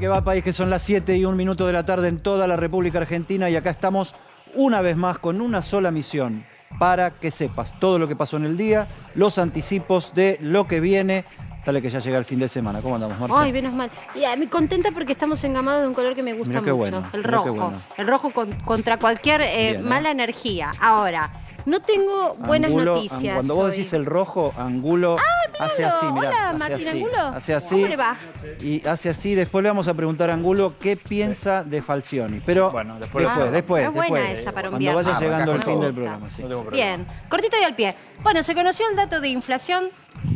que va, país? Que son las 7:01 de la tarde en toda la República Argentina y acá estamos una vez más con una sola misión para que sepas todo lo que pasó en el día, los anticipos de lo que viene. Dale que ya llega el fin de semana. ¿Cómo andamos, Marcia? Ay, menos mal. Y me contenta porque estamos engamados de un color que me gusta mucho. Bueno, el rojo. bueno. El rojo contra cualquier mala energía. Ahora, no tengo buenas noticias. Cuando vos decís el rojo, Angulo hace así, mirá. Hola, hace Martín así, Angulo. hace así. ¿Cómo le va? Y hace así. Después le vamos a preguntar a Angulo qué piensa de Falcioni. Pero bueno, después. Es buena esa para un Cuando viernes. vaya llegando el fin del gusta. programa. Sí. No tengo problema. Bien, cortito y al pie. Bueno, se conoció el dato de inflación.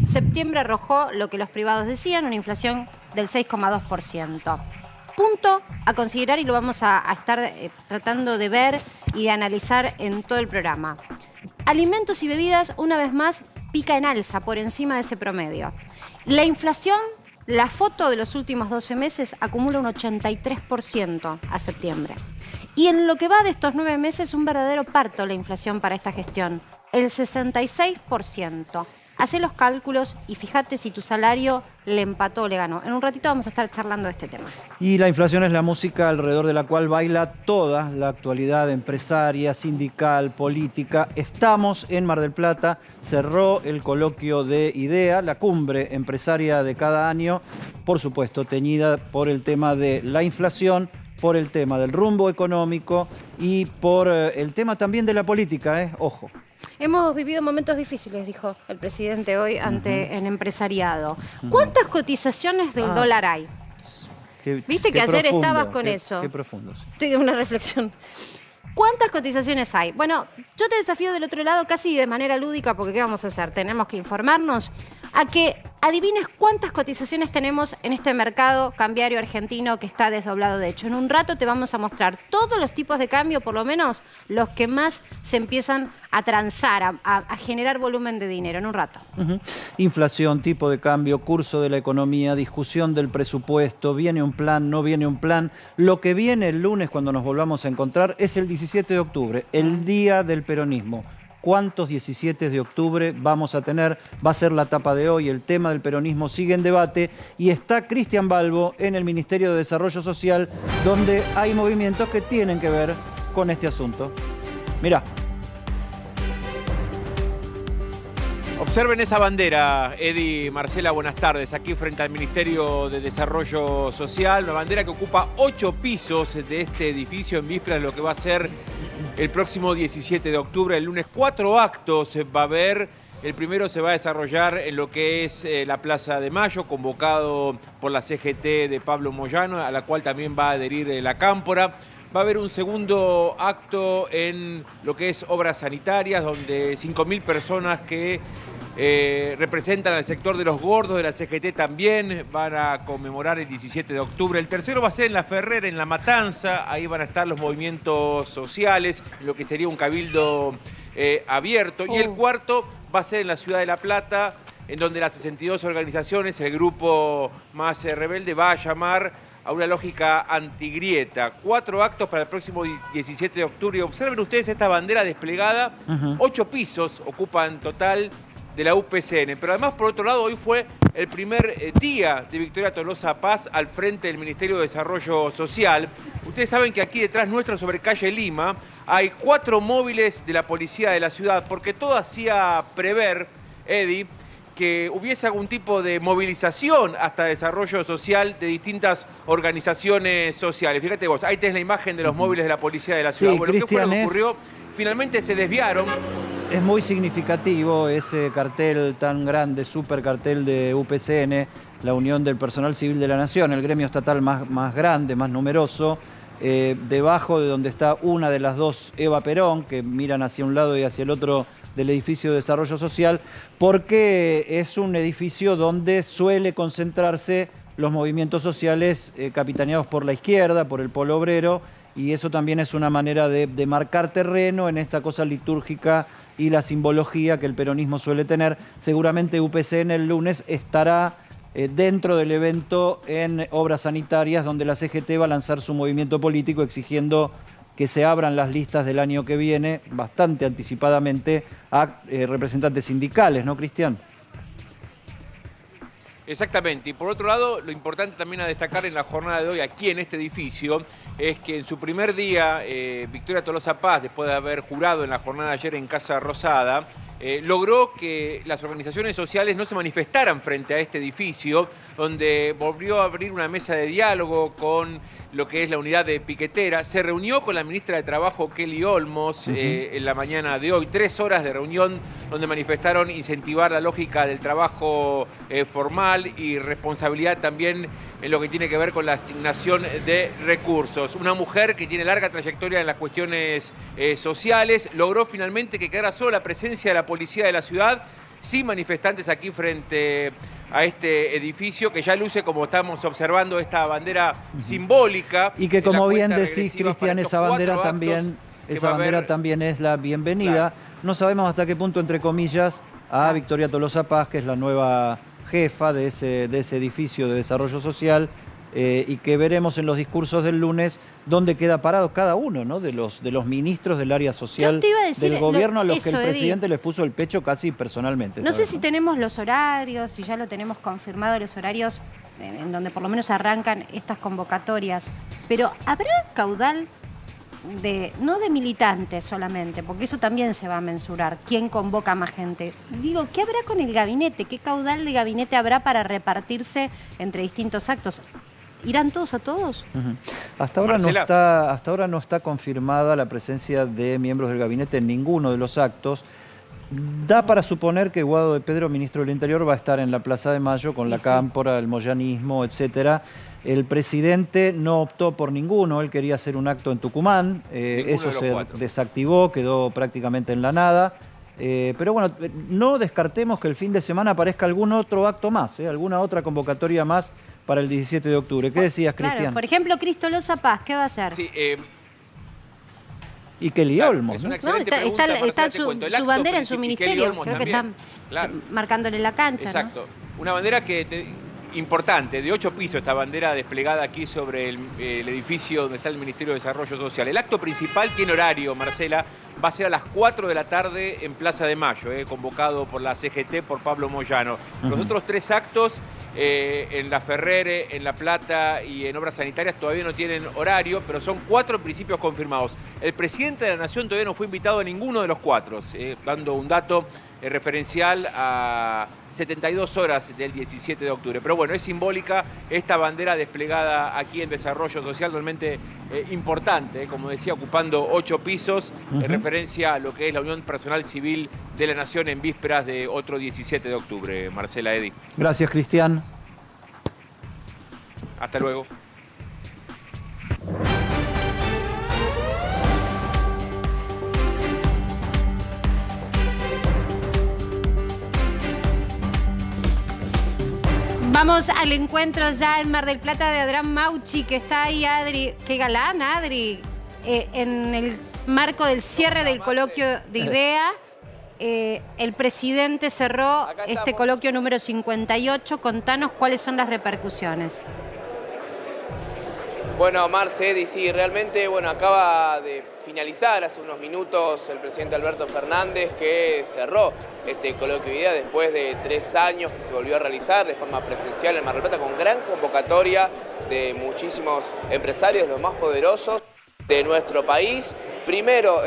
Septiembre arrojó lo que los privados decían, una inflación del 6,2%. Punto a considerar y lo vamos a estar tratando de ver y de analizar en todo el programa. Alimentos y bebidas, una vez más, pica en alza por encima de ese promedio. La inflación, la foto de los últimos 12 meses, acumula un 83% a septiembre. Y en lo que va de estos 9 meses, un verdadero parto la inflación para esta gestión, el 66%. Hacé los cálculos y fíjate si tu salario le empató o le ganó. En un ratito vamos a estar charlando de este tema. Y la inflación es la música alrededor de la cual baila toda la actualidad empresaria, sindical, política. Estamos en Mar del Plata, cerró el coloquio de IDEA, la cumbre empresaria de cada año, por supuesto teñida por el tema de la inflación, por el tema del rumbo económico y por el tema también de la política, ojo. Hemos vivido momentos difíciles, dijo el presidente hoy ante el empresariado. ¿Cuántas cotizaciones del dólar hay? Viste que ayer estabas con eso. Qué profundo. Sí. Estoy en una reflexión. ¿Cuántas cotizaciones hay? Bueno, yo te desafío del otro lado casi de manera lúdica, porque ¿qué vamos a hacer? Tenemos que informarnos a que adivines cuántas cotizaciones tenemos en este mercado cambiario argentino que está desdoblado. De hecho, en un rato te vamos a mostrar todos los tipos de cambio, por lo menos los que más se empiezan a transar, a generar volumen de dinero. En un rato. Inflación, tipo de cambio, curso de la economía, discusión del presupuesto, viene un plan, no viene un plan. Lo que viene el lunes cuando nos volvamos a encontrar es el 17 de octubre, el día del peronismo. ¿Cuántos 17 de octubre vamos a tener? Va a ser la tapa de hoy. El tema del peronismo sigue en debate y está Cristian Balbo en el Ministerio de Desarrollo Social, donde hay movimientos que tienen que ver con este asunto. Mirá. Observen esa bandera, Edi, Marcela, buenas tardes. Aquí frente al Ministerio de Desarrollo Social, una bandera que ocupa 8 pisos de este edificio en vísperas de lo que va a ser el próximo 17 de octubre. El lunes 4 actos va a haber. El primero se va a desarrollar en lo que es la Plaza de Mayo, convocado por la CGT de Pablo Moyano, a la cual también va a adherir la Cámpora. Va a haber un segundo acto en lo que es obras sanitarias, donde 5.000 personas que representan al sector de los gordos de la CGT también van a conmemorar el 17 de octubre. El tercero va a ser en La Ferrera, en La Matanza. Ahí van a estar los movimientos sociales, lo que sería un cabildo abierto. Y el cuarto va a ser en la ciudad de La Plata, en donde las 62 organizaciones, el grupo más rebelde, va a llamar a una lógica antigrieta. 4 actos para el próximo 17 de octubre. Observen ustedes esta bandera desplegada. 8 pisos ocupan total de la UPCN. Pero además, por otro lado, hoy fue el primer día de Victoria Tolosa Paz al frente del Ministerio de Desarrollo Social. Ustedes saben que aquí detrás nuestro, sobre calle Lima, hay 4 móviles de la policía de la ciudad, porque todo hacía prever, Edi, que hubiese algún tipo de movilización hasta desarrollo social de distintas organizaciones sociales. Fíjate vos, ahí tenés la imagen de los móviles de la policía de la ciudad. Sí, bueno, ¿qué fue lo que Cristian, ocurrió? Finalmente se desviaron. Es muy significativo ese cartel tan grande, super cartel de UPCN, la Unión del Personal Civil de la Nación, el gremio estatal más grande, más numeroso, debajo de donde está una de las dos Eva Perón, que miran hacia un lado y hacia el otro del edificio de Desarrollo Social, porque es un edificio donde suele concentrarse los movimientos sociales capitaneados por la izquierda, por el polo obrero, y eso también es una manera de marcar terreno en esta cosa litúrgica y la simbología que el peronismo suele tener. Seguramente UPCN el lunes estará dentro del evento en obras sanitarias, donde la CGT va a lanzar su movimiento político exigiendo que se abran las listas del año que viene, bastante anticipadamente, a representantes sindicales, ¿no, Cristian? Exactamente. Y por otro lado, lo importante también a destacar en la jornada de hoy aquí en este edificio es que en su primer día, Victoria Tolosa Paz, después de haber jurado en la jornada de ayer en Casa Rosada, logró que las organizaciones sociales no se manifestaran frente a este edificio, donde volvió a abrir una mesa de diálogo con lo que es la unidad de piquetera. Se reunió con la ministra de Trabajo, Kelly Olmos, en la mañana de hoy. 3 horas de reunión donde manifestaron incentivar la lógica del trabajo formal y responsabilidad también en lo que tiene que ver con la asignación de recursos. Una mujer que tiene larga trayectoria en las cuestiones sociales, logró finalmente que quedara solo la presencia de la policía de la ciudad, sin manifestantes aquí frente a este edificio que ya luce, como estamos observando, esta bandera simbólica. Y que, como bien decís, Cristian, esa bandera también es la bienvenida. Claro. No sabemos hasta qué punto, entre comillas, a Victoria Tolosa Paz, que es la nueva jefa de ese edificio de desarrollo social, y que veremos en los discursos del lunes dónde queda parado cada uno, ¿no?, de los ministros del área social del gobierno, a los que el presidente les puso el pecho casi personalmente. No sé si tenemos los horarios, si ya lo tenemos confirmado, los horarios en donde por lo menos arrancan estas convocatorias, pero ¿habrá caudal no de militantes solamente, porque eso también se va a mensurar, quién convoca más gente? Digo, ¿qué habrá con el gabinete? ¿Qué caudal de gabinete habrá para repartirse entre distintos actos? ¿Irán todos a todos? Hasta ahora no está confirmada la presencia de miembros del gabinete en ninguno de los actos. Da para suponer que Guado de Pedro, ministro del Interior, va a estar en la Plaza de Mayo con la cámpora, el moyanismo, etcétera. El presidente no optó por ninguno, él quería hacer un acto en Tucumán, eso se desactivó, quedó prácticamente en la nada. Pero bueno, no descartemos que el fin de semana aparezca algún otro acto más, alguna otra convocatoria más para el 17 de octubre. ¿Qué decías, Cristian? Claro, por ejemplo, Cristo Tolosa Paz, ¿qué va a hacer? Sí, y Kelly Olmos, es ¿no? una excelente pregunta, está su bandera en su ministerio, creo que están marcándole la cancha. Exacto, ¿no? Una bandera importante, de 8 pisos, esta bandera desplegada aquí sobre el edificio donde está el Ministerio de Desarrollo Social. El acto principal tiene horario, Marcela, va a ser a las 4 de la tarde en Plaza de Mayo, convocado por la CGT, por Pablo Moyano. Los otros 3 actos en La Ferrere, en La Plata y en Obras Sanitarias todavía no tienen horario, pero son 4 principios confirmados. El presidente de la Nación todavía no fue invitado a ninguno de los 4, dando un dato referencial a 72 horas del 17 de octubre. Pero bueno, es simbólica esta bandera desplegada aquí en Desarrollo Social, realmente importante, como decía, ocupando 8 pisos, en referencia a lo que es la Unión Personal Civil de la Nación en vísperas de otro 17 de octubre. Marcela, Edi. Gracias, Cristian. Hasta luego. Vamos al encuentro ya en Mar del Plata de Adrián Mauchi, que está ahí, Adri. Qué galán, Adri. En el marco del cierre del coloquio de IDEA, el presidente cerró este coloquio número 58. Contanos cuáles son las repercusiones. Bueno, Marce, Edi, sí, realmente, bueno, acaba de finalizar hace unos minutos el presidente Alberto Fernández, que cerró este coloquio de IDEA después de 3 años que se volvió a realizar de forma presencial en Mar del Plata, con gran convocatoria de muchísimos empresarios, los más poderosos de nuestro país. Primero,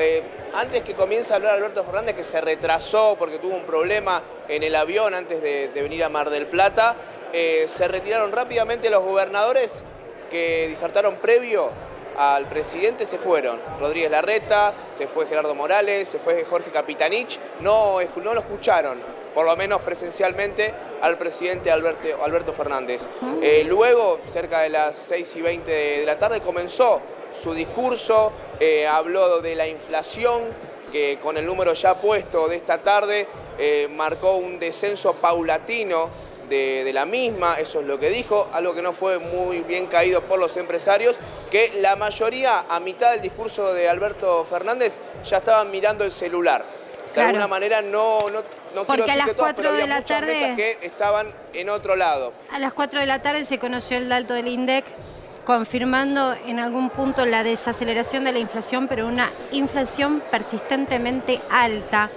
antes que comience a hablar Alberto Fernández, que se retrasó porque tuvo un problema en el avión antes de venir a Mar del Plata, se retiraron rápidamente los gobernadores que disertaron previo al presidente. Se fueron Rodríguez Larreta, se fue Gerardo Morales, se fue Jorge Capitanich. No lo escucharon, por lo menos presencialmente, al presidente Alberto Fernández. Luego, cerca de las 6:20 de la tarde, comenzó su discurso, habló de la inflación, que con el número ya puesto de esta tarde marcó un descenso paulatino de la misma. Eso es lo que dijo, algo que no fue muy bien caído por los empresarios, que la mayoría, a mitad del discurso de Alberto Fernández, ya estaban mirando el celular. De alguna manera no quiero decir que todos, pero había muchas mesas que estaban en otro lado. A las 4 de la tarde se conoció el dato del INDEC, confirmando en algún punto la desaceleración de la inflación, pero una inflación persistentemente alta.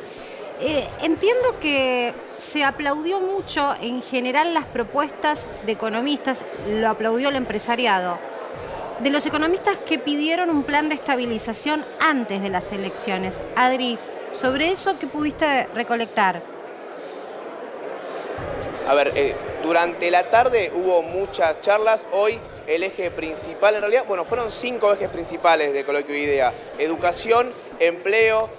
Entiendo que se aplaudió mucho en general las propuestas de economistas, lo aplaudió el empresariado, de los economistas que pidieron un plan de estabilización antes de las elecciones. Adri, sobre eso, ¿qué pudiste recolectar? A ver, durante la tarde hubo muchas charlas. Hoy el eje principal, en realidad, bueno, fueron 5 ejes principales de Coloquio Idea. Educación, empleo,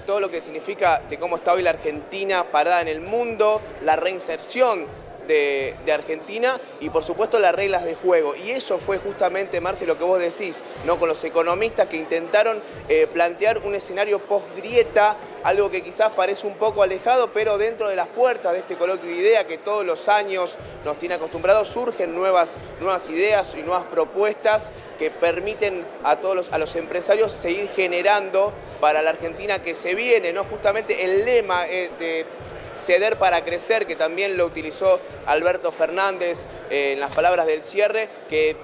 todo lo que significa de cómo está hoy la Argentina parada en el mundo, la reinserción de Argentina y por supuesto las reglas de juego. Y eso fue justamente, Marce, lo que vos decís, ¿no? Con los economistas que intentaron plantear un escenario post-grieta, algo que quizás parece un poco alejado, pero dentro de las puertas de este Coloquio de Idea que todos los años nos tiene acostumbrados, surgen nuevas ideas y nuevas propuestas que permiten a los empresarios seguir generando para la Argentina que se viene, ¿no? Justamente el lema de ceder para crecer, que también lo utilizó Alberto Fernández en las palabras del cierre, que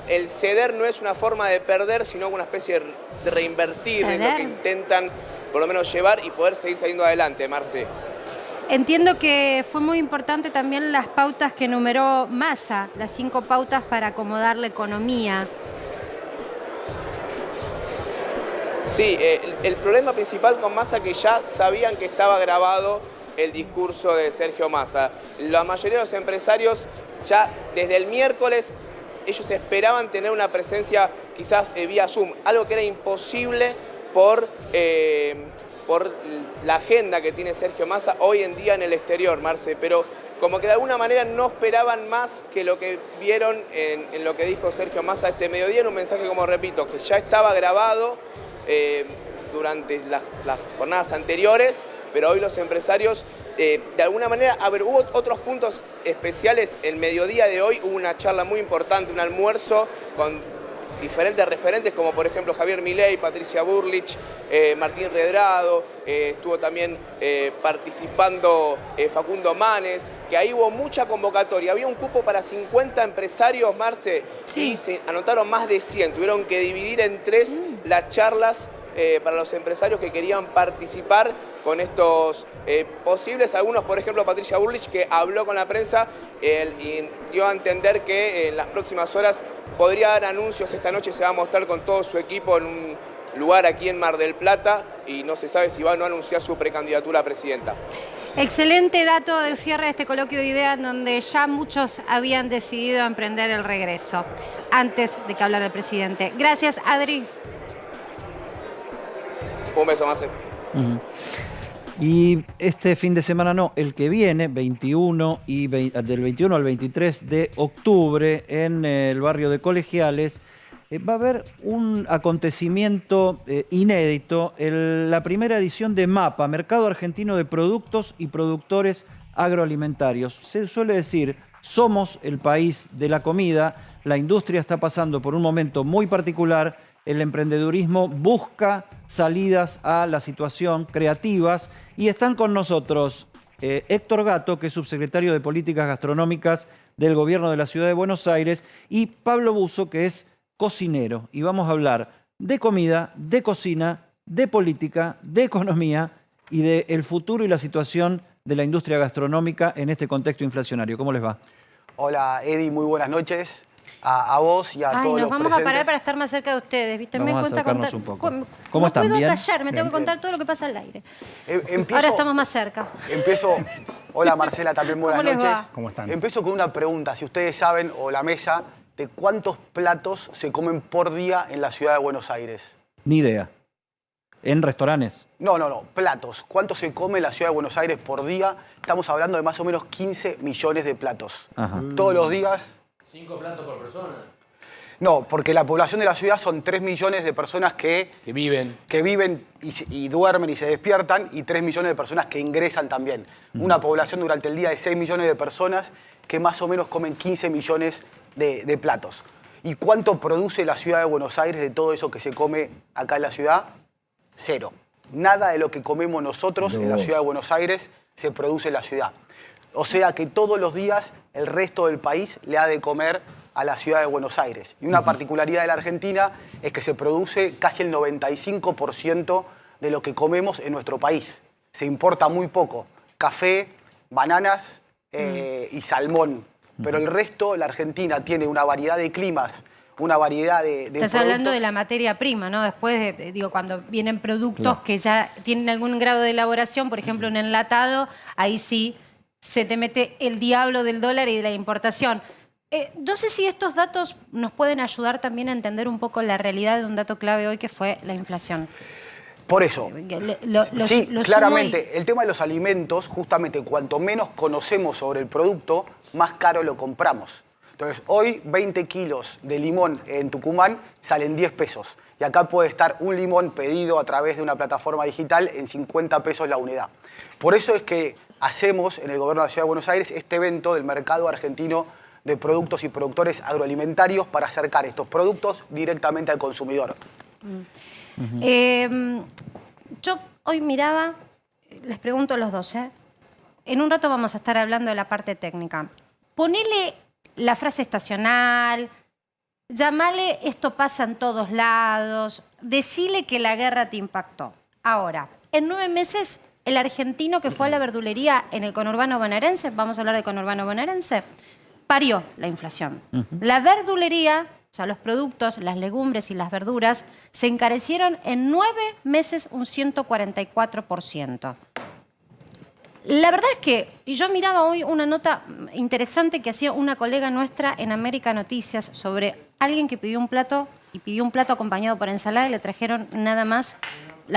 el ceder no es una forma de perder, sino una especie de reinvertir en lo que intentan por lo menos llevar y poder seguir saliendo adelante, Marce. Entiendo que fue muy importante también las pautas que enumeró Massa, las 5 pautas para acomodar la economía. Sí, el problema principal con Massa que ya sabían que estaba grabado el discurso de Sergio Massa. La mayoría de los empresarios ya desde el miércoles ellos esperaban tener una presencia quizás vía Zoom, algo que era imposible por la agenda que tiene Sergio Massa hoy en día en el exterior, Marce, pero como que de alguna manera no esperaban más que lo que vieron en lo que dijo Sergio Massa este mediodía, en un mensaje, como repito, que ya estaba grabado durante las jornadas anteriores, pero hoy los empresarios, de alguna manera, a ver, hubo otros puntos especiales. El mediodía de hoy hubo una charla muy importante, un almuerzo con diferentes referentes, como por ejemplo Javier Milei, Patricia Bullrich, Martín Redrado, estuvo también participando Facundo Manes, que ahí hubo mucha convocatoria. Había un cupo para 50 empresarios, Marce, sí, y se anotaron más de 100. Tuvieron que dividir en 3 las charlas para los empresarios que querían participar con estos posibles. Algunos, por ejemplo, Patricia Bullrich, que habló con la prensa y dio a entender que en las próximas horas podría dar anuncios. Esta noche se va a mostrar con todo su equipo en un lugar aquí en Mar del Plata y no se sabe si va o no a anunciar su precandidatura a presidenta. Excelente dato de cierre de este Coloquio de Idea, en donde ya muchos habían decidido emprender el regreso antes de que hablara el presidente. Gracias, Adri. Un beso, Marce. Y este fin de semana no, el que viene, 21 y del 21 al 23 de octubre, en el barrio de Colegiales, va a haber un acontecimiento inédito, la primera edición de MAPA, Mercado Argentino de Productos y Productores Agroalimentarios. Se suele decir, somos el país de la comida, la industria está pasando por un momento muy particular, el emprendedurismo busca salidas a la situación creativas y están con nosotros Héctor Gato, que es subsecretario de Políticas Gastronómicas del Gobierno de la Ciudad de Buenos Aires, y Pablo Buzo, que es cocinero. Y vamos a hablar de comida, de cocina, de política, de economía y del futuro y la situación de la industria gastronómica en este contexto inflacionario. ¿Cómo les va? Hola, Edi, muy buenas noches. A vos y a todos los presentes. Nos vamos a parar para estar más cerca de ustedes, ¿viste? Vamos me a cuenta acercarnos contar, un poco. no ¿Cómo están? puedo ¿Bien? callar, me Bien, tengo que contar todo lo que pasa al aire. Empiezo, Ahora estamos más cerca. Hola Marcela, también buenas ¿Cómo les noches. va? ¿Cómo están? Empiezo con una pregunta, si ustedes saben, o la mesa, de cuántos platos se comen por día en la ciudad de Buenos Aires. Ni idea. ¿En restaurantes? No, platos. ¿Cuánto se come en la ciudad de Buenos Aires por día? Estamos hablando de más o menos 15 millones de platos. Ajá. Todos los días. ¿5 platos por persona? No, porque la población de la ciudad son 3 millones de personas que viven y duermen y se despiertan, y 3 millones de personas que ingresan también. Una población durante el día de 6 millones de personas que más o menos comen 15 millones de platos. ¿Y cuánto produce la ciudad de Buenos Aires de todo eso que se come acá en la ciudad? 0. Nada de lo que comemos nosotros en la ciudad de Buenos Aires se produce en la ciudad. O sea que todos los días el resto del país le ha de comer a la ciudad de Buenos Aires. Y una particularidad de la Argentina es que se produce casi el 95% de lo que comemos en nuestro país. se importa muy poco. Café, bananas y salmón. Pero el resto, la Argentina tiene una variedad de climas, una variedad de Estás productos. hablando de la materia prima, ¿no? Después, digo, cuando vienen productos que ya tienen algún grado de elaboración, por ejemplo, un enlatado, ahí sí se te mete el diablo del dólar y de la importación. No sé si estos datos nos pueden ayudar también a entender un poco la realidad de un dato clave hoy que fue la inflación. Por eso, sí, claramente, el tema de los alimentos, justamente cuanto menos conocemos sobre el producto, más caro lo compramos. Entonces, hoy 20 kilos de limón en Tucumán salen 10 pesos. Y acá puede estar un limón pedido a través de una plataforma digital en 50 pesos la unidad. Por eso es que hacemos en el Gobierno de la Ciudad de Buenos Aires este evento del mercado argentino de productos y productores agroalimentarios para acercar estos productos directamente al consumidor. Yo hoy miraba, les pregunto a los dos, en un rato vamos a estar hablando de la parte técnica. Ponele la frase estacional, llamale esto pasa en todos lados, decile que la guerra te impactó. Ahora, en 9 meses, el argentino que fue a la verdulería en el conurbano bonaerense, vamos a hablar del conurbano bonaerense, parió la inflación. La verdulería, o sea, los productos, las legumbres y las verduras, se encarecieron en 9 meses un 144%. La verdad es que yo miraba hoy una nota interesante que hacía una colega nuestra en América Noticias sobre alguien que pidió un plato acompañado por ensalada y le trajeron nada más,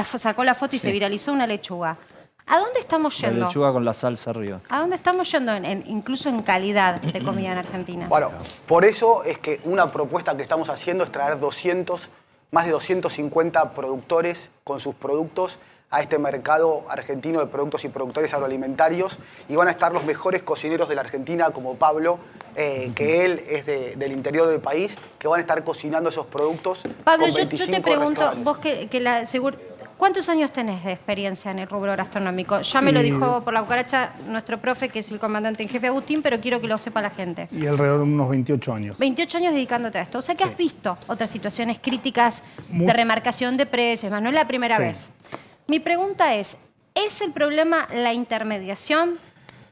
sacó la foto y se viralizó una lechuga. ¿A dónde estamos yendo? La lechuga con la salsa arriba. ¿A dónde estamos yendo incluso en calidad de comida en Argentina? Bueno, por eso es que una propuesta que estamos haciendo es traer más de 250 productores con sus productos a este mercado argentino de productos y productores agroalimentarios, y van a estar los mejores cocineros de la Argentina, como Pablo, que él es del interior del país, que van a estar cocinando esos productos. Pablo, con yo te pregunto, vos ¿cuántos años tenés de experiencia en el rubro gastronómico? Ya me lo dijo por la cucaracha nuestro profe, que es el comandante en jefe Agustín, pero quiero que lo sepa la gente. Y alrededor de unos 28 años. 28 años dedicándote a esto. O sea que has visto otras situaciones críticas de remarcación de precios, no es la primera vez. Mi pregunta es el problema la intermediación?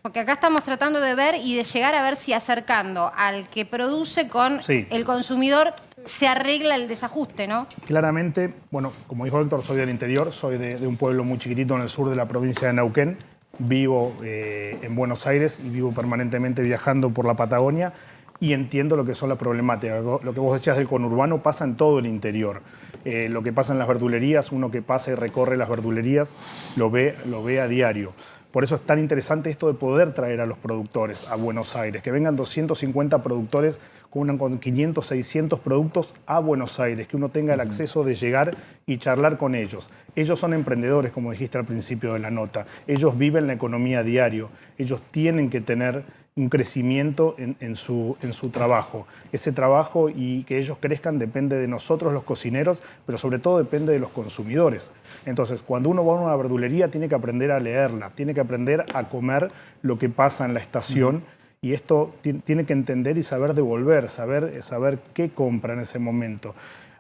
Porque acá estamos tratando de ver y de llegar a ver si acercando al que produce con el consumidor se arregla el desajuste, ¿no? Claramente, bueno, como dijo Héctor, soy del interior, soy de un pueblo muy chiquitito en el sur de la provincia de Neuquén. Vivo en Buenos Aires y vivo permanentemente viajando por la Patagonia y entiendo lo que son las problemáticas. Lo que vos decías del conurbano pasa en todo el interior. Lo que pasa en las verdulerías, uno que pasa y recorre las verdulerías lo ve a diario. Por eso es tan interesante esto de poder traer a los productores a Buenos Aires, que vengan 250 productores con 500, 600 productos a Buenos Aires, que uno tenga el acceso de llegar y charlar con ellos. Ellos son emprendedores, como dijiste al principio de la nota. Ellos viven la economía a diario. Ellos tienen que tener un crecimiento en su trabajo. Ese trabajo y que ellos crezcan depende de nosotros los cocineros, pero sobre todo depende de los consumidores. Entonces, cuando uno va a una verdulería tiene que aprender a leerla, tiene que aprender a comer lo que pasa en la estación y esto tiene que entender y saber devolver, saber qué compra en ese momento.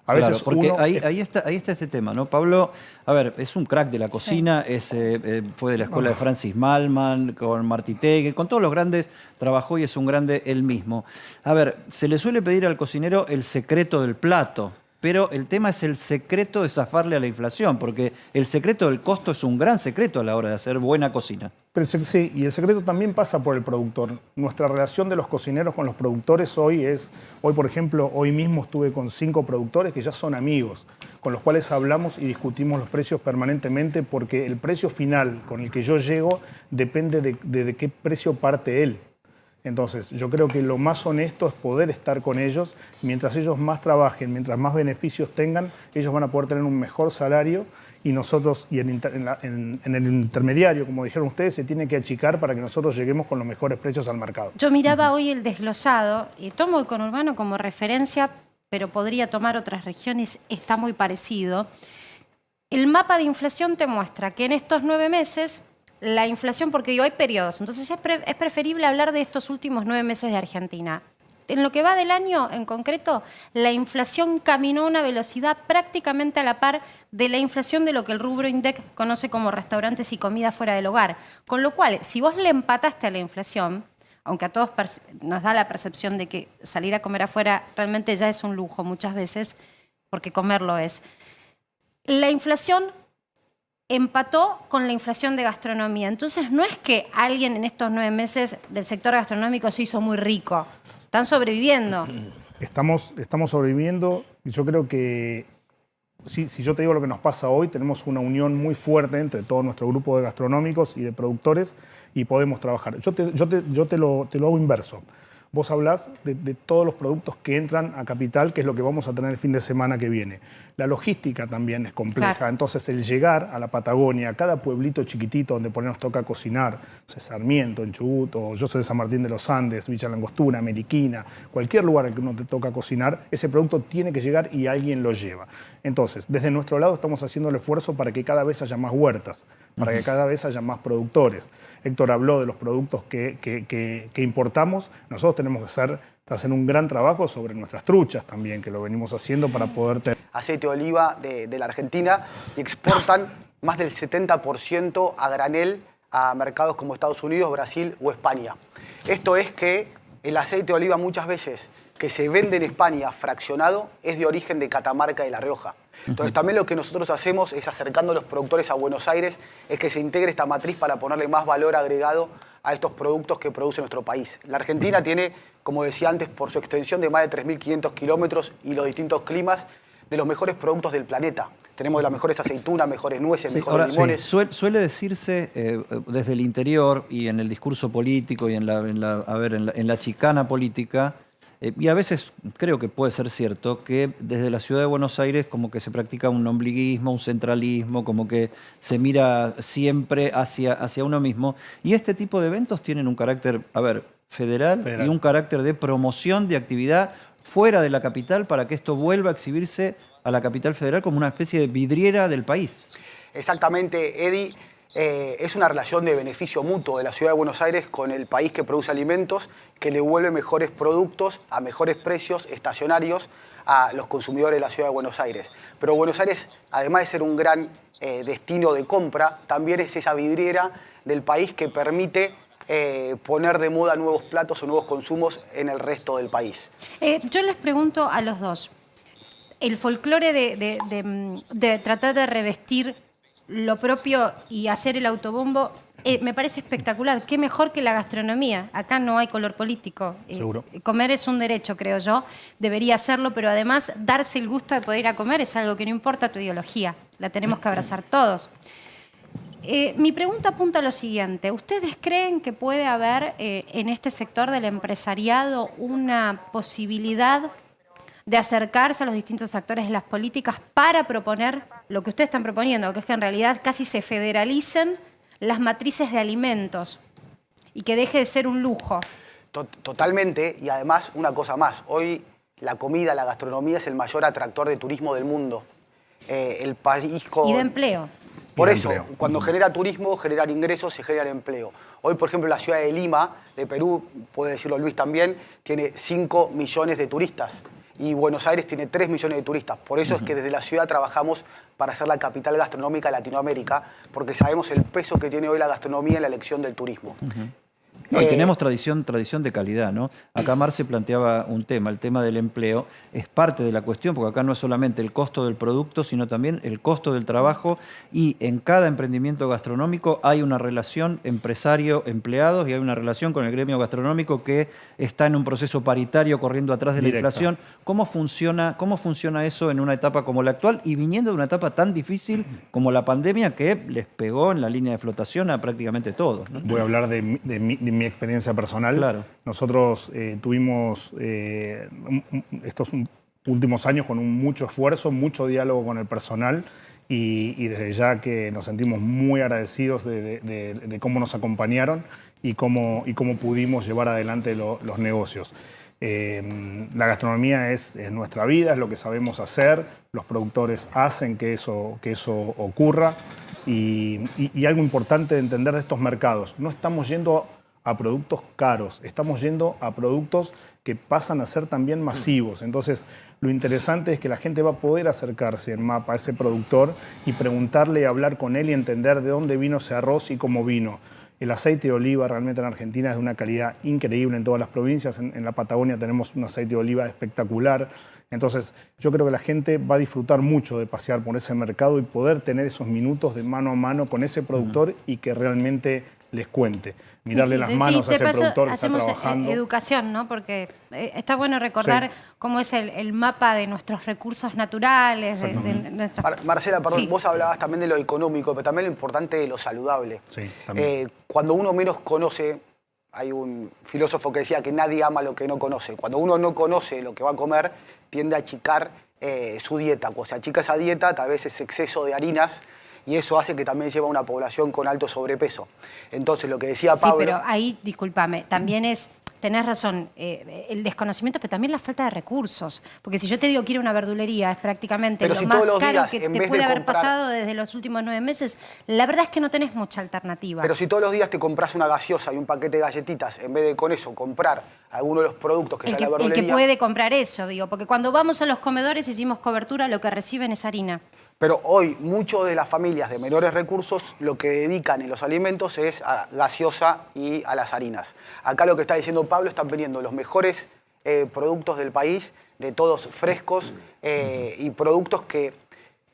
A veces claro, porque ahí está este tema, ¿no? Pablo, a ver, es un crack de la cocina, fue de la escuela de Francis Mallmann, con Martitegui, con todos los grandes trabajó y es un grande él mismo. A ver, se le suele pedir al cocinero el secreto del plato, pero el tema es el secreto de zafarle a la inflación, porque el secreto del costo es un gran secreto a la hora de hacer buena cocina. Pero sí, y el secreto también pasa por el productor. Nuestra relación de los cocineros con los productores hoy, por ejemplo, hoy mismo estuve con 5 productores que ya son amigos, con los cuales hablamos y discutimos los precios permanentemente, porque el precio final con el que yo llego depende de qué precio parte él. Entonces, yo creo que lo más honesto es poder estar con ellos. Mientras ellos más trabajen, mientras más beneficios tengan, ellos van a poder tener un mejor salario y nosotros, y en el intermediario, como dijeron ustedes, se tiene que achicar para que nosotros lleguemos con los mejores precios al mercado. Yo miraba hoy el desglosado y tomo el conurbano como referencia, pero podría tomar otras regiones, está muy parecido. El mapa de inflación te muestra que en estos 9 meses la inflación, porque digo, hay periodos, entonces es preferible hablar de estos últimos 9 meses de Argentina. en lo que va del año en concreto, la inflación caminó a una velocidad prácticamente a la par de la inflación de lo que el rubro INDEC conoce como restaurantes y comida fuera del hogar. Con lo cual, si vos le empataste a la inflación, aunque a todos nos da la percepción de que salir a comer afuera realmente ya es un lujo muchas veces, porque comerlo es, la inflación empató con la inflación de gastronomía. Entonces, no es que alguien en estos 9 meses del sector gastronómico se hizo muy rico. Están sobreviviendo. Estamos sobreviviendo y yo creo que, si yo te digo lo que nos pasa hoy, tenemos una unión muy fuerte entre todo nuestro grupo de gastronómicos y de productores y podemos trabajar. Yo te lo hago inverso. Vos hablás de todos los productos que entran a Capital, que es lo que vamos a tener el fin de semana que viene. La logística también es compleja, claro. Entonces el llegar a la Patagonia, a cada pueblito chiquitito donde por ahí nos toca cocinar, Sarmiento, en Chubut, o yo soy de San Martín de los Andes, Villa Langostura, Meriquina, cualquier lugar en que uno te toca cocinar, ese producto tiene que llegar y alguien lo lleva. Entonces, desde nuestro lado estamos haciendo el esfuerzo para que cada vez haya más huertas, para que cada vez haya más productores. Héctor habló de los productos que importamos. Nosotros tenemos que hacer un gran trabajo sobre nuestras truchas también, que lo venimos haciendo para poder tener aceite de oliva de la Argentina y exportan más del 70% a granel a mercados como Estados Unidos, Brasil o España. Esto es que el aceite de oliva muchas veces que se vende en España fraccionado es de origen de Catamarca y La Rioja. Entonces también lo que nosotros hacemos es acercando a los productores a Buenos Aires, es que se integre esta matriz para ponerle más valor agregado a estos productos que produce nuestro país. La Argentina tiene, como decía antes, por su extensión de más de 3.500 kilómetros y los distintos climas, de los mejores productos del planeta. Tenemos las mejores aceitunas, mejores nueces, mejores limones. Sí. Suele decirse desde el interior y en el discurso político y en la chicana política, y a veces creo que puede ser cierto, que desde la ciudad de Buenos Aires como que se practica un ombliguismo, un centralismo, como que se mira siempre hacia uno mismo. Y este tipo de eventos tienen un carácter, federal y un carácter de promoción de actividad fuera de la capital para que esto vuelva a exhibirse a la capital federal como una especie de vidriera del país. Exactamente, Eddie. Es una relación de beneficio mutuo de la ciudad de Buenos Aires con el país que produce alimentos, que le vuelve mejores productos a mejores precios estacionarios a los consumidores de la ciudad de Buenos Aires. Pero Buenos Aires, además de ser un gran destino de compra, también es esa vidriera del país que permite poner de moda nuevos platos o nuevos consumos en el resto del país. Yo les pregunto a los dos, el folclore de tratar de revestir lo propio y hacer el autobombo me parece espectacular. Qué mejor que la gastronomía. Acá no hay color político. Seguro. Comer es un derecho, creo yo. Debería hacerlo, pero además darse el gusto de poder ir a comer es algo que no importa tu ideología. La tenemos que abrazar todos. Mi pregunta apunta a lo siguiente. ¿Ustedes creen que puede haber en este sector del empresariado una posibilidad de acercarse a los distintos actores de las políticas para proponer lo que ustedes están proponiendo, que es que en realidad casi se federalicen las matrices de alimentos y que deje de ser un lujo? Totalmente, y además una cosa más. Hoy la comida, la gastronomía es el mayor atractor de turismo del mundo. El país con... Y de empleo. Por eso, cuando genera turismo, generar ingresos, se genera empleo. Hoy, por ejemplo, la ciudad de Lima, de Perú, puede decirlo Luis también, tiene 5 millones de turistas. Y Buenos Aires tiene 3 millones de turistas. Por eso es que desde la ciudad trabajamos para ser la capital gastronómica de Latinoamérica, porque sabemos el peso que tiene hoy la gastronomía en la elección del turismo. No, y tenemos tradición de calidad, ¿no? Acá Marce planteaba un tema, el tema del empleo, es parte de la cuestión, porque acá no es solamente el costo del producto, sino también el costo del trabajo, y en cada emprendimiento gastronómico hay una relación empresario-empleados y hay una relación con el gremio gastronómico que está en un proceso paritario corriendo atrás de la inflación. ¿Cómo funciona eso en una etapa como la actual y viniendo de una etapa tan difícil como la pandemia que les pegó en la línea de flotación a prácticamente todos, ¿no? Voy a hablar de mi experiencia personal. Claro. Nosotros tuvimos estos últimos años con mucho esfuerzo, mucho diálogo con el personal y desde ya que nos sentimos muy agradecidos de cómo nos acompañaron y cómo pudimos llevar adelante los negocios. La gastronomía es nuestra vida, es lo que sabemos hacer, los productores hacen que eso ocurra y algo importante de entender de estos mercados, no estamos yendo a productos caros, estamos yendo a productos que pasan a ser también masivos. Entonces, lo interesante es que la gente va a poder acercarse en MAPA a ese productor y preguntarle, hablar con él y entender de dónde vino ese arroz y cómo vino. El aceite de oliva realmente en Argentina es de una calidad increíble en todas las provincias. En la Patagonia tenemos un aceite de oliva espectacular. Entonces, yo creo que la gente va a disfrutar mucho de pasear por ese mercado y poder tener esos minutos de mano a mano con ese productor y que realmente les cuente. Mirarle las manos a ese productor que está trabajando. Educación, ¿no? Porque está bueno recordar cómo es el mapa de nuestros recursos naturales. Marcela, perdón, Sí. vos hablabas también de lo económico, pero también lo importante de lo saludable. Sí, también. Cuando uno menos conoce, hay un filósofo que decía que nadie ama lo que no conoce. Cuando uno no conoce lo que va a comer, tiende a achicar su dieta. Cuando se achica esa dieta, tal vez ese exceso de harinas, y eso hace que también lleve a una población con alto sobrepeso. Entonces, lo que decía Pablo... Sí, pero ahí, discúlpame, también tenés razón, el desconocimiento, pero también la falta de recursos. Porque si yo te digo que ir a una verdulería es prácticamente Pero lo si más todos los caro días, que en te vez puede de haber comprar- pasado desde los últimos 9 meses, la verdad es que no tenés mucha alternativa. Pero si todos los días te compras una gaseosa y un paquete de galletitas, en vez de con eso comprar alguno de los productos que el está en que, la el que verdulería... puede comprar eso, digo, porque cuando vamos a los comedores hicimos cobertura, lo que reciben es harina. Pero hoy, muchas de las familias de menores recursos lo que dedican en los alimentos es a gaseosa y a las harinas. Acá lo que está diciendo Pablo, están vendiendo los mejores productos del país, de todos frescos, y productos que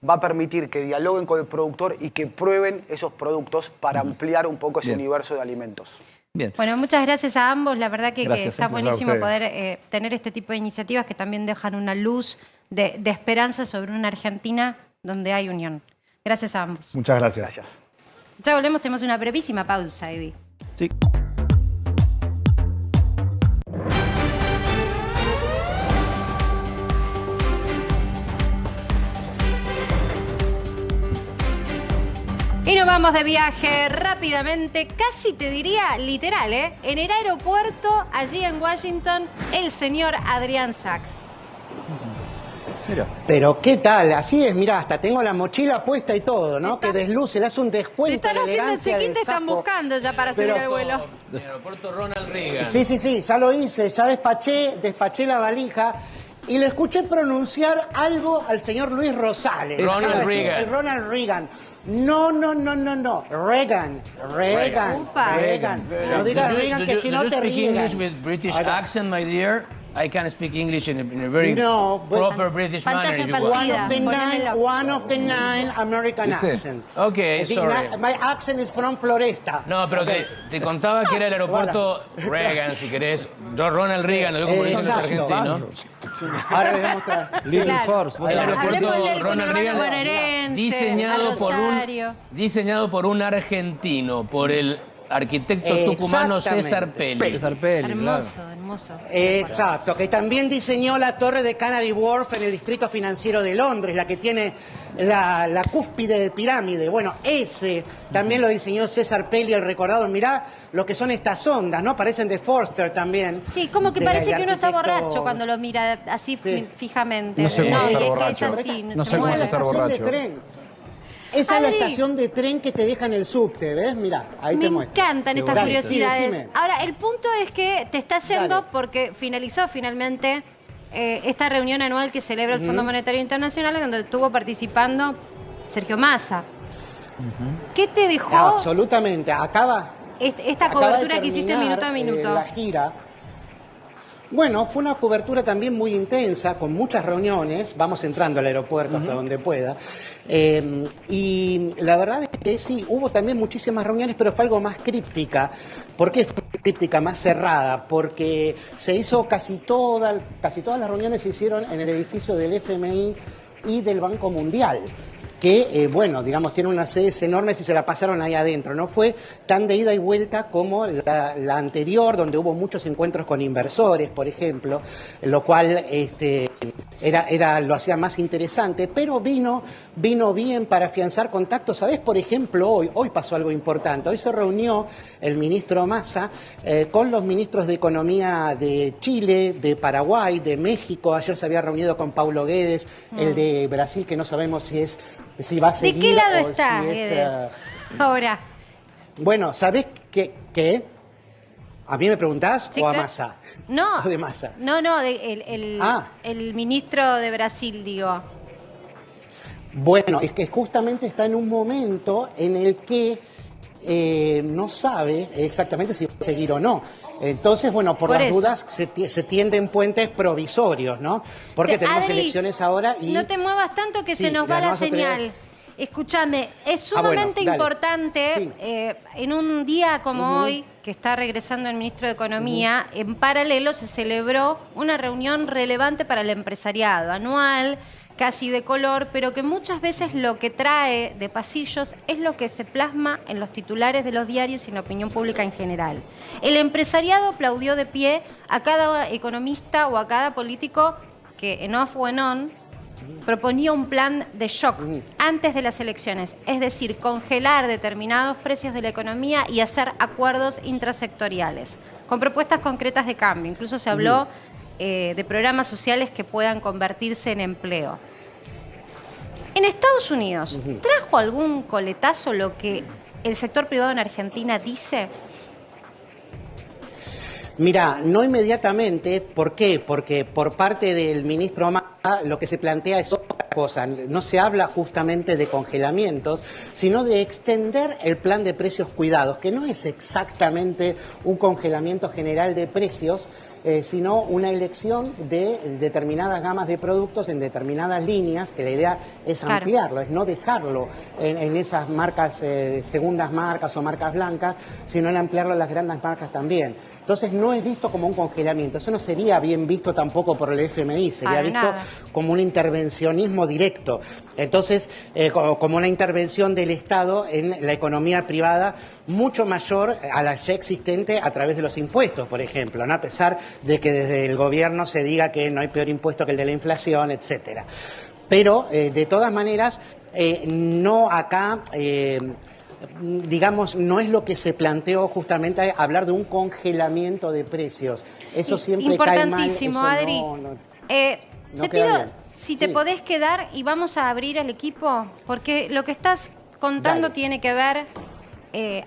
va a permitir que dialoguen con el productor y que prueben esos productos para ampliar un poco ese universo de alimentos. Bien. Bueno, muchas gracias a ambos. La verdad que Gracias, está gracias a buenísimo ustedes. poder tener este tipo de iniciativas que también dejan una luz de esperanza sobre una Argentina donde hay unión. Gracias a ambos. Muchas gracias. Gracias. Ya volvemos, tenemos una brevísima pausa, Eddie. Sí. Y nos vamos de viaje rápidamente, casi te diría literal, ¿eh? En el aeropuerto, allí en Washington, el señor Adrián Sack. Mira. Pero ¿qué tal? Así es, mirá, hasta tengo la mochila puesta y todo, ¿no? Te Que desluce, le hace un Te descuento. están la haciendo elegancia check-in, del te están saco. buscando ya para subir Pero- al vuelo. El aeropuerto Ronald Reagan. Sí, ya lo hice, ya despaché la valija y le escuché pronunciar algo al señor Luis Rosales. Ronald ¿sabes? Reagan. El Ronald Reagan. No. Reagan. Upa. Reagan. No digas Reagan que si no do you te speak riegan. English with British Ahora, accent, my dear? I can speak English in a very No, but- proper British manner Pantalla if you partida. want. one of the nine American accents. Okay, sorry. My accent is from Floresta. No, pero Okay. te contaba que era el aeropuerto Reagan, si querés. Reagan Reagan, lo digo como dicen los Exacto. argentinos. Ahora les voy a mostrar. Little Claro. Horse. vos El sabés. aeropuerto Hablemosle con Ronald hermano Reagan bonaerense, diseñado a por Rosario. diseñado por un argentino, por el arquitecto tucumano Exactamente. César Pelli. César Pelli, claro. Hermoso. Exacto, que también diseñó la torre de Canary Wharf en el distrito financiero de Londres, la que tiene la cúspide de pirámide. Bueno, ese también lo diseñó César Pelli, el recordado. Mirá lo que son estas ondas, ¿no? Parecen de Forster también. Sí, como que De- parece del que uno está arquitecto- borracho cuando lo mira así Sí. fijamente. No sé cómo estar es que borracho. es así, No se sé cómo mueve. es estar estación de borracho. tren. Esa es la Adri. estación de tren que te deja en el subte, ¿ves? Mirá, ahí Me te muestro. encantan estas Dale, curiosidades. sí, decime. Ahora, el punto es que te estás yendo Dale. porque finalizó finalmente esta reunión anual que celebra el Fondo Monetario Internacional, en donde estuvo participando Sergio Massa. ¿Qué te dejó Absolutamente. Esta esta cobertura que hiciste minuto a minuto? La gira. Bueno, fue una cobertura también muy intensa, con muchas reuniones. Vamos entrando al aeropuerto hasta donde pueda. Y la verdad es que sí, hubo también muchísimas reuniones, pero fue algo más críptica. ¿Por qué fue críptica, más cerrada? Porque se hizo casi todas las reuniones se hicieron en el edificio del FMI y del Banco Mundial, que, bueno, digamos, tiene unas sedes enormes y se la pasaron ahí adentro. No fue tan de ida y vuelta como la anterior, donde hubo muchos encuentros con inversores, por ejemplo, lo cual lo hacía más interesante, pero vino bien para afianzar contactos. ¿Sabés? Por ejemplo, hoy pasó algo importante. Hoy se reunió el ministro Massa con los ministros de Economía de Chile, de Paraguay, de México. Ayer se había reunido con Paulo Guedes, el de Brasil, que no sabemos si va a ¿De seguir. qué lado o está, si es, Guedes? Ahora, bueno, ¿sabés qué? ¿A mí me preguntás Sí, o a claro. Massa? No. ¿O de Massa? No, Ah. el ministro de Brasil, digo. Bueno, es que justamente está en un momento en el que no sabe exactamente si va a seguir o no. Entonces, bueno, por las eso. dudas se tienden puentes provisorios, ¿no? Porque tenemos Adri, elecciones ahora y... No te muevas tanto que Sí, se nos va las la nuevas autoridades. señal. Escúchame, es Ah, bueno, sumamente dale. importante, Sí. en un día como hoy, que está regresando el ministro de Economía, en paralelo se celebró una reunión relevante para el empresariado, anual, casi de color, pero que muchas veces lo que trae de pasillos es lo que se plasma en los titulares de los diarios y en la opinión pública en general. El empresariado aplaudió de pie a cada economista o a cada político que en off o en on proponía un plan de shock antes de las elecciones, es decir, congelar determinados precios de la economía y hacer acuerdos intrasectoriales, con propuestas concretas de cambio. Incluso se habló de programas sociales que puedan convertirse en empleo. En Estados Unidos, ¿trajo algún coletazo lo que el sector privado en Argentina dice? Mira, no inmediatamente. ¿Por qué? Porque por parte del ministro Massa lo que se plantea es otra cosa. No se habla justamente de congelamientos, sino de extender el plan de precios cuidados, que no es exactamente un congelamiento general de precios, sino una elección de determinadas gamas de productos en determinadas líneas, que la idea es Claro. ampliarlo, es no dejarlo en esas marcas, segundas marcas o marcas blancas, sino en ampliarlo a las grandes marcas también. Entonces no es visto como un congelamiento, eso no sería bien visto tampoco por el FMI, sería Para visto nada. como un intervencionismo directo. Entonces, como una intervención del Estado en la economía privada mucho mayor a la ya existente a través de los impuestos, por ejemplo, ¿no? A pesar de que desde el gobierno se diga que no hay peor impuesto que el de la inflación, etcétera. Pero, de todas maneras, no acá... digamos, no es lo que se planteó justamente hablar de un congelamiento de precios. Eso siempre cae mal. Importantísimo, eso Adri. no Te queda pido bien. si te Sí. podés quedar y vamos a abrir el equipo, porque lo que estás contando Dale. tiene que ver,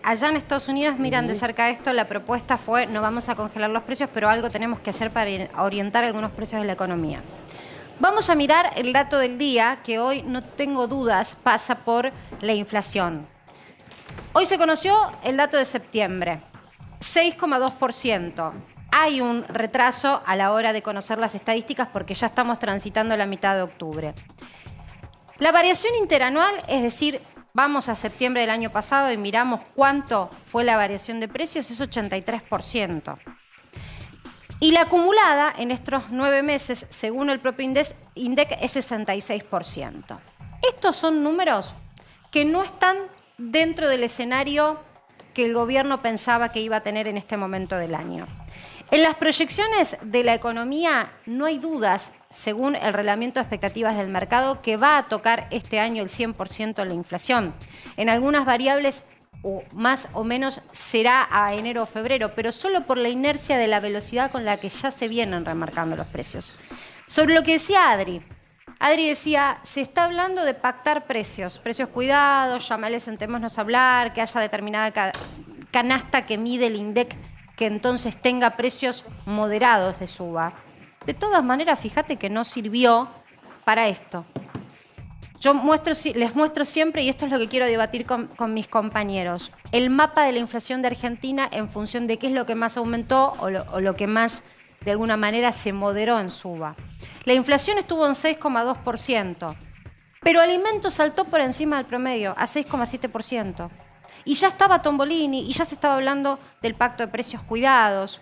allá en Estados Unidos miran de cerca esto, la propuesta fue no vamos a congelar los precios, pero algo tenemos que hacer para orientar algunos precios de la economía. Vamos a mirar el dato del día, que hoy no tengo dudas pasa por la inflación. Hoy se conoció el dato de septiembre, 6,2%. Hay un retraso a la hora de conocer las estadísticas porque ya estamos transitando la mitad de octubre. La variación interanual, es decir, vamos a septiembre del año pasado y miramos cuánto fue la variación de precios, es 83%. Y la acumulada en estos 9 meses, según el propio INDEC, es 66%. Estos son números que no están dentro del escenario que el gobierno pensaba que iba a tener en este momento del año. En las proyecciones de la economía no hay dudas, según el reglamento de expectativas del mercado, que va a tocar este año el 100% de la inflación. En algunas variables, o más o menos, será a enero o febrero, pero solo por la inercia de la velocidad con la que ya se vienen remarcando los precios. Sobre lo que decía Adri. Adri decía, se está hablando de pactar precios cuidados, llámale, sentémonos a hablar, que haya determinada canasta que mide el INDEC, que entonces tenga precios moderados de suba. De todas maneras, fíjate que no sirvió para esto. Yo les muestro siempre, y esto es lo que quiero debatir con mis compañeros, el mapa de la inflación de Argentina en función de qué es lo que más aumentó o lo que más, de alguna manera, se moderó en suba. La inflación estuvo en 6,2%, pero alimentos saltó por encima del promedio, a 6,7%. Y ya estaba Tombolini y ya se estaba hablando del pacto de precios cuidados.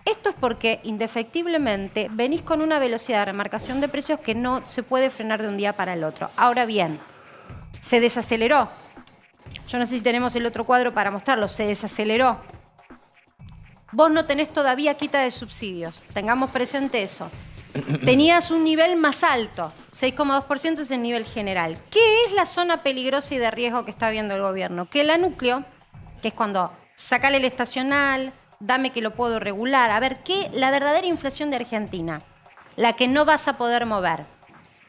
Esto es porque, indefectiblemente, venís con una velocidad de remarcación de precios que no se puede frenar de un día para el otro. Ahora bien, se desaceleró. Yo no sé si tenemos el otro cuadro para mostrarlo. Se desaceleró. Vos no tenés todavía quita de subsidios. Tengamos presente eso. Tenías un nivel más alto, 6,2% es el nivel general. ¿Qué es la zona peligrosa y de riesgo que está viendo el gobierno? Que la núcleo, que es cuando sacale el estacional, dame que lo puedo regular. A ver, ¿qué? La verdadera inflación de Argentina, la que no vas a poder mover,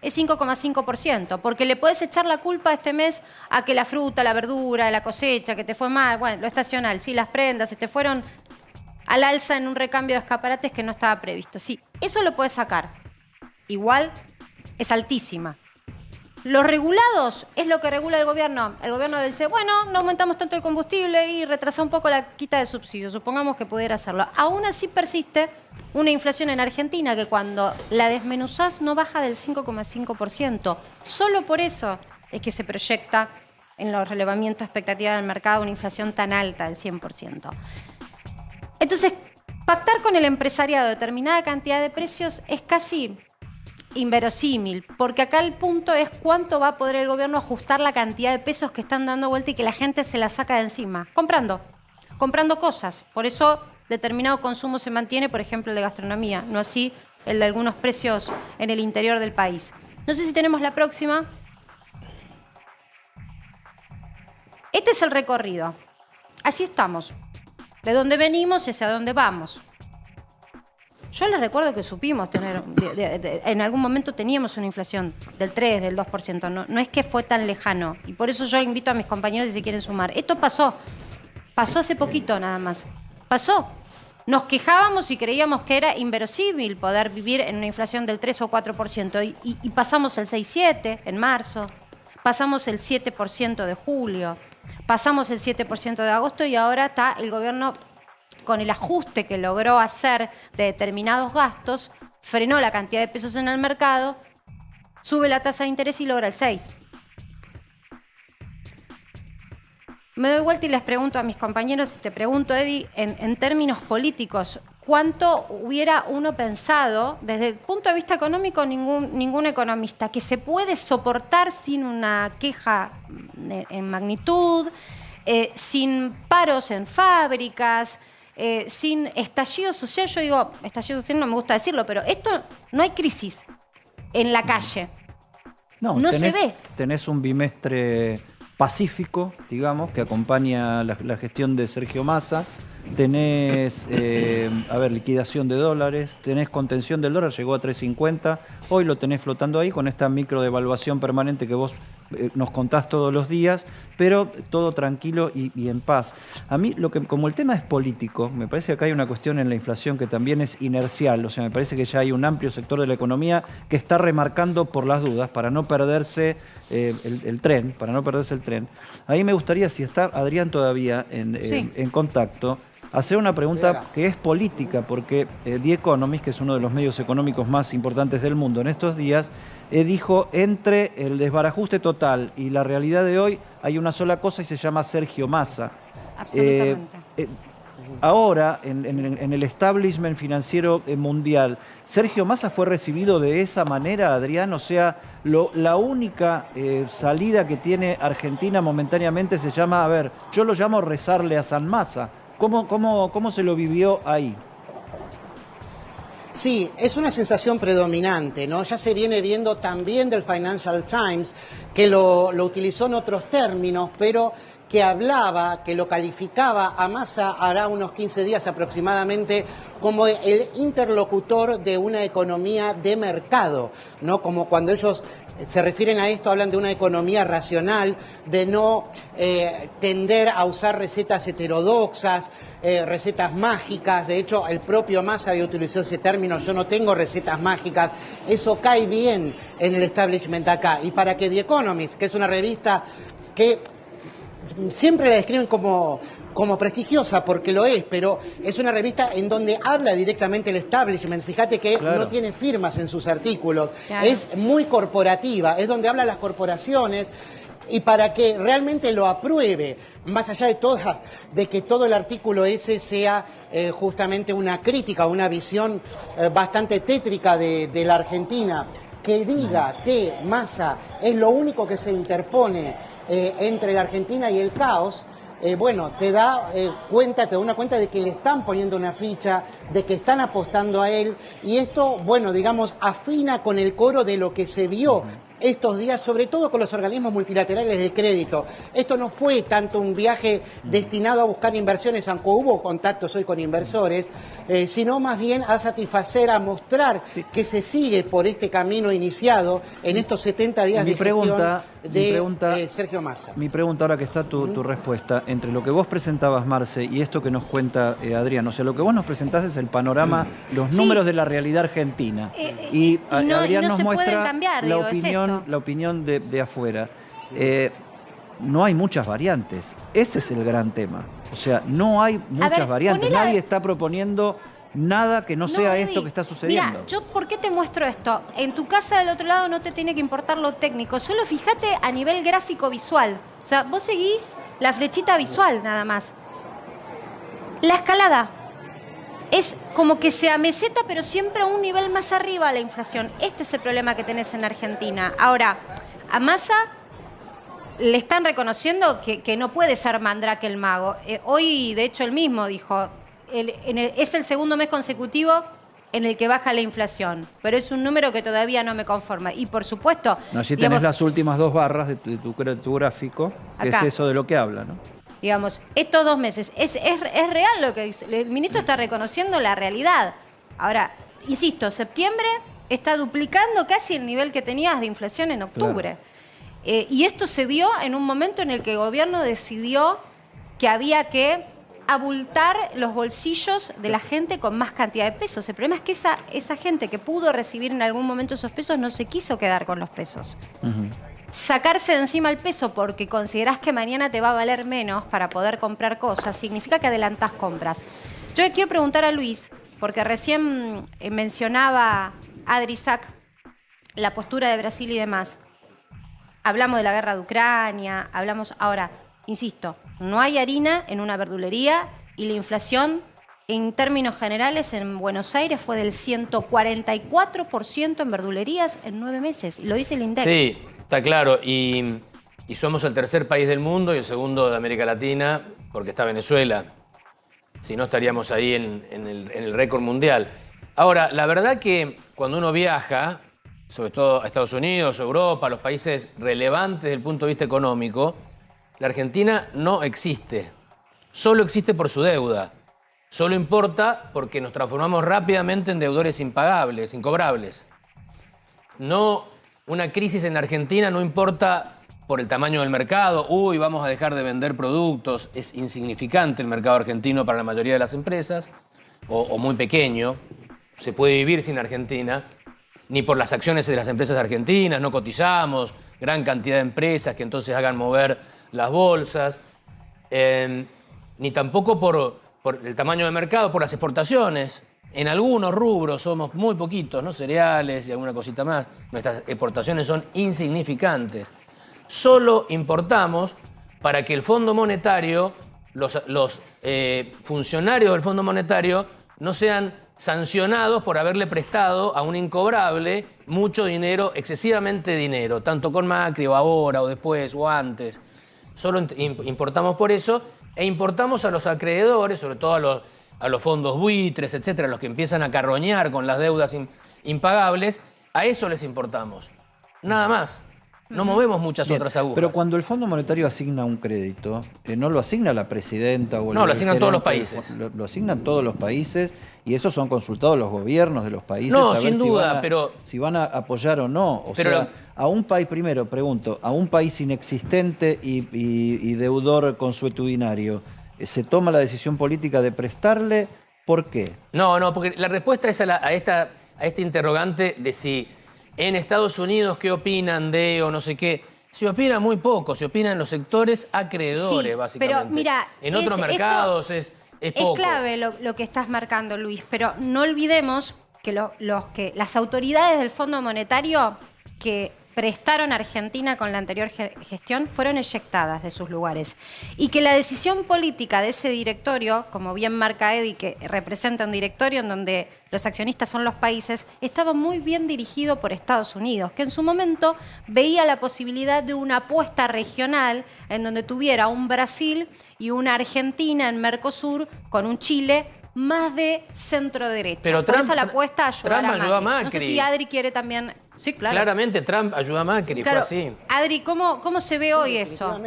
es 5,5%, porque le puedes echar la culpa este mes a que la fruta, la verdura, la cosecha, que te fue mal, bueno, lo estacional, sí, las prendas, se te fueron al alza en un recambio de escaparates que no estaba previsto. Sí, eso lo puedes sacar. Igual es altísima. Los regulados es lo que regula el gobierno. El gobierno dice, bueno, no aumentamos tanto el combustible y retrasa un poco la quita de subsidios. Supongamos que pudiera hacerlo. Aún así persiste una inflación en Argentina que cuando la desmenuzás no baja del 5,5%. Solo por eso es que se proyecta en los relevamientos expectativas del mercado una inflación tan alta del 100%. Entonces, pactar con el empresariado determinada cantidad de precios es casi inverosímil, porque acá el punto es cuánto va a poder el gobierno ajustar la cantidad de pesos que están dando vuelta y que la gente se la saca de encima, comprando cosas. Por eso determinado consumo se mantiene, por ejemplo, el de gastronomía, no así el de algunos precios en el interior del país. No sé si tenemos la próxima. Este es el recorrido. Así estamos. De dónde venimos y hacia dónde vamos. Yo les recuerdo que supimos tener, en algún momento teníamos una inflación del 3, del 2%, no es que fue tan lejano. Y por eso yo invito a mis compañeros si se quieren sumar. Esto pasó hace poquito nada más. Pasó. Nos quejábamos y creíamos que era inverosímil poder vivir en una inflación del 3 o 4%. Y pasamos el 6,7 en marzo, pasamos el 7% de julio, pasamos el 7% de agosto y ahora está el gobierno con el ajuste que logró hacer de determinados gastos, frenó la cantidad de pesos en el mercado, sube la tasa de interés y logra el 6. Me doy vuelta y les pregunto a mis compañeros, y te pregunto, Eddie, en términos políticos, ¿cuánto hubiera uno pensado, desde el punto de vista económico, ningún economista, que se puede soportar sin una queja en magnitud, sin paros en fábricas, sin estallido social? Yo digo, estallido social no me gusta decirlo, pero esto no hay crisis en la calle. No se ve. Tenés un bimestre pacífico, digamos, que acompaña la gestión de Sergio Massa. Tenés, liquidación de dólares, tenés contención del dólar, llegó a 3.50, hoy lo tenés flotando ahí con esta microdevaluación permanente que vos nos contás todos los días, pero todo tranquilo y en paz. A mí, como el tema es político, me parece que acá hay una cuestión en la inflación que también es inercial, o sea, me parece que ya hay un amplio sector de la economía que está remarcando por las dudas, para no perderse el tren, Ahí me gustaría, si está Adrián todavía en contacto, hacer una pregunta que es política, porque The Economist, que es uno de los medios económicos más importantes del mundo en estos días, dijo, entre el desbarajuste total y la realidad de hoy hay una sola cosa y se llama Sergio Massa. Absolutamente. Ahora, en el establishment financiero mundial, ¿Sergio Massa fue recibido de esa manera, Adrián? O sea, la única salida que tiene Argentina momentáneamente se llama, yo lo llamo rezarle a San Massa. ¿Cómo se lo vivió ahí? Sí, es una sensación predominante, ¿no? Ya se viene viendo también del Financial Times, que lo utilizó en otros términos, pero que hablaba, que lo calificaba a Massa hará unos 15 días aproximadamente como el interlocutor de una economía de mercado, ¿no? Como cuando ellos se refieren a esto, hablan de una economía racional, de no tender a usar recetas heterodoxas, recetas mágicas. De hecho, el propio Massa utilizó ese término, yo no tengo recetas mágicas. Eso cae bien en el establishment acá. Y para que The Economist, que es una revista que siempre la describen como prestigiosa, porque lo es, pero es una revista en donde habla directamente el establishment. Fíjate que no tiene firmas en sus artículos, es muy corporativa, es donde hablan las corporaciones. Y para que realmente lo apruebe, más allá de que todo el artículo ese sea justamente una crítica, una visión bastante tétrica de la Argentina, que diga que Massa es lo único que se interpone entre la Argentina y el caos, te da una cuenta de que le están poniendo una ficha, de que están apostando a él, y esto, afina con el coro de lo que se vio estos días, sobre todo con los organismos multilaterales de crédito. Esto no fue tanto un viaje destinado a buscar inversiones, aunque hubo contactos hoy con inversores, sino más bien a satisfacer, a mostrar que se sigue por este camino iniciado en estos 70 días de gestión de Sergio Massa. Mi pregunta, ahora que está tu respuesta, entre lo que vos presentabas, Marce, y esto que nos cuenta Adrián, o sea, lo que vos nos presentás es el panorama, los números de la realidad argentina. Y Adrián nos muestra cambiar, la opinión de afuera. No hay muchas variantes. Ese es el gran tema. O sea, no hay muchas variantes. Nadie está proponiendo nada que no sea esto que está sucediendo. Mira, yo ¿por qué te muestro esto? En tu casa del otro lado no te tiene que importar lo técnico, solo fíjate a nivel gráfico visual. O sea, vos seguís la flechita visual nada más. La escalada es como que se ameseta, pero siempre a un nivel más arriba la inflación. Este es el problema que tenés en Argentina. Ahora, a Massa le están reconociendo que no puede ser Mandrake el mago. Hoy, de hecho, él mismo dijo, es el segundo mes consecutivo en el que baja la inflación, pero es un número que todavía no me conforma. Y por supuesto... No, allí tenés las últimas 2 barras de tu gráfico, que acá. es eso de lo que habla, ¿no? Digamos, estos 2 meses, es real lo que dice. El ministro está reconociendo la realidad. Ahora, insisto, septiembre está duplicando casi el nivel que tenías de inflación en octubre. Claro. Y esto se dio en un momento en el que el gobierno decidió que había que abultar los bolsillos de la gente con más cantidad de pesos. El problema es que esa gente que pudo recibir en algún momento esos pesos no se quiso quedar con los pesos. Sacarse de encima el peso porque considerás que mañana te va a valer menos para poder comprar cosas significa que adelantás compras. Yo le quiero preguntar a Luis, porque recién mencionaba Adri Sack la postura de Brasil y demás. Hablamos de la guerra de Ucrania, ahora, insisto, no hay harina en una verdulería y la inflación en términos generales en Buenos Aires fue del 144% en verdulerías en 9 meses, y lo dice el INDEC. Sí, está claro, y somos el tercer país del mundo y el segundo de América Latina, porque está Venezuela. Si no, estaríamos ahí en el récord mundial. Ahora, la verdad que cuando uno viaja, sobre todo a Estados Unidos, Europa, los países relevantes desde el punto de vista económico, la Argentina no existe. Solo existe por su deuda. Solo importa porque nos transformamos rápidamente en deudores impagables, incobrables. No, una crisis en la Argentina no importa por el tamaño del mercado. Uy, vamos a dejar de vender productos. Es insignificante el mercado argentino para la mayoría de las empresas, o muy pequeño. Se puede vivir sin Argentina. Ni por las acciones de las empresas argentinas, no cotizamos, gran cantidad de empresas que entonces hagan mover las bolsas, ni tampoco por el tamaño del mercado, por las exportaciones. En algunos rubros somos muy poquitos, ¿no? Cereales y alguna cosita más. Nuestras exportaciones son insignificantes. Solo importamos para que el Fondo Monetario, los funcionarios del Fondo Monetario no sean sancionados por haberle prestado a un incobrable mucho dinero, excesivamente dinero, tanto con Macri o ahora o después o antes. Solo importamos por eso e importamos a los acreedores, sobre todo a los fondos buitres, etcétera, los que empiezan a carroñar con las deudas impagables, a eso les importamos. Nada más. No movemos muchas otras agujas. Pero cuando el Fondo Monetario asigna un crédito, no lo asigna la presidenta o el No, lo asignan todos los países. Lo asignan todos los países y esos son consultados los gobiernos de los países. No, sin duda, pero... Si van a apoyar o no. O sea, a un país, primero, pregunto, a un país inexistente y deudor consuetudinario, ¿se toma la decisión política de prestarle? ¿Por qué? No, porque la respuesta es a este interrogante de si en Estados Unidos qué opinan de o no sé qué. Se opina muy poco, se opina en los sectores acreedores, sí, básicamente. Pero mira, en otros mercados es poco. Es clave lo que estás marcando, Luis, pero no olvidemos que las autoridades del Fondo Monetario que prestaron a Argentina con la anterior gestión fueron eyectadas de sus lugares. Y que la decisión política de ese directorio, como bien marca Edi, que representa un directorio en donde los accionistas son los países, estaba muy bien dirigido por Estados Unidos, que en su momento veía la posibilidad de una apuesta regional en donde tuviera un Brasil y una Argentina en Mercosur con un Chile más de centro-derecha. Pero por eso la apuesta ayudar ayudó a Macri. No sé si Adri quiere también... Sí, claro. Claramente Trump ayudó a Macri, claro. Fue así. Adri, ¿cómo se ve hoy eso?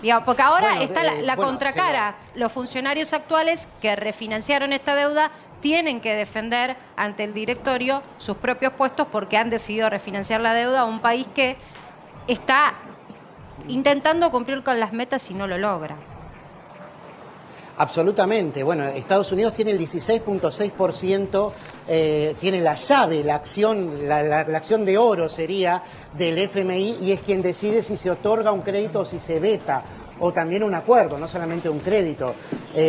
Digamos, porque ahora está la contracara. Los funcionarios actuales que refinanciaron esta deuda tienen que defender ante el directorio sus propios puestos porque han decidido refinanciar la deuda a un país que está intentando cumplir con las metas y no lo logra. Absolutamente. Bueno, Estados Unidos tiene el 16.6%, tiene la llave, la acción de oro sería del FMI, y es quien decide si se otorga un crédito o si se veta, o también un acuerdo, no solamente un crédito.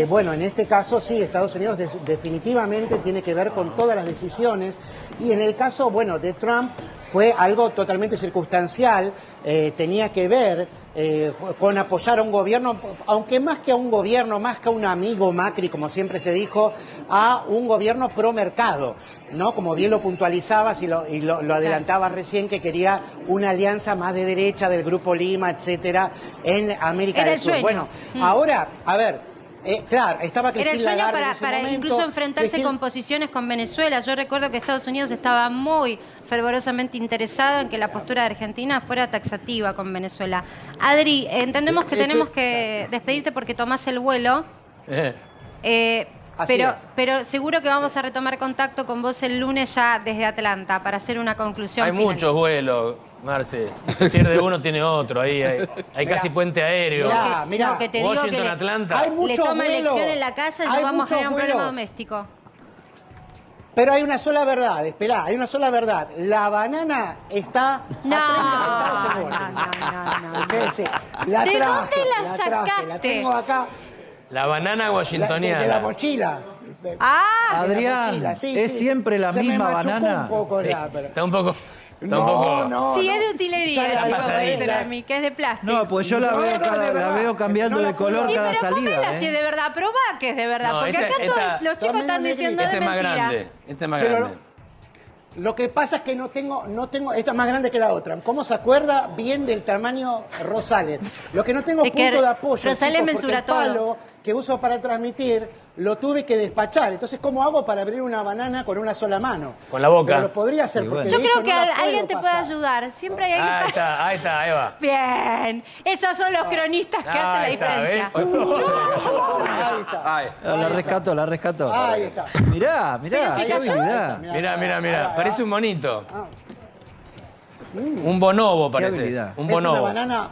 Bueno, en este caso sí, Estados Unidos definitivamente tiene que ver con todas las decisiones, y en el caso, bueno, de Trump fue algo totalmente circunstancial, tenía que ver con apoyar a un gobierno, aunque más que a un gobierno, más que a un amigo Macri, como siempre se dijo, a un gobierno pro mercado, ¿no? Como bien lo puntualizabas y lo adelantabas recién, que quería una alianza más de derecha del Grupo Lima, etcétera, en América del Sur. Bueno, ahora, a ver, claro, estaba Cristina Era el sueño Lagarde en ese para momento. incluso enfrentarse con posiciones con Venezuela. Yo recuerdo que Estados Unidos estaba muy fervorosamente interesado en que la postura de Argentina fuera taxativa con Venezuela. Adri, entendemos que tenemos que despedirte porque tomás el vuelo. Pero seguro que vamos a retomar contacto con vos el lunes ya desde Atlanta para hacer una conclusión Hay final. muchos vuelos, Marce. Si se pierde uno, tiene otro. Ahí hay casi puente aéreo. Mirá, que te digo Washington, que Atlanta. le toma elección en la casa y vamos a generar un problema doméstico. Pero hay una sola verdad, esperá, hay una sola verdad. La banana está a 30 centavos en Washington. Sí. La ¿De traje, dónde la sacaste? La tengo acá. La banana washingtoniana. De la mochila. Adrián, ¿es siempre la misma banana? Un poco Sí, pero... está un poco... Sí, es de utilería, chicos, me dicen a mí, que es de plástico. No, pues yo la veo cambiando de color Y cada pero salida. comela si es de verdad, probá que es de verdad, porque acá todos los chicos están diciendo de Este es más mentira. grande. Este es más grande. Lo que pasa es que no tengo, esta es más grande que la otra. ¿Cómo se acuerda bien del tamaño Rosales? Lo que no tengo Es que punto de apoyo, Rosales chicos, mensura porque el todo. palo que uso para transmitir lo tuve que despachar. Entonces, ¿cómo hago para abrir una banana con una sola mano? Con la boca. Pero lo podría hacer, porque Yo de creo hecho que no la puedo alguien te puede pasar. ayudar. Siempre hay alguien. Ahí está, ahí va. Bien, esos son los cronistas que hacen la Ahí está, diferencia. Ahí está. La rescató. Ahí está. Mirá, Pero se qué cayó. habilidad. Mirá. Parece un monito. Un bonobo parece. habilidad. Un Es una bonobo. banana.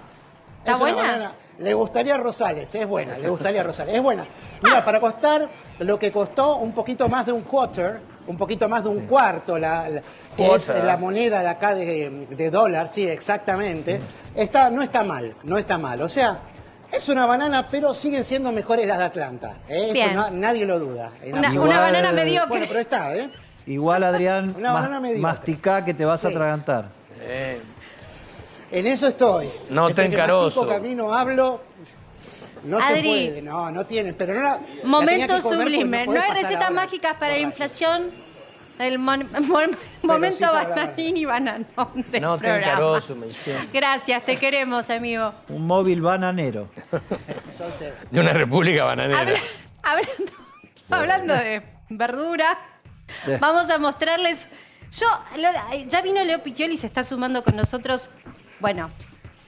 ¿Está es una buena? banana. Le gustaría a Rosales, es buena, le gustaría a Rosales, es buena. Mira, para costar lo que costó un poquito más de un quarter, un poquito más de un cuarto, que es la moneda de acá de dólar, sí, exactamente, no está mal. O sea, es una banana, pero siguen siendo mejores las de Atlanta. Eso Bien. nadie lo duda. Una banana mediocre. Bueno, pero está, ¿eh? Igual, Adrián, Una banana mediocre. masticá que te vas a Sí. atragantar. En eso estoy. No Entre te que encaroso. mastico, camino, hablo. No Adri. se puede, no tienen, pero no la tenía Momento que comer porque sublime. No podés hay pasar recetas ahora mágicas para la borracho. inflación. El momento para la bananín y bananón del No te programa. encaroso, me dice. Gracias, te queremos, amigo. Un móvil bananero. De una república bananera. Hablando de verdura, vamos a mostrarles. Ya vino Leo Piccioli, se está sumando con nosotros. Bueno,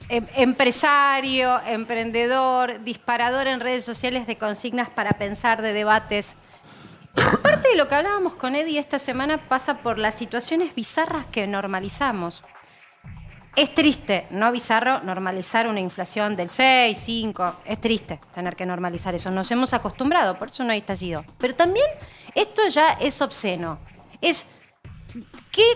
empresario, emprendedor, disparador en redes sociales de consignas para pensar, de debates. Parte de lo que hablábamos con Eddie esta semana pasa por las situaciones bizarras que normalizamos. Es triste, no bizarro, normalizar una inflación del 6, 5. Es triste tener que normalizar eso. Nos hemos acostumbrado, por eso no hay estallido. Pero también esto ya es obsceno.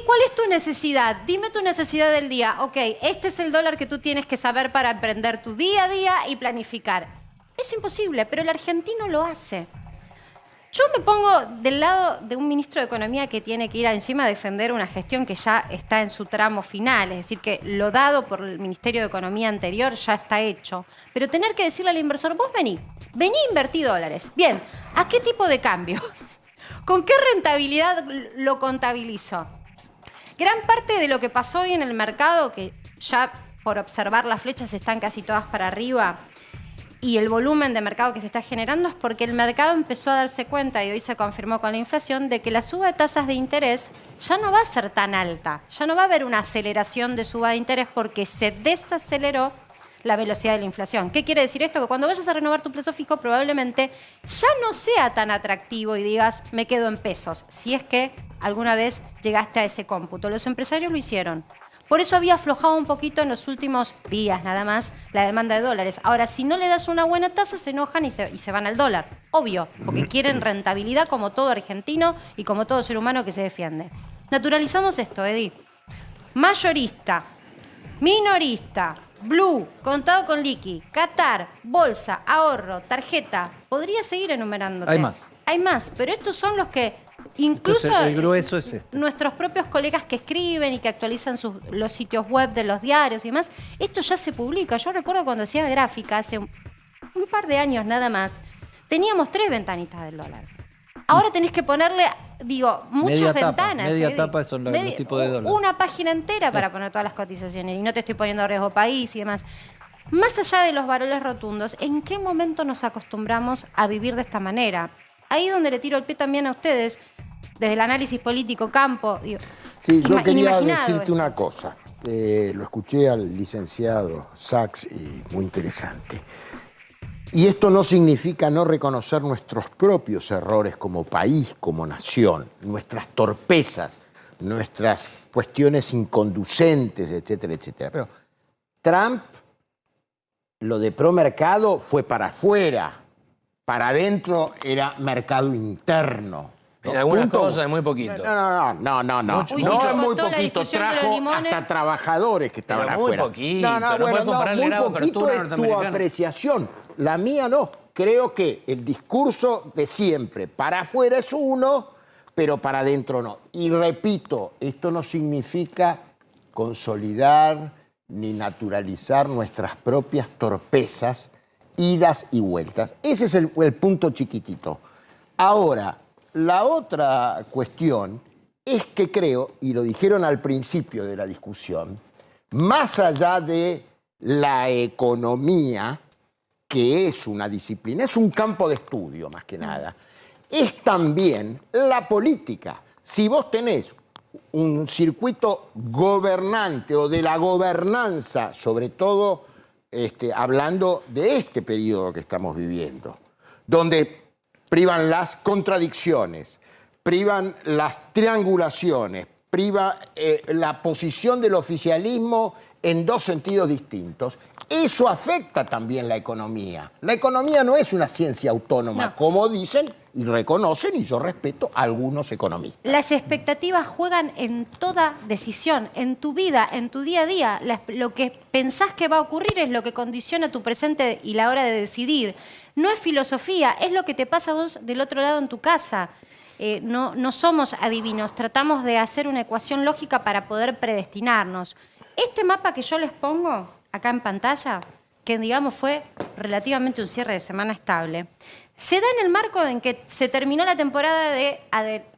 ¿Cuál es tu necesidad? Dime tu necesidad del día. Ok, este es el dólar que tú tienes que saber para emprender tu día a día y planificar. Es imposible, pero el argentino lo hace. Yo me pongo del lado de un ministro de Economía que tiene que ir encima a defender una gestión que ya está en su tramo final, es decir, que lo dado por el Ministerio de Economía anterior ya está hecho. Pero tener que decirle al inversor, vos vení a invertir dólares. Bien, ¿a qué tipo de cambio? ¿Con qué rentabilidad lo contabilizo? Gran parte de lo que pasó hoy en el mercado, que ya por observar las flechas están casi todas para arriba, y el volumen de mercado que se está generando es porque el mercado empezó a darse cuenta, y hoy se confirmó con la inflación, de que la suba de tasas de interés ya no va a ser tan alta, ya no va a haber una aceleración de suba de interés porque se desaceleró la velocidad de la inflación. ¿Qué quiere decir esto? Que cuando vayas a renovar tu plazo fijo probablemente ya no sea tan atractivo y digas, me quedo en pesos, si es que alguna vez llegaste a ese cómputo. Los empresarios lo hicieron. Por eso había aflojado un poquito en los últimos días, nada más, la demanda de dólares. Ahora, si no le das una buena tasa, se enojan y se van al dólar. Obvio, porque quieren rentabilidad como todo argentino y como todo ser humano que se defiende. Naturalizamos esto, Edi. Mayorista, minorista, Blue, contado con liqui, Qatar, bolsa, ahorro, tarjeta. Podría seguir enumerándote. Hay más. Hay más, pero estos son los que incluso Entonces, el grueso es este. nuestros propios colegas que escriben y que actualizan los sitios web de los diarios y demás, esto ya se publica. Yo recuerdo cuando hacía gráfica hace un par de años nada más, teníamos 3 ventanitas del dólar. Ahora tenés que ponerle, muchas Media tapa, ventanas. media tapa son los tipos de dólar. Una página entera para poner todas las cotizaciones y no te estoy poniendo riesgo país y demás. Más allá de los valores rotundos, ¿en qué momento nos acostumbramos a vivir de esta manera? Ahí donde le tiro el pie también a ustedes, desde el análisis político, campo. Sí, yo quería inimaginado decirte esto. una cosa. Lo escuché al licenciado Sachs y muy interesante. Y esto no significa no reconocer nuestros propios errores como país, como nación, nuestras torpezas, nuestras cuestiones inconducentes, etcétera, etcétera. Pero Trump, lo de promercado fue para afuera. Para adentro era mercado interno. En algunas Punto. cosas, muy poquito. No. Mucho, Uy, No se es muy costó la poquito. discusión de los Trajo limones. hasta trabajadores que estaban Pero muy afuera. poquito, no puede comparar el muy grado de poquito apertura es tu norteamericana. apreciación. La mía no. Creo que el discurso de siempre para afuera es uno, pero para adentro no. Y repito, esto no significa consolidar ni naturalizar nuestras propias torpezas, idas y vueltas. Ese es el punto chiquitito. Ahora, la otra cuestión es que creo, y lo dijeron al principio de la discusión, más allá de la economía, que es una disciplina, es un campo de estudio más que nada, es también la política. Si vos tenés un circuito gobernante o de la gobernanza, sobre todo hablando de este periodo que estamos viviendo, donde privan las contradicciones, privan las triangulaciones, priva la posición del oficialismo en dos sentidos distintos. Eso afecta también la economía. La economía no es una ciencia autónoma, como dicen y reconocen, y yo respeto a algunos economistas. Las expectativas juegan en toda decisión, en tu vida, en tu día a día. Lo que pensás que va a ocurrir es lo que condiciona tu presente y la hora de decidir. No es filosofía, es lo que te pasa a vos del otro lado en tu casa. No somos adivinos, tratamos de hacer una ecuación lógica para poder predestinarnos. Este mapa que yo les pongo acá en pantalla, que digamos fue relativamente un cierre de semana estable, se da en el marco en que se terminó la temporada de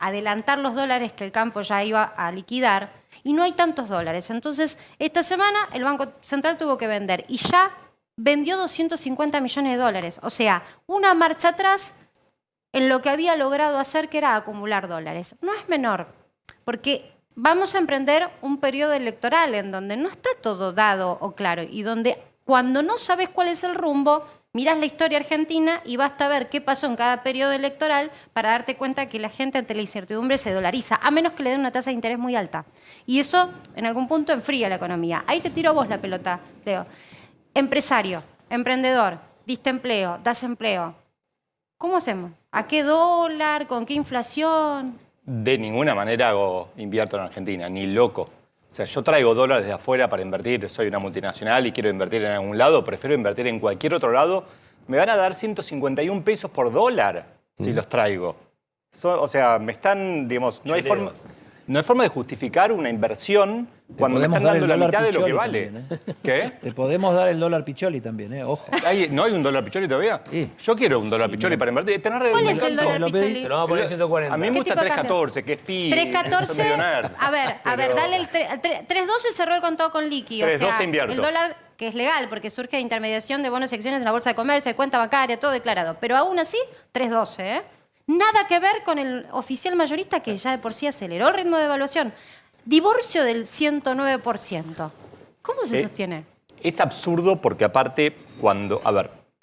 adelantar los dólares que el campo ya iba a liquidar y no hay tantos dólares. Entonces, esta semana el Banco Central tuvo que vender y ya vendió 250 millones de dólares. O sea, una marcha atrás en lo que había logrado hacer, que era acumular dólares. No es menor, porque vamos a emprender un periodo electoral en donde no está todo dado o claro y donde cuando no sabes cuál es el rumbo, mirás la historia argentina y basta ver qué pasó en cada periodo electoral para darte cuenta que la gente ante la incertidumbre se dolariza, a menos que le den una tasa de interés muy alta. Y eso en algún punto enfría la economía. Ahí te tiro a vos la pelota, Leo. Empresario, emprendedor, diste empleo, das empleo. ¿Cómo hacemos? ¿A qué dólar? ¿Con qué inflación? De ninguna manera invierto en Argentina, ni loco. O sea, yo traigo dólares de afuera para invertir, soy una multinacional y quiero invertir en algún lado, prefiero invertir en cualquier otro lado. Me van a dar 151 pesos por dólar si los traigo. O sea, me están, digamos, no hay forma de justificar una inversión cuando me están dando la mitad de lo que vale. También, ¿Qué? Te podemos dar el dólar Picholi también, ojo. ¿No hay un dólar Picholi todavía? Sí. Yo quiero un dólar Picholi para invertir. ¿Cuál es el dólar Picholi? Te lo vamos a poner 140. A mí me ¿Qué gusta tipo de cambio? 3.14, que es pi. 3.14. A ver, dale el 3.12 cerró el contado con liqui. 3.12 invierto. El dólar, que es legal, porque surge de intermediación de bonos y acciones en la bolsa de comercio, de cuenta bancaria, todo declarado. Pero aún así, 3.12, ¿eh? Nada que ver con el oficial mayorista que ya de por sí aceleró el ritmo de evaluación. Divorcio del 109%. ¿Cómo se sostiene? Es absurdo porque aparte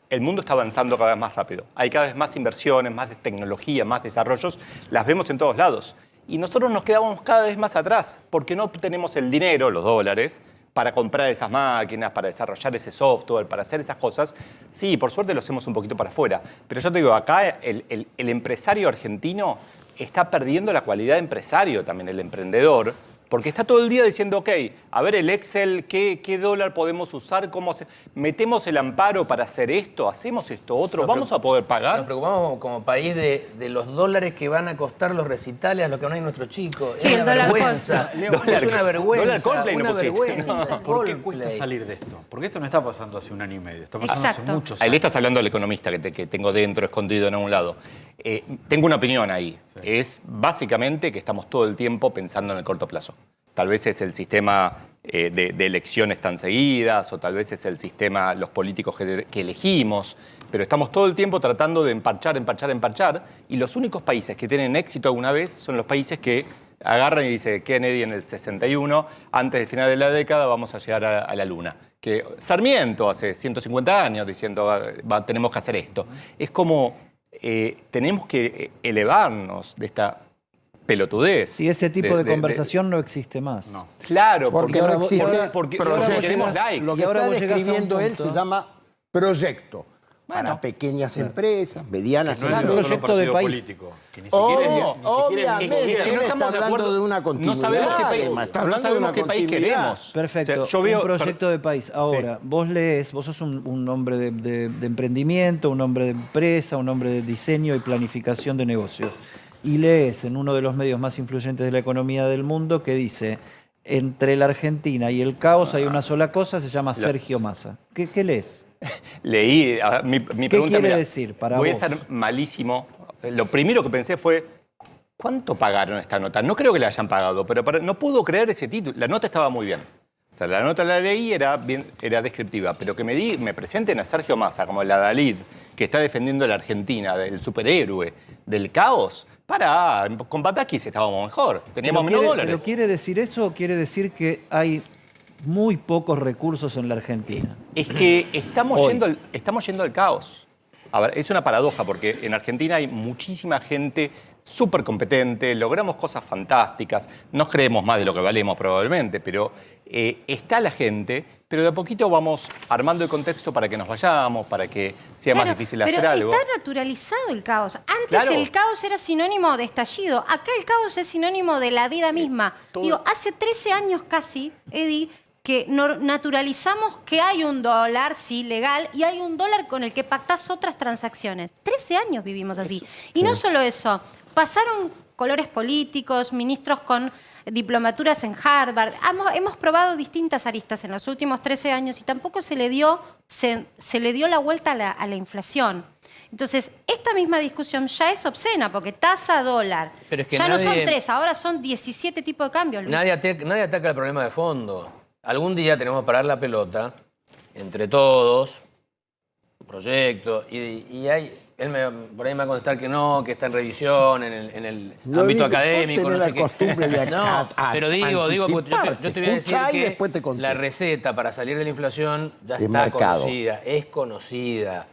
el mundo está avanzando cada vez más rápido. Hay cada vez más inversiones, más tecnología, más desarrollos. Las vemos en todos lados. y nosotros nos quedamos cada vez más atrás porque no tenemos el dinero, los dólares, para comprar esas máquinas, para desarrollar ese software, para hacer esas cosas. Sí, por suerte lo hacemos un poquito para afuera. Pero yo te digo, acá el empresario argentino está perdiendo la cualidad de empresario también, el emprendedor, porque está todo el día diciendo, ok, a ver el Excel, ¿qué dólar podemos usar? ¿Cómo metemos el amparo para hacer esto? ¿Hacemos esto otro? ¿Vamos a poder pagar? Nos preocupamos como país de los dólares que van a costar los recitales a los que no hay nuestros chicos. Sí, es el una dólar vergüenza. Dólar- Es una vergüenza. dólar Coldplay no una pusiste. vergüenza. ¿Por qué Coldplay. cuesta salir de esto? Porque esto no está pasando hace un año y medio, está pasando hace Exacto. muchos Ahí le años. estás hablando al economista que tengo dentro, escondido en algún lado. Tengo una opinión ahí. Es básicamente que estamos todo el tiempo pensando en el corto plazo. Tal vez es el sistema de elecciones tan seguidas, o tal vez es el sistema, los políticos que elegimos, pero estamos todo el tiempo tratando de emparchar, y los únicos países que tienen éxito alguna vez son los países que agarran y dicen Kennedy en el 61, antes del final de la década vamos a llegar a la luna. Que Sarmiento hace 150 años diciendo tenemos que hacer esto. Es como tenemos que elevarnos de esta pelotudez. Y ese tipo de conversación no existe más. No. Claro, Porque no existe porque proyecto. queremos likes. Lo que Y ahora está vos llegás a un describiendo él punto. se llama proyecto. Para pequeñas empresas, medianas No es Claro, de un empresas. solo proyecto de partido país. político. Que ni siquiera es, ni siquiera es Obviamente, Es que él no estamos está de hablando acuerdo. de una No continuidad. sabemos qué país, Emma, está no hablando de sabemos una qué país continuidad. queremos. Perfecto, O sea, yo veo- un proyecto de país. Ahora, vos sos un hombre de emprendimiento, un hombre de empresa, un hombre de diseño y planificación de negocios. Y lees en uno de los medios más influyentes de la economía del mundo que dice, entre la Argentina y el caos hay una sola cosa, se llama Sergio Massa. ¿Qué lees? Leí, mi pregunta... quiere mira, decir para voy vos? a ser malísimo. Lo primero que pensé fue, ¿cuánto pagaron esta nota? No creo que la hayan pagado, pero no puedo creer ese título. La nota estaba muy bien. O sea, la nota la leí, era descriptiva, pero que me presenten a Sergio Massa como el adalid que está defendiendo a la Argentina, del superhéroe, del caos. Con Batakis estábamos mejor, teníamos menos dólares. ¿Pero quiere decir eso o quiere decir que hay muy pocos recursos en la Argentina? Es que estamos Hoy. yendo al caos. A ver, es una paradoja porque en Argentina hay muchísima gente súper competente, logramos cosas fantásticas, nos creemos más de lo que valemos probablemente, pero está la gente, pero de a poquito vamos armando el contexto para que nos vayamos, para que sea más difícil hacer pero algo. está naturalizado el caos. Antes Claro. el caos era sinónimo de estallido. Acá el caos es sinónimo de la vida misma. Digo, hace 13 años casi, Eddie, que naturalizamos que hay un dólar, sí, legal, y hay un dólar con el que pactás otras transacciones. 13 años vivimos así. Y no solo eso, pasaron colores políticos, ministros con diplomaturas en Harvard. Hemos probado distintas aristas en los últimos 13 años y tampoco se le dio la vuelta a la inflación. Entonces, esta misma discusión ya es obscena, porque tasa dólar. Pero es que ya no son nadie- 3, ahora son 17 tipos de cambios. Luis. Nadie ataca el problema de fondo. Algún día tenemos que parar la pelota entre todos, un proyecto, y hay, por ahí me va a contestar que no, que está en revisión, en el No ámbito digo, académico, vos no tenés sé la qué. costumbre de No, pero digo, porque yo te voy a decir Escuchá y que después te contesto. la receta para salir de la inflación ya Es está marcado. conocida, es conocida.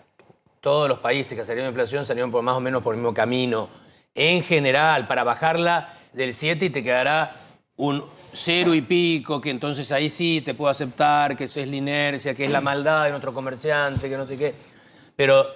Todos los países que salieron de inflación salieron más o menos por el mismo camino. En general, para bajarla del 7 y te quedará un 0 y pico, que entonces ahí sí te puedo aceptar, que eso es la inercia, que es la maldad de nuestro comerciante, que no sé qué. Pero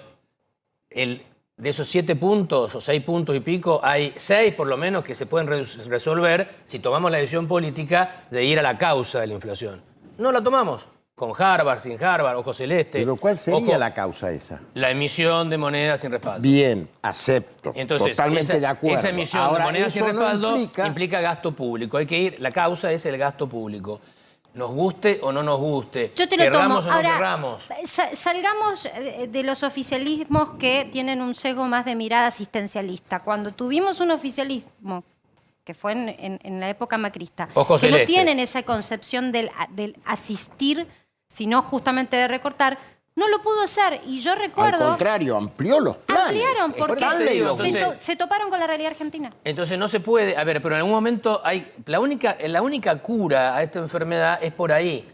de esos 7 puntos o 6 puntos y pico, hay 6 por lo menos que se pueden resolver si tomamos la decisión política de ir a la causa de la inflación. No la tomamos. Con Harvard, sin Harvard, ojo celeste. Pero ¿cuál sería ojo, la causa esa? la emisión de monedas sin respaldo. Bien, acepto. Entonces, Totalmente de acuerdo. esa emisión Ahora, de monedas sin eso no respaldo implica- implica gasto público. La causa es el gasto público. Nos guste o no nos guste. Yo te lo tomo. Querramos o no Ahora, querramos. salgamos de los oficialismos que tienen un sesgo más de mirada asistencialista. Cuando tuvimos un oficialismo, que fue en la época macrista, Ojos que no celestes. tienen esa concepción del asistir, sino justamente de recortar, no lo pudo hacer. Y yo Al recuerdo... contrario, amplió los planes. Ampliaron porque Por eso te digo, se, entonces- se toparon con la realidad argentina. Entonces no se puede. A ver, pero en algún momento hay. La única cura a esta enfermedad es por ahí.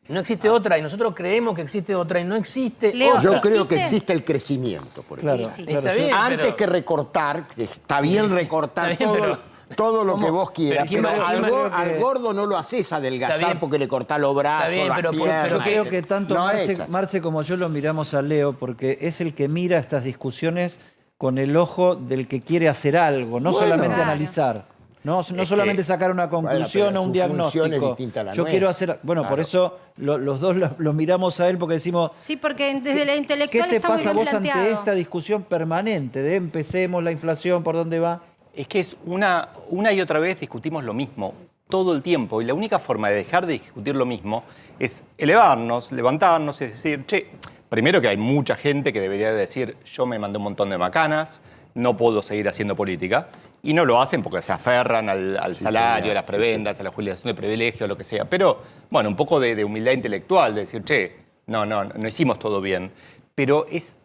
No existe otra y nosotros creemos que existe otra y no existe Leo, otra. Yo creo que ¿existe? existe el crecimiento, por ejemplo. Claro, Sí, sí. claro, Está yo- bien, Antes pero- que recortar, que está bien recortar Está bien, todo, pero todo lo que vos quieras, Pero pero ¿quién al gordo no lo haces Está adelgazar bien. porque le cortás los brazos, Está bien, las pero piernas. Yo creo que tanto No es así. Marce como yo lo miramos a Leo porque es el que mira estas discusiones con el ojo del que quiere hacer algo, no Bueno. solamente Claro. analizar. No que- solamente sacar una conclusión pero o un su función es diagnóstico. distinta a la Yo nuestra. quiero hacer. Bueno, por Claro. eso los dos lo miramos a él porque decimos. Sí, porque desde la ¿Qué intelectual te está muy pasa bien vos ante planteado. esta discusión permanente de empecemos la inflación, por dónde va? Es que es una y otra vez discutimos lo mismo todo el tiempo y la única forma de dejar de discutir lo mismo es elevarnos, levantarnos y decir, che, primero que hay mucha gente que debería decir, yo me mandé un montón de macanas, no puedo seguir haciendo política, y no lo hacen porque se aferran al salario, a las prebendas, a la jubilación de privilegio, lo que sea. Pero, bueno, un poco de humildad intelectual, de decir, che, no hicimos todo bien. Pero es,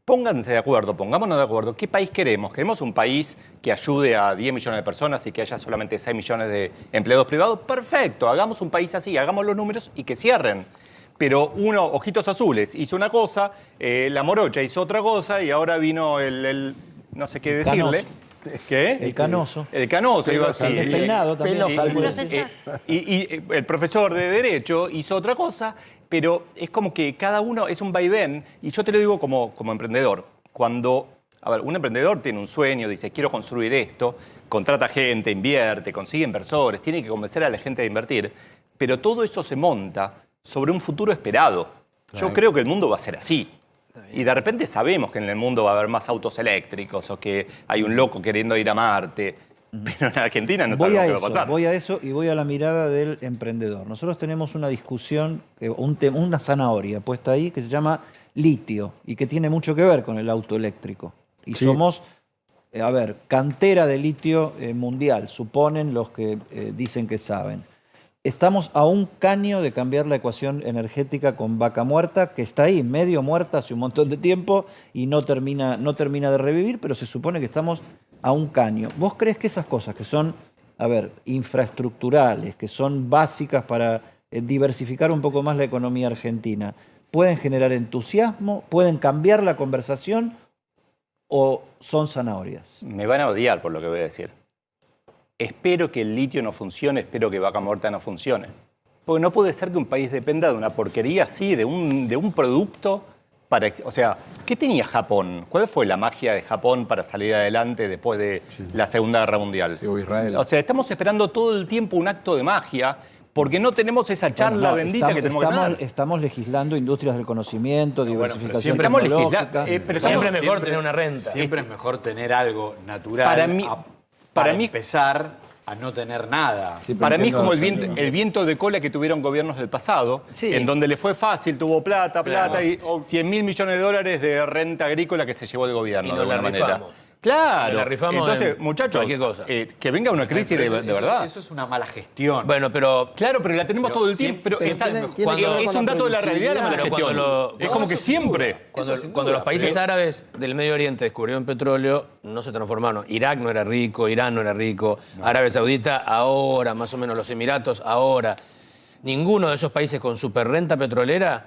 pónganse de acuerdo, pongámonos de acuerdo. ¿Qué país queremos? ¿Queremos un país que ayude a 10 millones de personas y que haya solamente 6 millones de empleados privados? Perfecto, hagamos un país así, hagamos los números y que cierren. Pero uno, Ojitos Azules, hizo una cosa, la Morocha hizo otra cosa y ahora vino el no sé qué decirle. Canoso. ¿Qué? El canoso. El canoso, iba así. El despeinado también. Pelos al Profesor. Y el profesor de Derecho hizo otra cosa, pero es como que cada uno es un vaivén. Y yo te lo digo como emprendedor. Cuando, a ver, un emprendedor tiene un sueño, dice, quiero construir esto, contrata gente, invierte, consigue inversores, tiene que convencer a la gente de invertir, pero todo eso se monta sobre un futuro esperado. Yo creo que el mundo va a ser así. Y de repente sabemos que en el mundo va a haber más autos eléctricos o que hay un loco queriendo ir a Marte. Pero en Argentina no Voy sabemos a qué va a eso, pasar. voy a eso y voy a la mirada del emprendedor. Nosotros tenemos una discusión, una zanahoria puesta ahí que se llama litio y que tiene mucho que ver con el auto eléctrico. Y somos, cantera de litio mundial, suponen los que dicen que saben. Estamos a un caño de cambiar la ecuación energética con Vaca Muerta, que está ahí, medio muerta hace un montón de tiempo y no termina de revivir, pero se supone que estamos a un caño. ¿Vos crees que esas cosas que son, infraestructurales, que son básicas para diversificar un poco más la economía argentina, pueden generar entusiasmo, pueden cambiar la conversación o son zanahorias? Me van a odiar por lo que voy a decir. Espero que el litio no funcione, espero que Vaca Muerta no funcione. Porque no puede ser que un país dependa de una porquería así, de un producto para... O sea, ¿qué tenía Japón? ¿Cuál fue la magia de Japón para salir adelante después de la Segunda Guerra Mundial? Sí, o Israel. O sea, estamos esperando todo el tiempo un acto de magia porque no tenemos esa charla bendita que tenemos que tener. Estamos legislando industrias del conocimiento, diversificación siempre estamos tecnológica. pero Siempre es estamos- mejor tener una renta. Siempre es mejor tener algo natural Para mí- empezar a no tener nada. Sí, pero Para mí es entiendo como los el viento de cola que tuvieron gobiernos del pasado, Sí. en donde le fue fácil, tuvo plata y 100.000 millones de dólares de renta agrícola que se llevó el gobierno Y de nos la alguna manera. rifamos. Claro. Nos la rifamos Entonces, en muchachos, cualquier cosa. que venga una crisis Pero de verdad. Eso es una mala gestión. Bueno, pero Claro, pero la tenemos todo el tiempo. Pero pero está- tiene que ver es con un la dato de la realidad la mala Pero gestión. cuando Es como que siempre. cuando los países árabes del Medio Oriente descubrieron petróleo, no se transformaron. Irak no era rico, Irán no era rico, Arabia Saudita ahora, más o menos los Emiratos ahora. Ninguno de esos países con superrenta petrolera,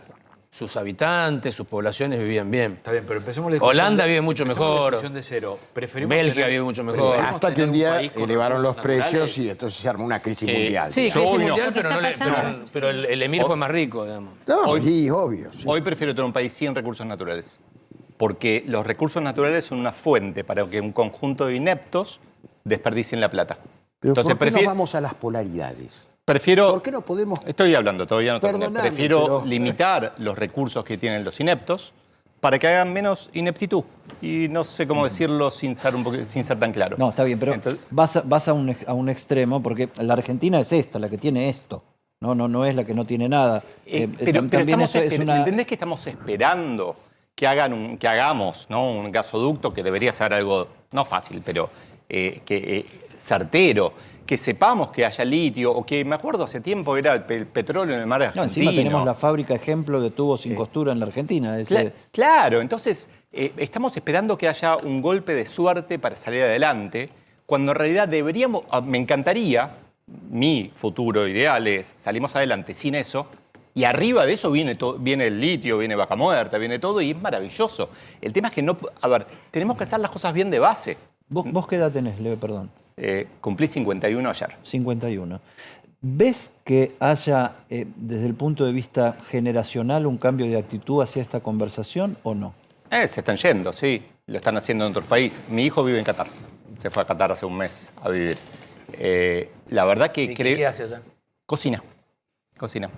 sus habitantes, sus poblaciones vivían bien. Está bien, pero empecemos la discusión Holanda de- vive mucho empecemos la mejor. discusión de cero. Preferimos Bélgica tener- vive mucho mejor. preferimos Hasta que tener un día país con elevaron los recursos naturales. precios y entonces se armó una crisis mundial. Sí, Yo crisis hoy no. mundial, Lo que pero, no está le- pasando. pero el emir fue más rico, digamos. No, Hoy- sí, obvio. sí. Hoy prefiero tener un país sin recursos naturales. Porque los recursos naturales son una fuente para que un conjunto de ineptos desperdicien la plata. Pero Entonces ¿por qué no vamos a las polaridades? prefiero... ¿Por qué no podemos...? Estoy hablando, todavía no terminé. Perdóname, Prefiero pero- limitar los recursos que tienen los ineptos para que hagan menos ineptitud. Y no sé cómo decirlo sin ser tan claro. No, está bien, pero Entonces- vas a un extremo, porque la Argentina es esta, la que tiene esto. No es la que no tiene nada. Pero También estamos eso es una... ¿entendés que estamos esperando que hagamos, ¿no? un gasoducto que debería ser algo, no fácil, pero certero? Que sepamos que haya litio, o que me acuerdo hace tiempo era el petróleo en el mar No, argentino. encima tenemos la fábrica ejemplo de tubos sin costura en la Argentina. Claro, entonces estamos esperando que haya un golpe de suerte para salir adelante, cuando en realidad deberíamos, me encantaría, mi futuro ideal es, salimos adelante sin eso, y arriba de eso viene el litio, viene Vaca Muerta, viene todo, y es maravilloso. El tema es que tenemos que hacer las cosas bien de base. ¿Vos qué edad tenés, Leo? Perdón. Cumplí 51 ayer. 51. ¿Ves que haya, desde el punto de vista generacional, un cambio de actitud hacia esta conversación o no? Se están yendo, sí. Lo están haciendo en otros países. Mi hijo vive en Qatar. Se fue a Qatar hace un mes a vivir. La verdad que creo... ¿Qué hace allá? Cocina.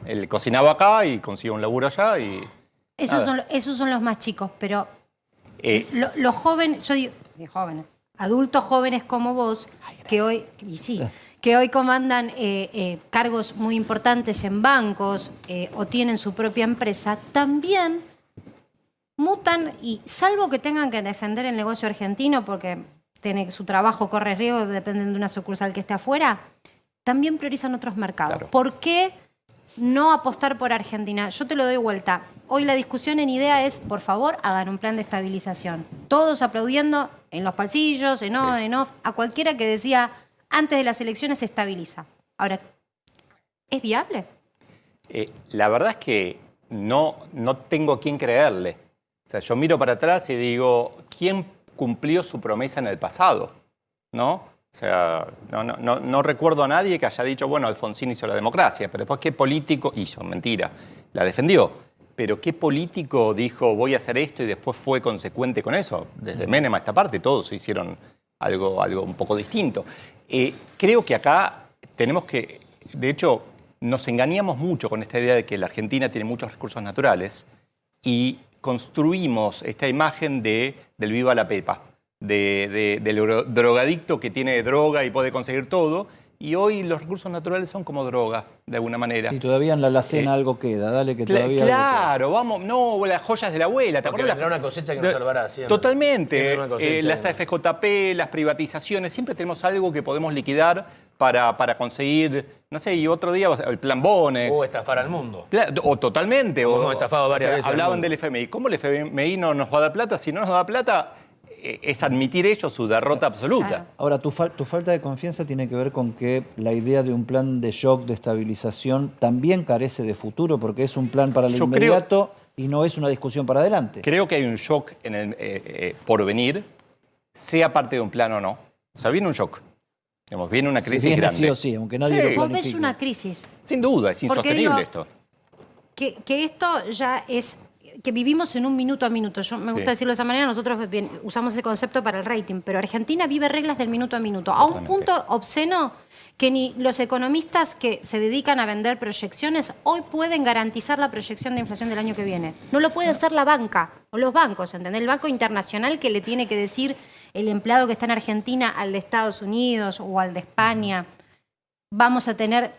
Él cocinaba acá y consiguió un laburo allá y... Esos son los más chicos, pero los jóvenes, yo digo, jóvenes, adultos jóvenes como vos, que hoy comandan cargos muy importantes en bancos o tienen su propia empresa, también mutan y salvo que tengan que defender el negocio argentino porque su trabajo corre riesgo, dependen de una sucursal que esté afuera, también priorizan otros mercados. Claro. ¿Por qué no apostar por Argentina? Yo te lo doy vuelta. Hoy la discusión en IDEA es, por favor, hagan un plan de estabilización. Todos aplaudiendo en los pasillos, en on, en off, a cualquiera que decía, antes de las elecciones se estabiliza. Ahora, ¿es viable? La verdad es que no tengo a quién creerle. O sea, yo miro para atrás y digo, ¿quién cumplió su promesa en el pasado? ¿No? O sea, no recuerdo a nadie que haya dicho, bueno, Alfonsín hizo la democracia, pero después ¿qué político hizo? Mentira, la defendió. Pero ¿qué político dijo, voy a hacer esto y después fue consecuente con eso? Desde Menem a esta parte todos hicieron algo un poco distinto. Creo que acá tenemos que, de hecho, nos engañamos mucho con esta idea de que la Argentina tiene muchos recursos naturales y construimos esta imagen del viva la pepa, del drogadicto que tiene droga y puede conseguir todo. Y hoy los recursos naturales son como droga, de alguna manera. Y todavía en la alacena algo queda, dale que todavía... Claro, vamos, no, las joyas de la abuela. ¿Te Porque acuerdas? vendrá una cosecha que nos salvará siempre. Totalmente. Siempre una cosecha. Las AFJP, las privatizaciones, siempre tenemos algo que podemos liquidar para conseguir, no sé, y otro día el plan Bonex. O estafar al mundo. O totalmente. Como hemos estafado varias veces al Hablaban mundo. del FMI. ¿Cómo el FMI no nos va a dar plata? Si no nos da plata, es admitir ellos su derrota absoluta. Claro. Ahora, tu falta de confianza tiene que ver con que la idea de un plan de shock, de estabilización, también carece de futuro, porque es un plan para lo Yo inmediato y no es una discusión para adelante. Creo que hay un shock en por venir, sea parte de un plan o no. O sea, viene un shock. Digamos, viene una crisis Viene grande. sí o sí, aunque nadie lo Vos planifique. ves una crisis. Sin duda, es Porque insostenible digo, esto. Que esto ya es... que vivimos en un minuto a minuto. Me gusta decirlo de esa manera, nosotros usamos ese concepto para el rating, pero Argentina vive reglas del minuto a minuto, a un punto obsceno que ni los economistas que se dedican a vender proyecciones hoy pueden garantizar la proyección de inflación del año que viene. No lo puede hacer la banca o los bancos, ¿entendés? El Banco Internacional que le tiene que decir el empleado que está en Argentina al de Estados Unidos o al de España, vamos a tener,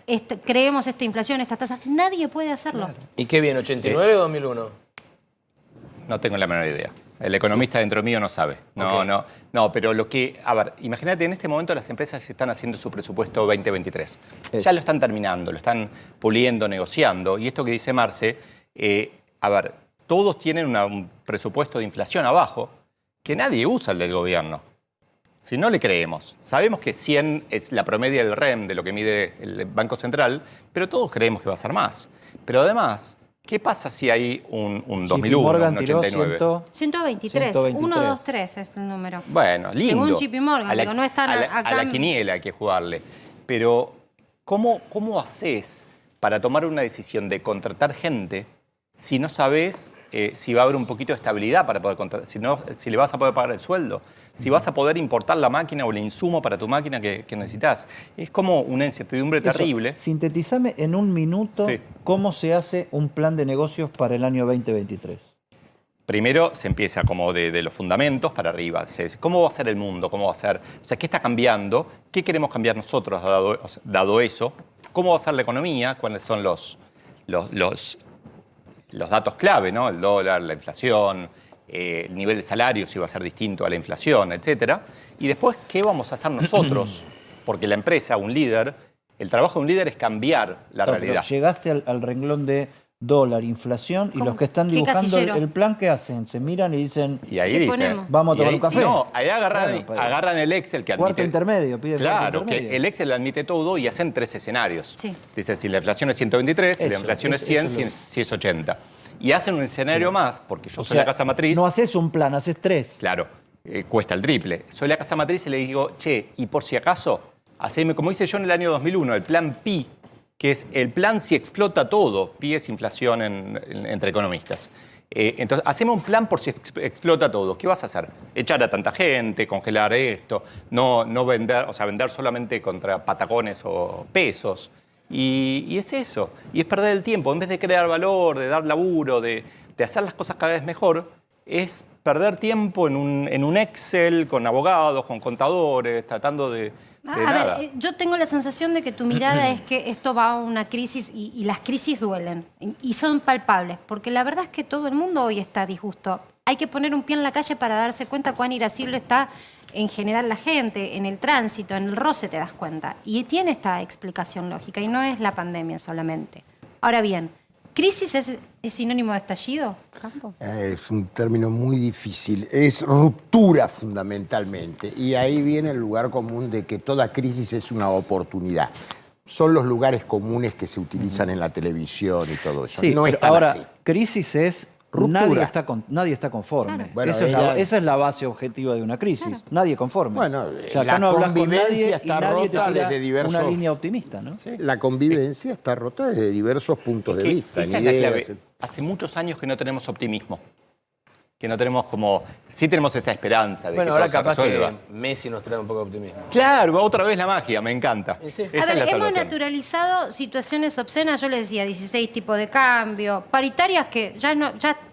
creemos esta inflación, esta tasa, nadie puede hacerlo. ¿Y qué viene, 89 o 2001? No tengo la menor idea. El economista dentro mío no sabe. No, pero lo que... A ver, imagínate, en este momento las empresas están haciendo su presupuesto 2023. Ya lo están terminando, lo están puliendo, negociando. Y esto que dice Marce, a ver, todos tienen un presupuesto de inflación abajo que nadie usa el del gobierno. Si no le creemos. Sabemos que 100 es la promedia del REM, de lo que mide el Banco Central, pero todos creemos que va a ser más. Pero además... ¿Qué pasa si hay un 2001, Morgan un tiró 89? 123, 123 es el número. Bueno, lindo. Según JP Morgan, digo, no están acá. A la quiniela hay que jugarle. Pero, ¿cómo haces para tomar una decisión de contratar gente si no sabes si va a haber un poquito de estabilidad para poder contratar, si le vas a poder pagar el sueldo, si vas a poder importar la máquina o el insumo para tu máquina que necesitas? Es como una incertidumbre terrible. Sintetizame en un minuto cómo se hace un plan de negocios para el año 2023. Primero se empieza como de los fundamentos para arriba. ¿Cómo va a ser el mundo? ¿Cómo va a ser? O sea, ¿qué está cambiando? ¿Qué queremos cambiar nosotros dado eso? ¿Cómo va a ser la economía? ¿Cuáles son los datos clave, ¿no? El dólar, la inflación, el nivel de salario, si va a ser distinto a la inflación, etcétera. Y después, ¿qué vamos a hacer nosotros? Porque la empresa, un líder, el trabajo de un líder es cambiar la realidad. Llegaste al renglón de dólar, inflación, y los que están ¿Qué dibujando casillero? el plan, ¿qué hacen? Se miran y dicen, Y ahí dicen, vamos a tomar un café. No, ahí agarran, Bueno, agarran el Excel que admite. Cuarto intermedio, pide Claro, cuarto intermedio. que el Excel admite todo y hacen 3 escenarios. Sí. Dice, si la inflación es 123, si la Eso, inflación es eso 100, es lo- si es 80. Y hacen un escenario más, porque yo O soy sea, la casa matriz. no haces un plan, haces 3. Claro. cuesta el triple. Soy la casa matriz y le digo, che, y por si acaso, haceme como hice yo en el año 2001, el plan Pi, que es el plan si explota todo. Pi es inflación entre economistas. Entonces, hacemos un plan por si explota todo. ¿Qué vas a hacer? Echar a tanta gente, congelar esto, no vender, o sea, vender solamente contra patacones o pesos. Y es eso. Y es perder el tiempo. En vez de crear valor, de dar laburo, de hacer las cosas cada vez mejor, es perder tiempo en un Excel, con abogados, con contadores, tratando de nada. Ver, yo tengo la sensación de que tu mirada es que esto va a una crisis y las crisis duelen y son palpables, porque la verdad es que todo el mundo hoy está disgusto. Hay que poner un pie en la calle para darse cuenta cuán irascible está en general la gente, en el tránsito, en el roce te das cuenta. Y tiene esta explicación lógica y no es la pandemia solamente. Ahora bien, ¿crisis es sinónimo de estallido, Campo? Es un término muy difícil. Es ruptura fundamentalmente. Y ahí viene el lugar común de que toda crisis es una oportunidad. Son los lugares comunes que se utilizan en la televisión y todo eso. Sí, no pero están ahora, así. crisis es... Ruptura. Nadie está conforme. Claro. Bueno, Esa es la base objetiva de una crisis. Claro. Nadie conforme. Bueno, o sea, acá la no hablas con convivencia nadie y está nadie te rota tira desde diversos... una línea optimista, ¿no? Sí. La convivencia está rota desde diversos puntos de vista. Esa es la clave. Hace muchos años que no tenemos optimismo. Que no tenemos como... Sí tenemos esa esperanza de Bueno, que ahora todo se capaz resuelva. que Messi nos trae un poco de optimismo. Claro, otra vez la magia, me encanta. Sí. Esa A es ver, la hemos salvación. naturalizado situaciones obscenas, yo les decía, 16 tipos de cambio, paritarias que ya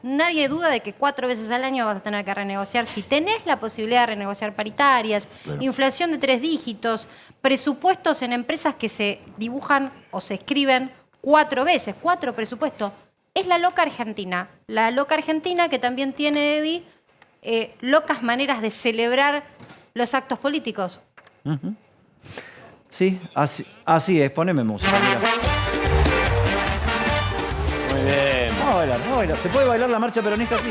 nadie duda de que 4 veces al año vas a tener que renegociar, si tenés la posibilidad de renegociar paritarias, inflación de 3 dígitos, presupuestos en empresas que se dibujan o se escriben 4 veces, 4 presupuestos. Es la loca Argentina que también tiene, Eddie, locas maneras de celebrar los actos políticos. Sí, así es. Poneme música, mirá. Muy bien. Vamos a bailar. ¿Se puede bailar la marcha peronista así,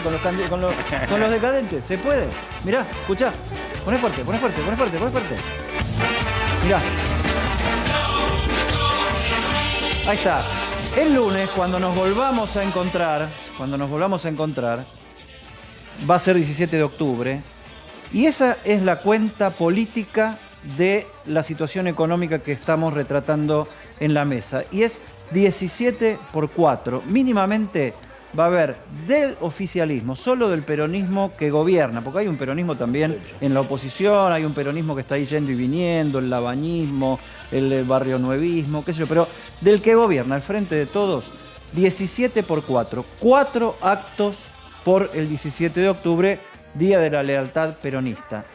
con los decadentes? ¿Se puede? Mirá, escuchá. Poné fuerte. Mirá. Ahí está. El lunes, cuando nos volvamos a encontrar, va a ser 17 de octubre, y esa es la cuenta política de la situación económica que estamos retratando en la mesa. Y es 17 por 4. Mínimamente va a haber del oficialismo, solo del peronismo que gobierna, porque hay un peronismo también en la oposición, hay un peronismo que está ahí yendo y viniendo, el labañismo, el barrionuevismo, qué sé yo, pero del que gobierna, al frente de todos, 17 por 4. 4 actos por el 17 de octubre, Día de la Lealtad Peronista.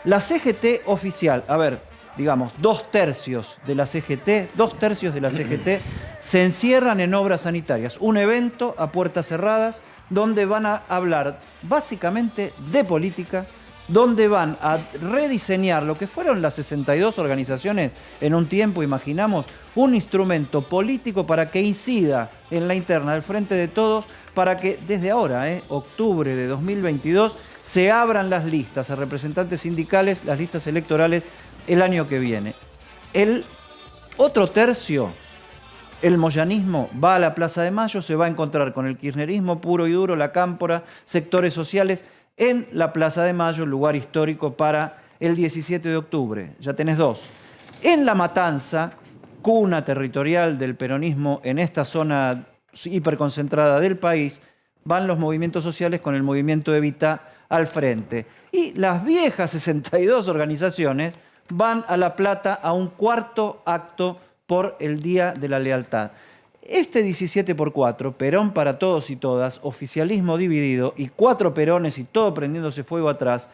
La CGT oficial, a ver, digamos, 2/3 de la CGT se encierran en obras sanitarias. Un evento a puertas cerradas donde van a hablar básicamente de política, donde van a rediseñar lo que fueron las 62 organizaciones en un tiempo, imaginamos, un instrumento político para que incida en la interna del frente de todos, para que desde ahora, octubre de 2022, se abran las listas a representantes sindicales, las listas electorales el año que viene. El otro tercio, el moyanismo, va a la Plaza de Mayo, se va a encontrar con el kirchnerismo puro y duro, la cámpora, sectores sociales, en la Plaza de Mayo, lugar histórico para el 17 de octubre. Ya tenés 2. En La Matanza, cuna territorial del peronismo en esta zona hiperconcentrada del país, van los movimientos sociales con el movimiento Evita al frente. Y las viejas 62 organizaciones van a La Plata a un 4º acto por el Día de la Lealtad. Este 17 por 4, Perón para todos y todas, oficialismo dividido y 4 perones y todo prendiéndose fuego atrás,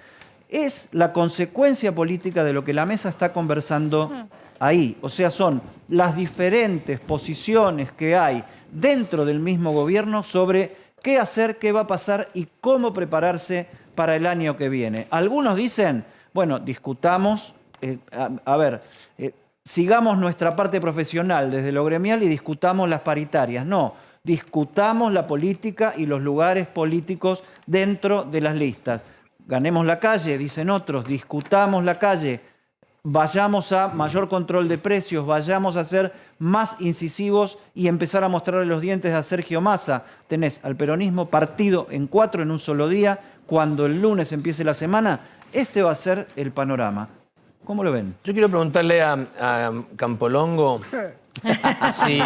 es la consecuencia política de lo que la mesa está conversando ahí. O sea, son las diferentes posiciones que hay dentro del mismo gobierno sobre qué hacer, qué va a pasar y cómo prepararse para el año que viene. Algunos dicen, bueno, discutamos, sigamos nuestra parte profesional desde lo gremial y discutamos las paritarias. No, discutamos la política y los lugares políticos dentro de las listas. Ganemos la calle, dicen otros, discutamos la calle, vayamos a mayor control de precios, vayamos a ser más incisivos y empezar a mostrarle los dientes a Sergio Massa. Tenés al peronismo partido en 4 en un solo día. Cuando el lunes empiece la semana, Este va a ser el panorama. ¿Cómo lo ven? Yo quiero preguntarle a Campolongo si...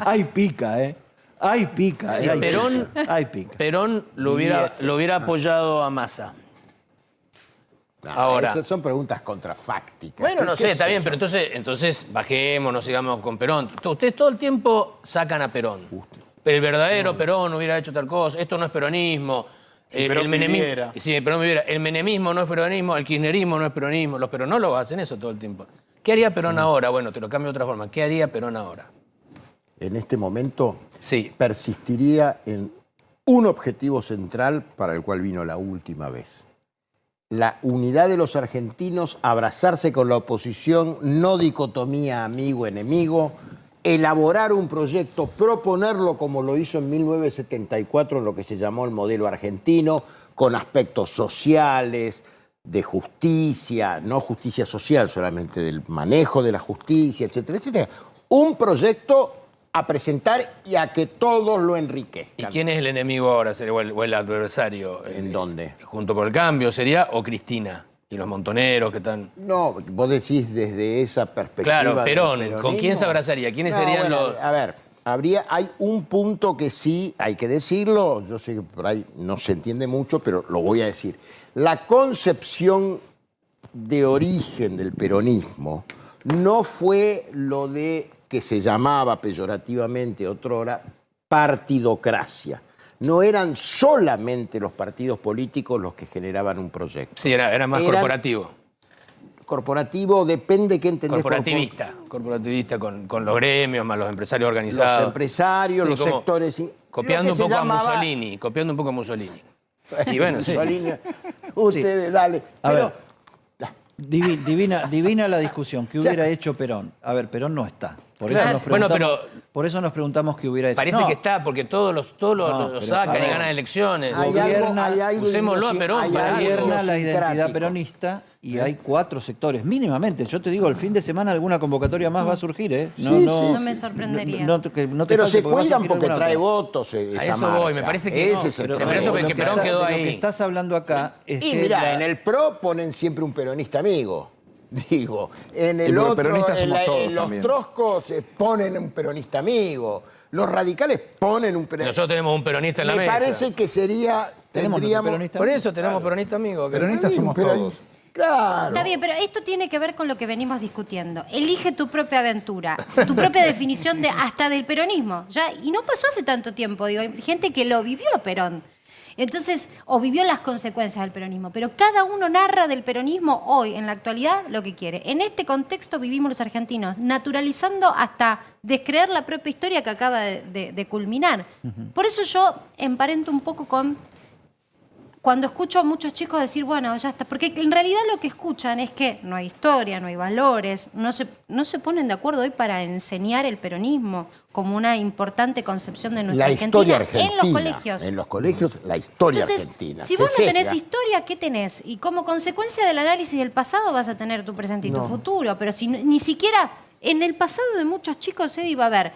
Hay pica, ¿eh? Hay pica. Si hay Perón, pica, hay pica. Perón lo hubiera apoyado a Massa. No, Ahora. Esas son preguntas contrafácticas. Bueno, no ¿Qué sé, es está bien, eso? pero entonces bajemos, no sigamos con Perón. Ustedes todo el tiempo sacan a Perón. Pero el verdadero Perón hubiera hecho tal cosa. Esto no es peronismo. Si Perón viviera. Si Perón viviera. El menemismo no es peronismo, el kirchnerismo no es peronismo. Los peronólogos hacen eso todo el tiempo. ¿Qué haría Perón ahora? Bueno, te lo cambio de otra forma. ¿Qué haría Perón ahora? En este momento Sí. persistiría en un objetivo central para el cual vino la última vez. La unidad de los argentinos, abrazarse con la oposición, no dicotomía amigo-enemigo, elaborar un proyecto, proponerlo como lo hizo en 1974 en lo que se llamó el modelo argentino, con aspectos sociales, de justicia, no justicia social solamente, del manejo de la justicia, etcétera, etcétera. Un proyecto a presentar y a que todos lo ¿Y enriquezcan. quién es el enemigo ahora? ¿Sería o el adversario? ¿En dónde? Junto por el Cambio, ¿sería? ¿O Cristina? Y los montoneros que están... No, vos decís desde esa perspectiva. Claro, del Perón. peronismo. ¿Con quién se abrazaría? ¿Quiénes No, serían bueno, los...? A ver, hay un punto que sí hay que decirlo, yo sé que por ahí no se entiende mucho, pero lo voy a decir. La concepción de origen del peronismo no fue lo de que se llamaba peyorativamente otrora partidocracia. No eran solamente los partidos políticos los que generaban un proyecto. Sí, era más Eran- corporativo. Corporativo depende qué entendés por Corporativista con los gremios, más los empresarios organizados. los empresarios, Sí, los como sectores. Copiando lo un que se poco a llamaba- Mussolini, copiando un poco a Mussolini. Y bueno, sí. Mussolini, ustedes, dale. A Pero, ver, divina la discusión. ¿Qué hubiera hecho Perón? A ver, Perón no está. Por eso, Claro. nos preguntamos, Bueno, por eso nos preguntamos qué hubiera hecho. Parece No, que está, porque todos lo pero, sacan a y ver, ganan elecciones. hay algo Usémoslo a Perón hay para algo algo. gobierna la identidad idiosincrático. peronista y hay 4 sectores, mínimamente. Yo te digo, el fin de semana alguna convocatoria más va a surgir, ¿eh? Sí, sí, No me sorprendería. No te Pero falte, se porque va a cuelgan surgir porque alguna trae otra. votos esa A eso marca. voy, me parece que no. Ese es el Pero problema. eso de que lo Perón está- quedó de lo ahí. que estás hablando acá es Y que mirá, en el PRO ponen siempre un peronista amigo. Digo, en el Y porque otro, peronistas somos todos en los también. troscos ponen un peronista amigo. Los radicales ponen un peronista. Nosotros tenemos un peronista en la Me mesa. parece que sería. Tenemos Tendríamos. nuestro peronista. Por eso tenemos peronista amigo. Peronistas somos Pero- todos. Claro. Está bien, pero esto tiene que ver con lo que venimos discutiendo. Elige tu propia aventura, tu propia definición de hasta del peronismo. Ya, y no pasó hace tanto tiempo, digo, hay gente que lo vivió a Perón. Entonces, o vivió las consecuencias del peronismo, pero cada uno narra del peronismo hoy, en la actualidad, lo que quiere. En este contexto vivimos los argentinos, naturalizando hasta descreer la propia historia que acaba de culminar. Por eso yo emparento un poco con cuando escucho a muchos chicos decir, bueno, ya está, porque en realidad lo que escuchan es que no hay historia, no hay valores, no se ponen de acuerdo hoy para enseñar el peronismo como una importante concepción de nuestra La historia argentina. en los colegios. En los colegios, la historia Entonces, argentina. si Se vos no tenés sesga. historia, ¿qué tenés? Y como consecuencia del análisis del pasado vas a tener tu presente y tu futuro, pero si ni siquiera en el pasado de muchos chicos, Eddie, va a haber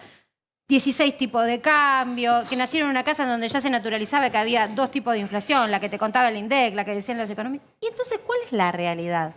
16 tipos de cambio, que nacieron en una casa donde ya se naturalizaba que había 2 tipos de inflación, la que te contaba el INDEC, la que decían los economistas. Y entonces, ¿cuál es la realidad?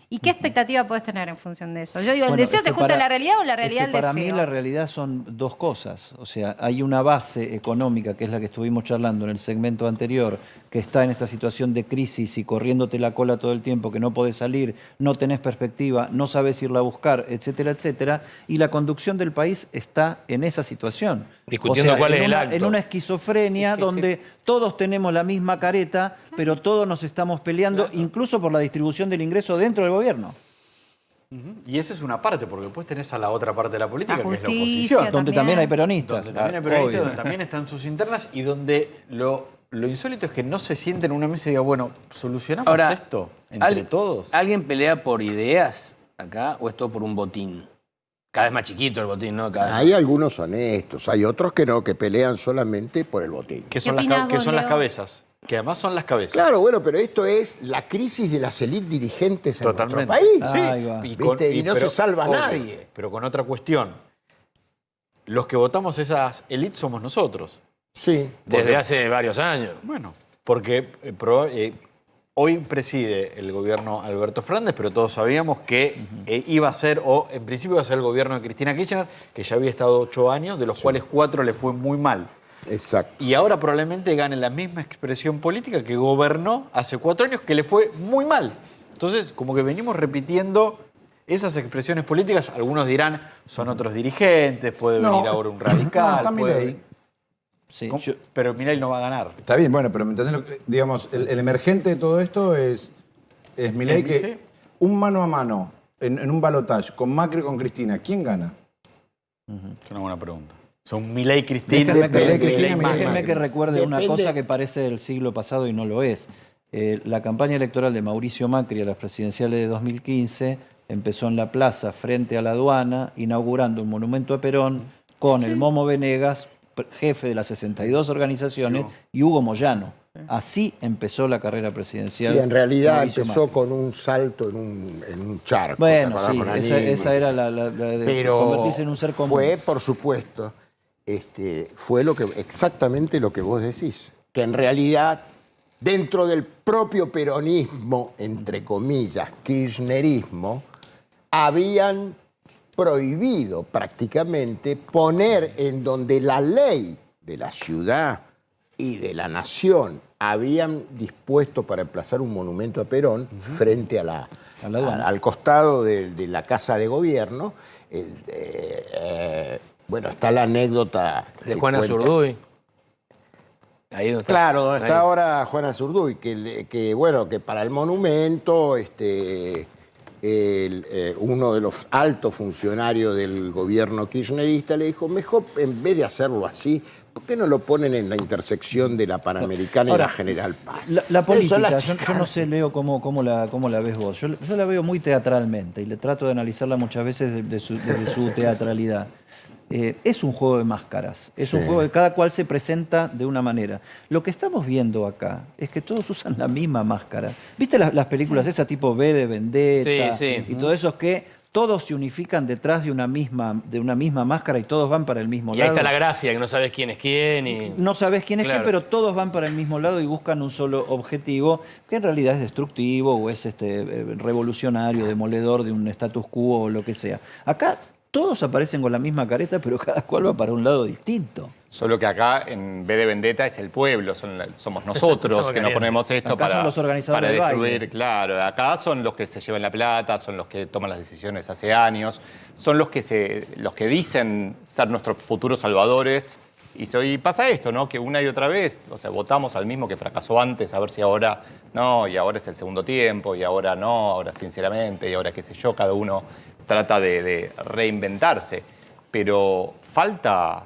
¿Y qué expectativa puedes tener en función de eso? Yo digo, ¿el Bueno, deseo es se que junta a para- la realidad o la es que realidad al para deseo? mí la realidad son 2 cosas. O sea, hay una base económica, que es la que estuvimos charlando en el segmento anterior, que está en esta situación de crisis y corriéndote la cola todo el tiempo, que no podés salir, no tenés perspectiva, no sabés irla a buscar, etcétera, etcétera. Y la conducción del país está en esa situación. Discutiendo cuál en es el una, acto. en una esquizofrenia donde todos tenemos la misma careta, pero todos nos estamos peleando, incluso por la distribución del ingreso dentro del gobierno. Y esa es una parte, porque después tenés a la otra parte de la política, La que es la justicia oposición. Donde también hay peronistas. Donde también hay peronistas, obvio. donde también están sus internas y donde lo insólito es que no se sienten en una mesa y digan, bueno, ¿solucionamos Ahora, esto entre todos? ¿Alguien pelea por ideas acá o es todo por un botín? Cada vez más chiquito el botín, ¿no? Cada vez Hay algunos honestos, hay otros que no, que pelean solamente por el botín. Que son, opinás que vos, son las Leo? cabezas. Que además son las cabezas. Claro, bueno, pero esto es la crisis de las élites dirigentes en Totalmente. nuestro país. Sí, Ahí va. ¿Viste? Y no se salva obvio, nadie. Pero con otra cuestión. Los que votamos esas élites somos nosotros. Sí. desde hace varios años. Bueno, porque hoy preside el gobierno Alberto Fernández, pero todos sabíamos que iba a ser, o en principio iba a ser el gobierno de Cristina Kirchner, que ya había estado 8 años, de los cuales 4 le fue muy mal. Exacto. Y ahora probablemente gane la misma expresión política que gobernó hace 4 años, que le fue muy mal. Entonces, como que venimos repitiendo esas expresiones políticas. Algunos dirán, son otros dirigentes, puede venir ahora un radical. Está Milei. Sí, pero Milei no va a ganar. Está bien, bueno, pero ¿me entendés? Digamos, el emergente de todo esto es Milei, que ¿Sí? un mano a mano, en un balotaje, con Macri y con Cristina, ¿quién gana? Es una buena pregunta. Son Milei, Cristina. Déjenme que recuerde una Depende. cosa que parece del siglo pasado y no lo es. La campaña electoral de Mauricio Macri a las presidenciales de 2015 empezó en la plaza frente a la aduana, inaugurando un monumento a Perón con el Momo Venegas, jefe de las 62 organizaciones, y Hugo Moyano. Así empezó la carrera presidencial. Y en realidad Mauricio empezó Macri. con un salto en un charco. Bueno, ¿te acordás? sí, Con esa Aníbal. era la de Pero convertirse en un ser común. fue, por supuesto, fue exactamente lo que vos decís. Que en realidad, dentro del propio peronismo, entre comillas, kirchnerismo, habían prohibido prácticamente poner en donde la ley de la ciudad y de la nación habían dispuesto para emplazar un monumento a Perón frente a al costado de la Casa de Gobierno. Bueno, está la anécdota De que Juana cuenta- Zurduy. Ahí donde está. Claro, donde está Ahí. ahora Juana Zurduy, que para el monumento uno de los altos funcionarios del gobierno kirchnerista le dijo, mejor en vez de hacerlo así, ¿por qué no lo ponen en la intersección de la Panamericana Ahora, y la General Paz? La Eso política, la yo chica- no sé, Leo, cómo la ves vos. Yo la veo muy teatralmente y le trato de analizarla muchas veces desde su teatralidad. Es un juego de máscaras, es un juego de cada cual se presenta de una manera. Lo que estamos viendo acá es que todos usan la misma máscara. ¿Viste las películas esas tipo V de Vendetta? Sí, sí. Y todo eso que todos se unifican detrás de una misma máscara y todos van para el mismo Y lado? ahí está la gracia, que no sabes quién es quién. Y... No sabes quién es Claro. quién, pero todos van para el mismo lado y buscan un solo objetivo, que en realidad es destructivo o es revolucionario, demoledor de un status quo o lo que sea. Acá todos aparecen con la misma careta, pero cada cual va para un lado distinto. Solo que acá, en vez de Vendetta, es el pueblo, somos nosotros que nos ponemos esto Acá son los organizadores para del destruir. baile. Claro, acá son los que se llevan la plata, son los que toman las decisiones hace años, son los que dicen ser nuestros futuros salvadores. Y pasa esto, ¿no? Que una y otra vez, o sea, votamos al mismo que fracasó antes, a ver si ahora no, y ahora es el segundo tiempo, y ahora no, ahora sinceramente, y ahora qué sé yo, cada uno trata de reinventarse. Pero falta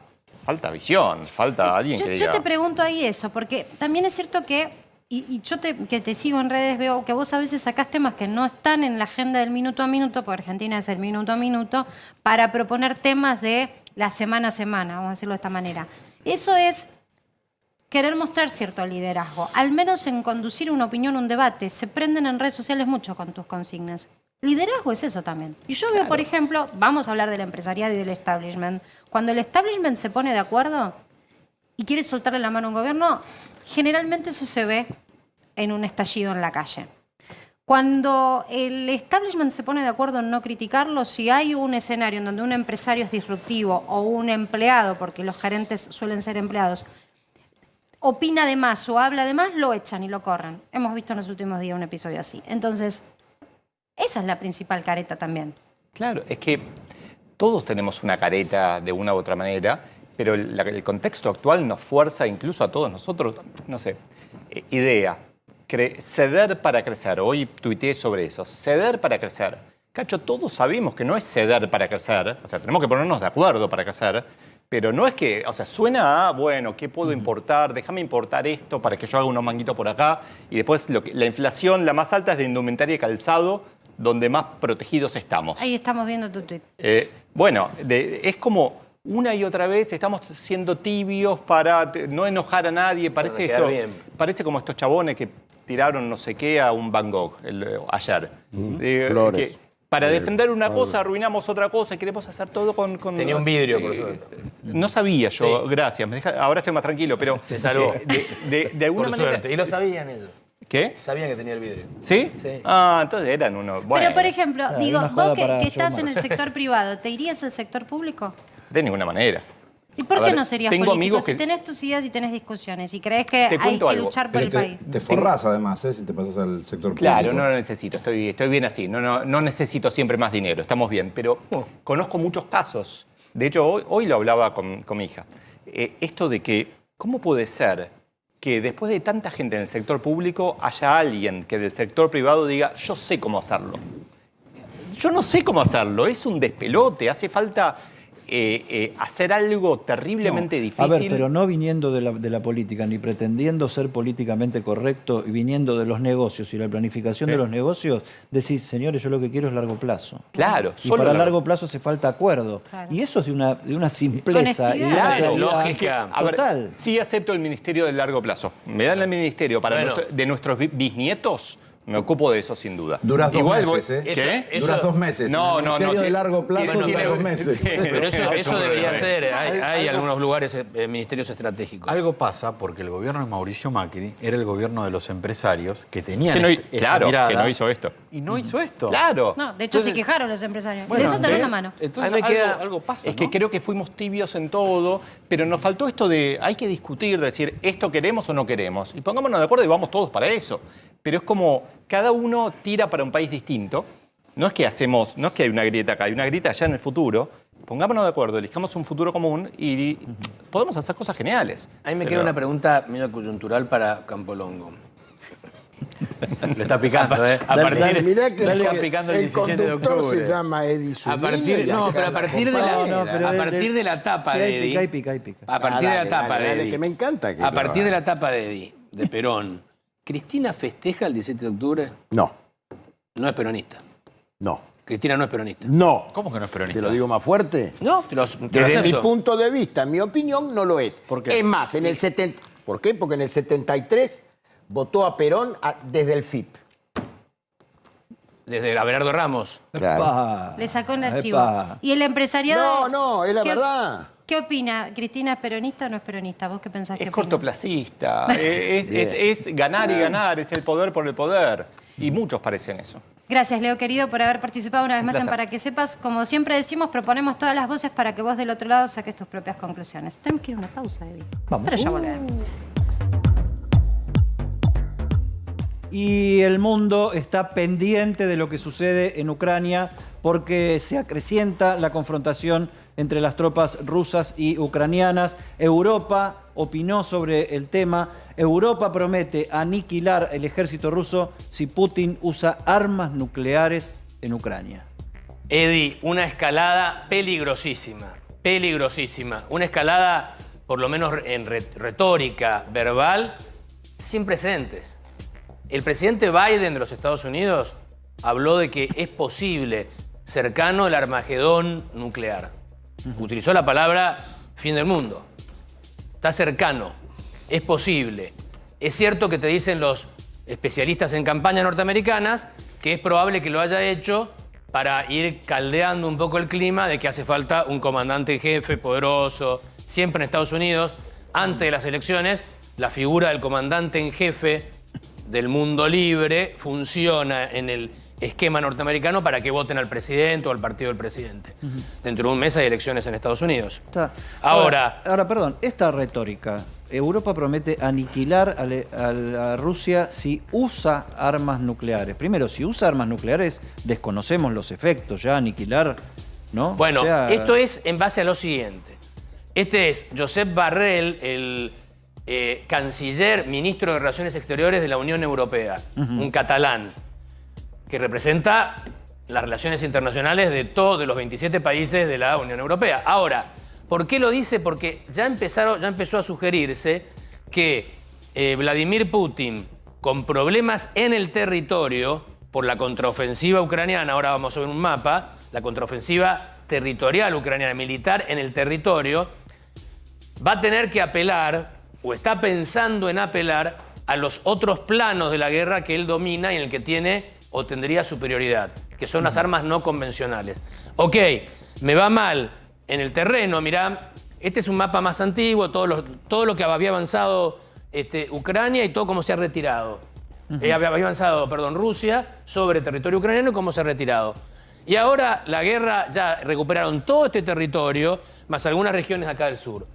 visión, falta alguien que diga... Yo te pregunto ahí eso, porque también es cierto que, y yo que te sigo en redes, veo que vos a veces sacás temas que no están en la agenda del minuto a minuto, porque Argentina es el minuto a minuto, para proponer temas de la semana a semana, vamos a decirlo de esta manera. Eso es querer mostrar cierto liderazgo, al menos en conducir una opinión, un debate. Se prenden en redes sociales mucho con tus consignas. Liderazgo es eso también. Y yo veo, por ejemplo, vamos a hablar del empresariado y del establishment. Cuando el establishment se pone de acuerdo y quiere soltarle la mano a un gobierno, generalmente eso se ve en un estallido en la calle. Cuando el establishment se pone de acuerdo en no criticarlo, si hay un escenario en donde un empresario es disruptivo o un empleado, porque los gerentes suelen ser empleados, opina de más o habla de más, lo echan y lo corren. Hemos visto en los últimos días un episodio así. Entonces, esa es la principal careta también. Claro, es que todos tenemos una careta de una u otra manera, pero el contexto actual nos fuerza incluso a todos nosotros, no sé, idea, ceder para crecer. Hoy tuiteé sobre eso, ceder para crecer. Cacho, todos sabemos que no es ceder para crecer, o sea, tenemos que ponernos de acuerdo para crecer, pero no es que, o sea, suena a, bueno, ¿qué puedo importar? Déjame importar esto para que yo haga unos manguitos por acá, y después la inflación, la más alta es de indumentaria y calzado, donde más protegidos estamos. Ahí estamos viendo tu tuit. Bueno, es como una y otra vez estamos siendo tibios para no enojar a nadie. Parece quedar bien. parece como estos chabones que tiraron no sé qué a un Van Gogh ayer. Flores. Para defender una cosa arruinamos otra cosa y queremos hacer todo con... Tenía un vidrio, por suerte. No sabía yo, Sí. gracias. Ahora estoy más tranquilo, pero... Te salvó. De alguna Por manera... suerte. Y lo sabían ellos. ¿Qué? Sabía que tenía el vidrio. ¿Sí? Sí. Ah, entonces eran unos... Bueno, Pero, por ejemplo, digo, una vos joda que para estás Joe en el sector privado, ¿te irías al sector público? de ninguna manera. ¿Y por A qué ver, no serías tengo político? amigos Si que- tenés tus ideas y tenés discusiones y crees que Te hay cuento que algo. luchar por el país. Te forrás además, si te pasas al sector público. Claro, no lo necesito, estoy bien así, no necesito siempre más dinero, estamos bien, pero conozco muchos casos. De hecho, hoy lo hablaba con mi hija. Esto de que, ¿cómo puede ser que después de tanta gente en el sector público haya alguien que del sector privado diga, yo sé cómo hacerlo? Yo no sé cómo hacerlo, es un despelote, hace falta hacer algo terriblemente difícil. A ver, pero no viniendo de la política, ni pretendiendo ser políticamente correcto, y viniendo de los negocios y la planificación de los negocios, decís, señores, yo lo que quiero es largo plazo. Claro, Y para largo plazo hace falta acuerdo. Claro. Y eso es de una simpleza y de una Claro, claridad lógica. A ver, total. sí acepto el ministerio del largo plazo. Me dan el ministerio para Bueno. de nuestros bisnietos. Me ocupo de eso sin duda. Duras 2 Igual meses, voy- ¿eh? ¿Qué? Duras 2 meses. No, En el no, ministerio no. de largo plazo Bueno, duras 2 meses. Sí. Pero eso debería ser. Hay algunos lugares, ministerios estratégicos. Algo pasa porque el gobierno de Mauricio Macri era el gobierno de los empresarios que tenían Que no, esta claro, mirada que no hizo esto. y no hizo esto. Claro. No, de hecho se quejaron los empresarios. Bueno, Les soltaron ¿sí? la mano. Entonces A mí me queda- algo pasa, Es que ¿no? creo que fuimos tibios en todo, pero nos faltó esto de, hay que discutir, decir, esto queremos o no queremos. Y pongámonos de acuerdo y vamos todos para eso. Pero es como, cada uno tira para un país distinto. No es que hay una grieta acá, hay una grieta allá en el futuro. Pongámonos de acuerdo, elijamos un futuro común y podemos hacer cosas geniales. A mí me Pero- queda una pregunta medio coyuntural para Campolongo. Le está picando, ¿eh? A partir, Mirá que Dale, el, está picando el el 17 de conductor octubre. se llama Eddie a Zunino partir, y no, acá pero a la partir de la, compañera. pero a es partir de la etapa sí, de hay Eddie. pica, hay pica, hay pica. A partir de la Dale, etapa dale, de dale, Eddie. que me encanta que A lo partir de la hagas. etapa de Eddie, de Perón, ¿Cristina festeja el 17 de octubre? No, No es peronista. no, Cristina no es peronista. no. ¿Cómo que no es peronista? Te lo digo más fuerte. No, te lo Desde mi acepto. punto de vista, en mi opinión, no lo es. ¿Por qué? Es más, en el 70... ¿Por qué? Porque en el 73 votó a Perón desde el FIP. Desde Abelardo Ramos. Claro. Epa. Le sacó un Epa. archivo. ¿Y el empresariado? No, es la ¿Qué- verdad. ¿Qué opina? ¿Cristina es peronista o no es peronista? ¿Vos qué pensás que Es opina? cortoplacista, es ganar y ganar, es el poder por el poder. Y muchos parecen eso. Gracias, Leo, querido, por haber participado una vez más en placer. Para que Sepas. Como siempre decimos, proponemos todas las voces para que vos del otro lado saques tus propias conclusiones. Tenemos que ir a una pausa, Eddie. Vamos. Pero ya volvemos. Y el mundo está pendiente de lo que sucede en Ucrania porque se acrecienta la confrontación entre las tropas rusas y ucranianas. Europa opinó sobre el tema. Europa promete aniquilar el ejército ruso si Putin usa armas nucleares en Ucrania. Eddie, una escalada peligrosísima, peligrosísima. Una escalada, por lo menos en retórica, verbal, sin precedentes. El presidente Biden de los Estados Unidos habló de que es posible, cercano el Armagedón nuclear. Utilizó la palabra fin del mundo. Está cercano, es posible. Es cierto que te dicen los especialistas en campañas norteamericanas que es probable que lo haya hecho para ir caldeando un poco el clima de que hace falta un comandante en jefe poderoso. Siempre en Estados Unidos, antes de las elecciones, la figura del comandante en jefe del mundo libre funciona en el esquema norteamericano para que voten al presidente o al partido del presidente. Dentro de un mes hay elecciones en Estados Unidos. Ahora, perdón, esta retórica, Europa promete aniquilar a Rusia si usa armas nucleares. Primero, si usa armas nucleares, desconocemos los efectos, ya aniquilar, ¿no? bueno, O sea, esto es en base a lo siguiente. Este es Josep Borrell, el canciller, ministro de Relaciones Exteriores de la Unión Europea, un catalán, que representa las relaciones internacionales de todos los 27 países de la Unión Europea. Ahora, ¿por qué lo dice? Porque ya empezó a sugerirse que Vladimir Putin, con problemas en el territorio por la contraofensiva ucraniana, ahora vamos a ver un mapa, la contraofensiva territorial ucraniana, militar en el territorio, va a tener que apelar, o está pensando en apelar, a los otros planos de la guerra que él domina y en el que tiene o tendría superioridad, que son las armas no convencionales. Ok, me va mal en el terreno, mirá, este es un mapa más antiguo, todo lo que había avanzado Ucrania y todo cómo se ha retirado. Había avanzado, Rusia sobre territorio ucraniano y cómo se ha retirado. Y ahora la guerra, ya recuperaron todo este territorio, más algunas regiones acá del sur.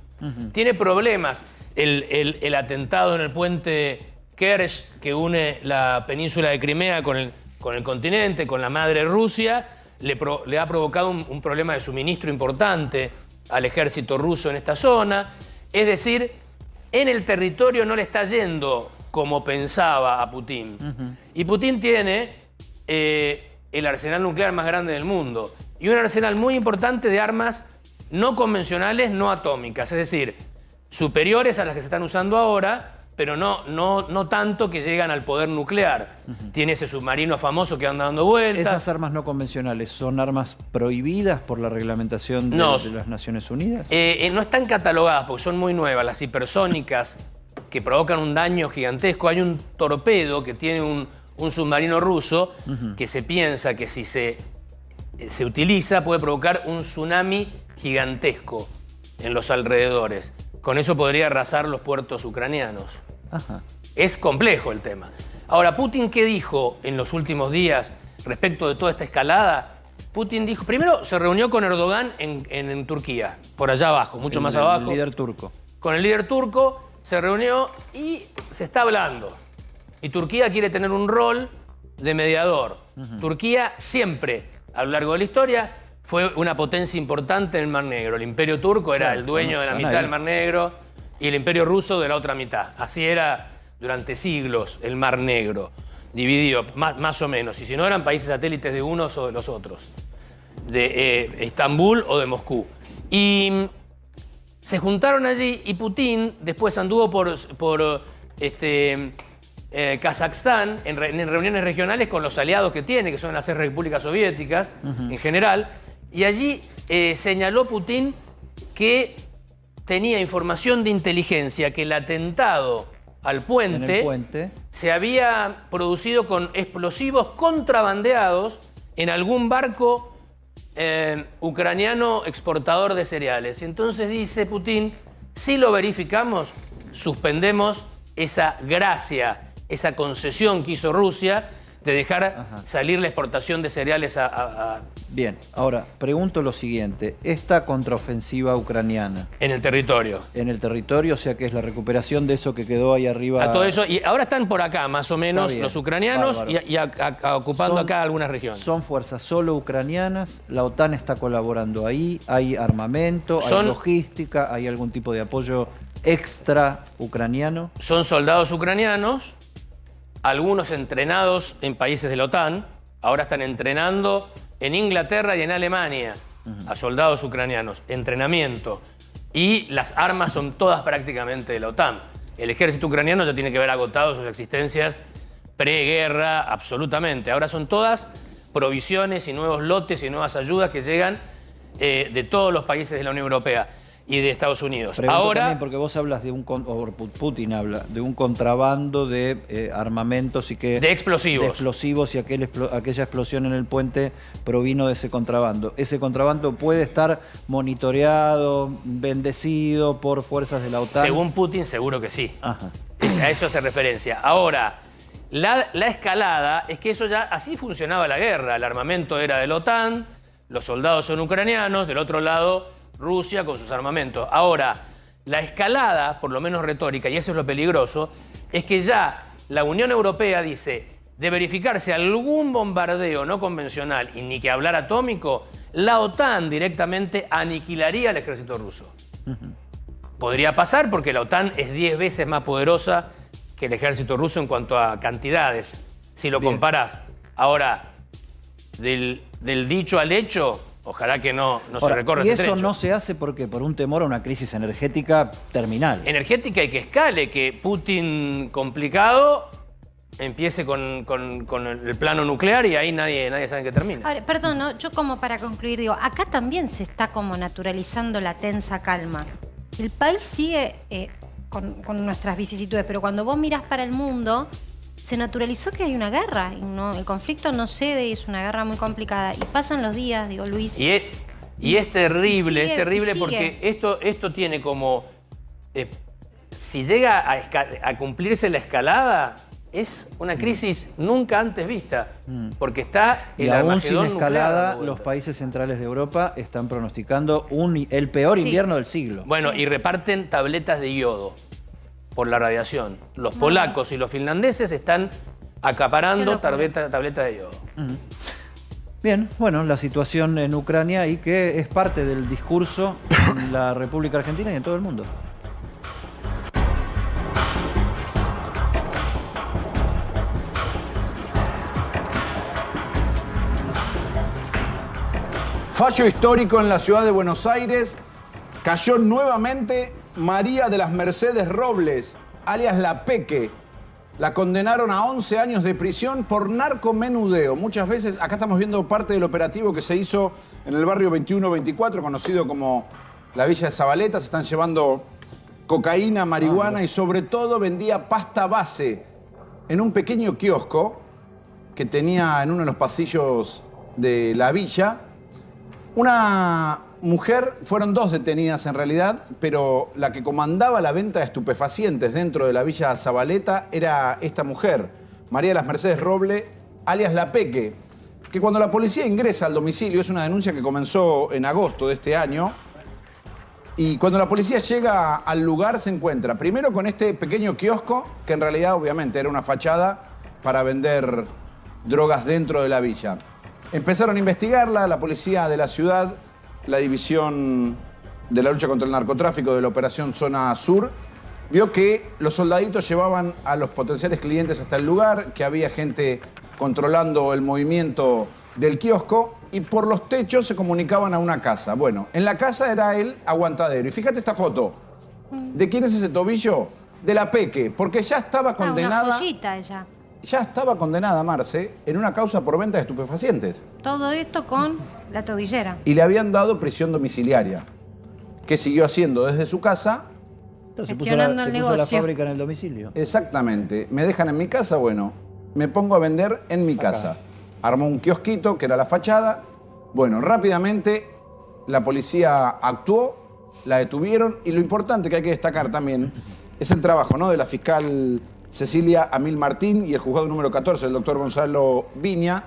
Tiene problemas el atentado en el puente Kerch, que une la península de Crimea con el continente, con la madre Rusia, le ha provocado un problema de suministro importante al ejército ruso en esta zona. Es decir, en el territorio no le está yendo como pensaba a Putin. Y Putin tiene el arsenal nuclear más grande del mundo y un arsenal muy importante de armas no convencionales, no atómicas, es decir, superiores a las que se están usando ahora, pero no tanto que llegan al poder nuclear. Tiene ese submarino famoso que anda dando vueltas. ¿Esas armas no convencionales son armas prohibidas por la reglamentación de las Naciones Unidas? No están catalogadas porque son muy nuevas. Las hipersónicas, que provocan un daño gigantesco. Hay un torpedo que tiene un submarino ruso que se piensa que si se utiliza puede provocar un tsunami gigantesco en los alrededores. Con eso podría arrasar los puertos ucranianos. Es complejo el tema. Ahora, ¿Putin qué dijo en los últimos días respecto de toda esta escalada? Putin dijo, primero se reunió con Erdogan en Turquía, por allá abajo, mucho más abajo. El líder turco. Con el líder turco se reunió y se está hablando. Y Turquía quiere tener un rol de mediador. Turquía siempre, a lo largo de la historia, fue una potencia importante en el Mar Negro. El Imperio Turco era el dueño de la mitad del Mar Negro y el Imperio Ruso de la otra mitad. Así era durante siglos el Mar Negro, dividido más o menos. Y si no, eran países satélites de unos o de los otros, de Estambul o de Moscú. Y se juntaron allí y Putin después anduvo por Kazajstán en reuniones regionales con los aliados que tiene, que son las repúblicas soviéticas en general. Y allí señaló Putin que tenía información de inteligencia que el atentado al puente se había producido con explosivos contrabandeados en algún barco ucraniano exportador de cereales. Y entonces dice Putin, si lo verificamos, suspendemos esa gracia, esa concesión que hizo Rusia de dejar salir la exportación de cereales Bien, ahora, pregunto lo siguiente. Esta contraofensiva ucraniana... En el territorio. En el territorio, o sea que es la recuperación de eso que quedó ahí arriba... A todo eso, y ahora están por acá, más o menos, los ucranianos y ocupando acá algunas regiones. Son fuerzas solo ucranianas, la OTAN está colaborando ahí, hay armamento, hay logística, hay algún tipo de apoyo extra ucraniano. Son soldados ucranianos, algunos entrenados en países de la OTAN, ahora están entrenando en Inglaterra y en Alemania a soldados ucranianos, entrenamiento. Y las armas son todas prácticamente de la OTAN. El ejército ucraniano ya tiene que haber agotado sus existencias preguerra, absolutamente. Ahora son todas provisiones y nuevos lotes y nuevas ayudas que llegan de todos los países de la Unión Europea y de Estados Unidos. Ahora también, porque vos hablas de Putin habla de un contrabando de armamentos y que... De explosivos. De explosivos y aquella explosión en el puente provino de ese contrabando. ¿Ese contrabando puede estar monitoreado, bendecido por fuerzas de la OTAN? Según Putin, seguro que sí. A eso hace referencia. Ahora, la escalada es que eso ya... Así funcionaba la guerra. El armamento era de la OTAN, los soldados son ucranianos, del otro lado... Rusia con sus armamentos. Ahora, la escalada, por lo menos retórica, y eso es lo peligroso, es que ya la Unión Europea dice, de verificarse algún bombardeo no convencional y ni que hablar atómico, la OTAN directamente aniquilaría al ejército ruso. Podría pasar porque la OTAN es 10 veces más poderosa que el ejército ruso en cuanto a cantidades, si lo comparás. Ahora, del dicho al hecho... Ojalá que no se recorra ese trecho. Y eso no se hace porque por un temor a una crisis energética terminal. Energética y que escale, que Putin complicado empiece con el plano nuclear y ahí nadie sabe en qué termina. Ahora, perdón, ¿no? Yo como para concluir digo, acá también se está como naturalizando la tensa calma. El país sigue con nuestras vicisitudes, pero cuando vos mirás para el mundo... Se naturalizó que hay una guerra, y no, el conflicto no cede y es una guerra muy complicada. Y pasan los días, digo, Luis... Y es terrible, porque esto tiene como... si llega a cumplirse la escalada, es una crisis nunca antes vista, porque está Y el aún sin Armagedón nuclear escalada, dando vuelta. los países centrales de Europa están pronosticando el peor invierno del siglo. Bueno, y reparten tabletas de yodo por la radiación. Los polacos y los finlandeses están acaparando tabletas de yodo. Bien, bueno, la situación en Ucrania y que es parte del discurso en la República Argentina y en todo el mundo. Fallo histórico en la ciudad de Buenos Aires. Cayó nuevamente María de las Mercedes Robles, alias La Peque. La condenaron a 11 años de prisión por narcomenudeo. Muchas veces, acá estamos viendo parte del operativo que se hizo en el barrio 21-24, conocido como la Villa de Zabaleta. Se están llevando cocaína, marihuana y sobre todo vendía pasta base en un pequeño kiosco que tenía en uno de los pasillos de la villa. Una mujer, fueron dos detenidas en realidad, pero la que comandaba la venta de estupefacientes dentro de la Villa Zabaleta era esta mujer, María de las Mercedes Roble, alias La Peque, que cuando la policía ingresa al domicilio, es una denuncia que comenzó en agosto de este año, y cuando la policía llega al lugar se encuentra primero con este pequeño kiosco, que en realidad obviamente era una fachada para vender drogas dentro de la villa. Empezaron a investigarla, la policía de la ciudad, la división de la lucha contra el narcotráfico de la Operación Zona Sur, vio que los soldaditos llevaban a los potenciales clientes hasta el lugar, que había gente controlando el movimiento del kiosco y por los techos se comunicaban a una casa. Bueno, en la casa era el aguantadero. Y fíjate esta foto. ¿De quién es ese tobillo? De La Peque, porque ya estaba condenada. Una joyita ella. Ya estaba condenada, Marce, en una causa por venta de estupefacientes. Todo esto con la tobillera. Y le habían dado prisión domiciliaria, que siguió haciendo desde su casa. Entonces se puso la fábrica en el domicilio. Exactamente. Me dejan en mi casa, bueno, me pongo a vender en mi casa. Armó un kiosquito, que era la fachada. Bueno, rápidamente la policía actuó, la detuvieron. Y lo importante que hay que destacar también es el trabajo, ¿no?, de la fiscal Cecilia Amil Martín y el juzgado número 14, el doctor Gonzalo Viña.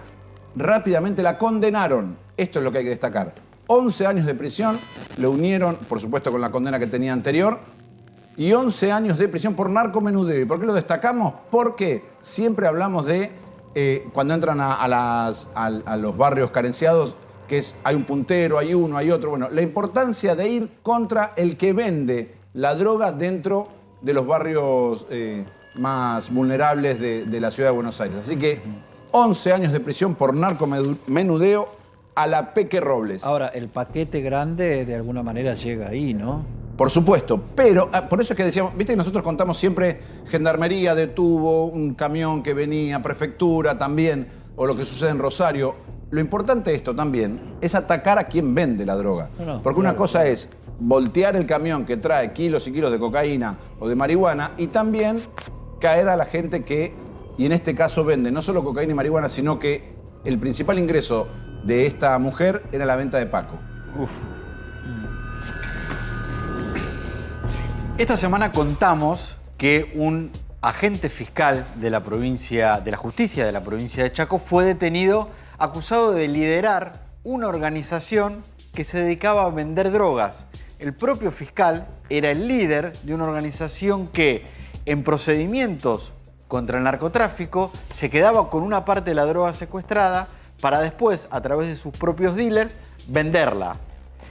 Rápidamente la condenaron. Esto es lo que hay que destacar. 11 años de prisión, lo unieron, por supuesto, con la condena que tenía anterior, y 11 años de prisión por narcomenudeo. ¿Y por qué lo destacamos? Porque siempre hablamos de, cuando entran a los barrios carenciados, que hay un puntero, hay uno, hay otro. Bueno, la importancia de ir contra el que vende la droga dentro de los barrios más vulnerables de la ciudad de Buenos Aires. Así que 11 años de prisión por narcomenudeo a La Peque Robles. Ahora, el paquete grande de alguna manera llega ahí, ¿no? Por supuesto, pero por eso es que decíamos, viste que nosotros contamos siempre Gendarmería detuvo un camión que venía, Prefectura también, o lo que sucede en Rosario. Lo importante de esto también es atacar a quien vende la droga. Porque una cosa es voltear el camión que trae kilos y kilos de cocaína o de marihuana y también caer a la gente que, y en este caso vende no solo cocaína y marihuana, sino que el principal ingreso de esta mujer era la venta de Paco. Esta semana contamos que un agente fiscal de la provincia, de la justicia de la provincia de Chaco, fue detenido acusado de liderar una organización que se dedicaba a vender drogas. El propio fiscal era el líder de una organización que en procedimientos contra el narcotráfico se quedaba con una parte de la droga secuestrada para después, a través de sus propios dealers, venderla.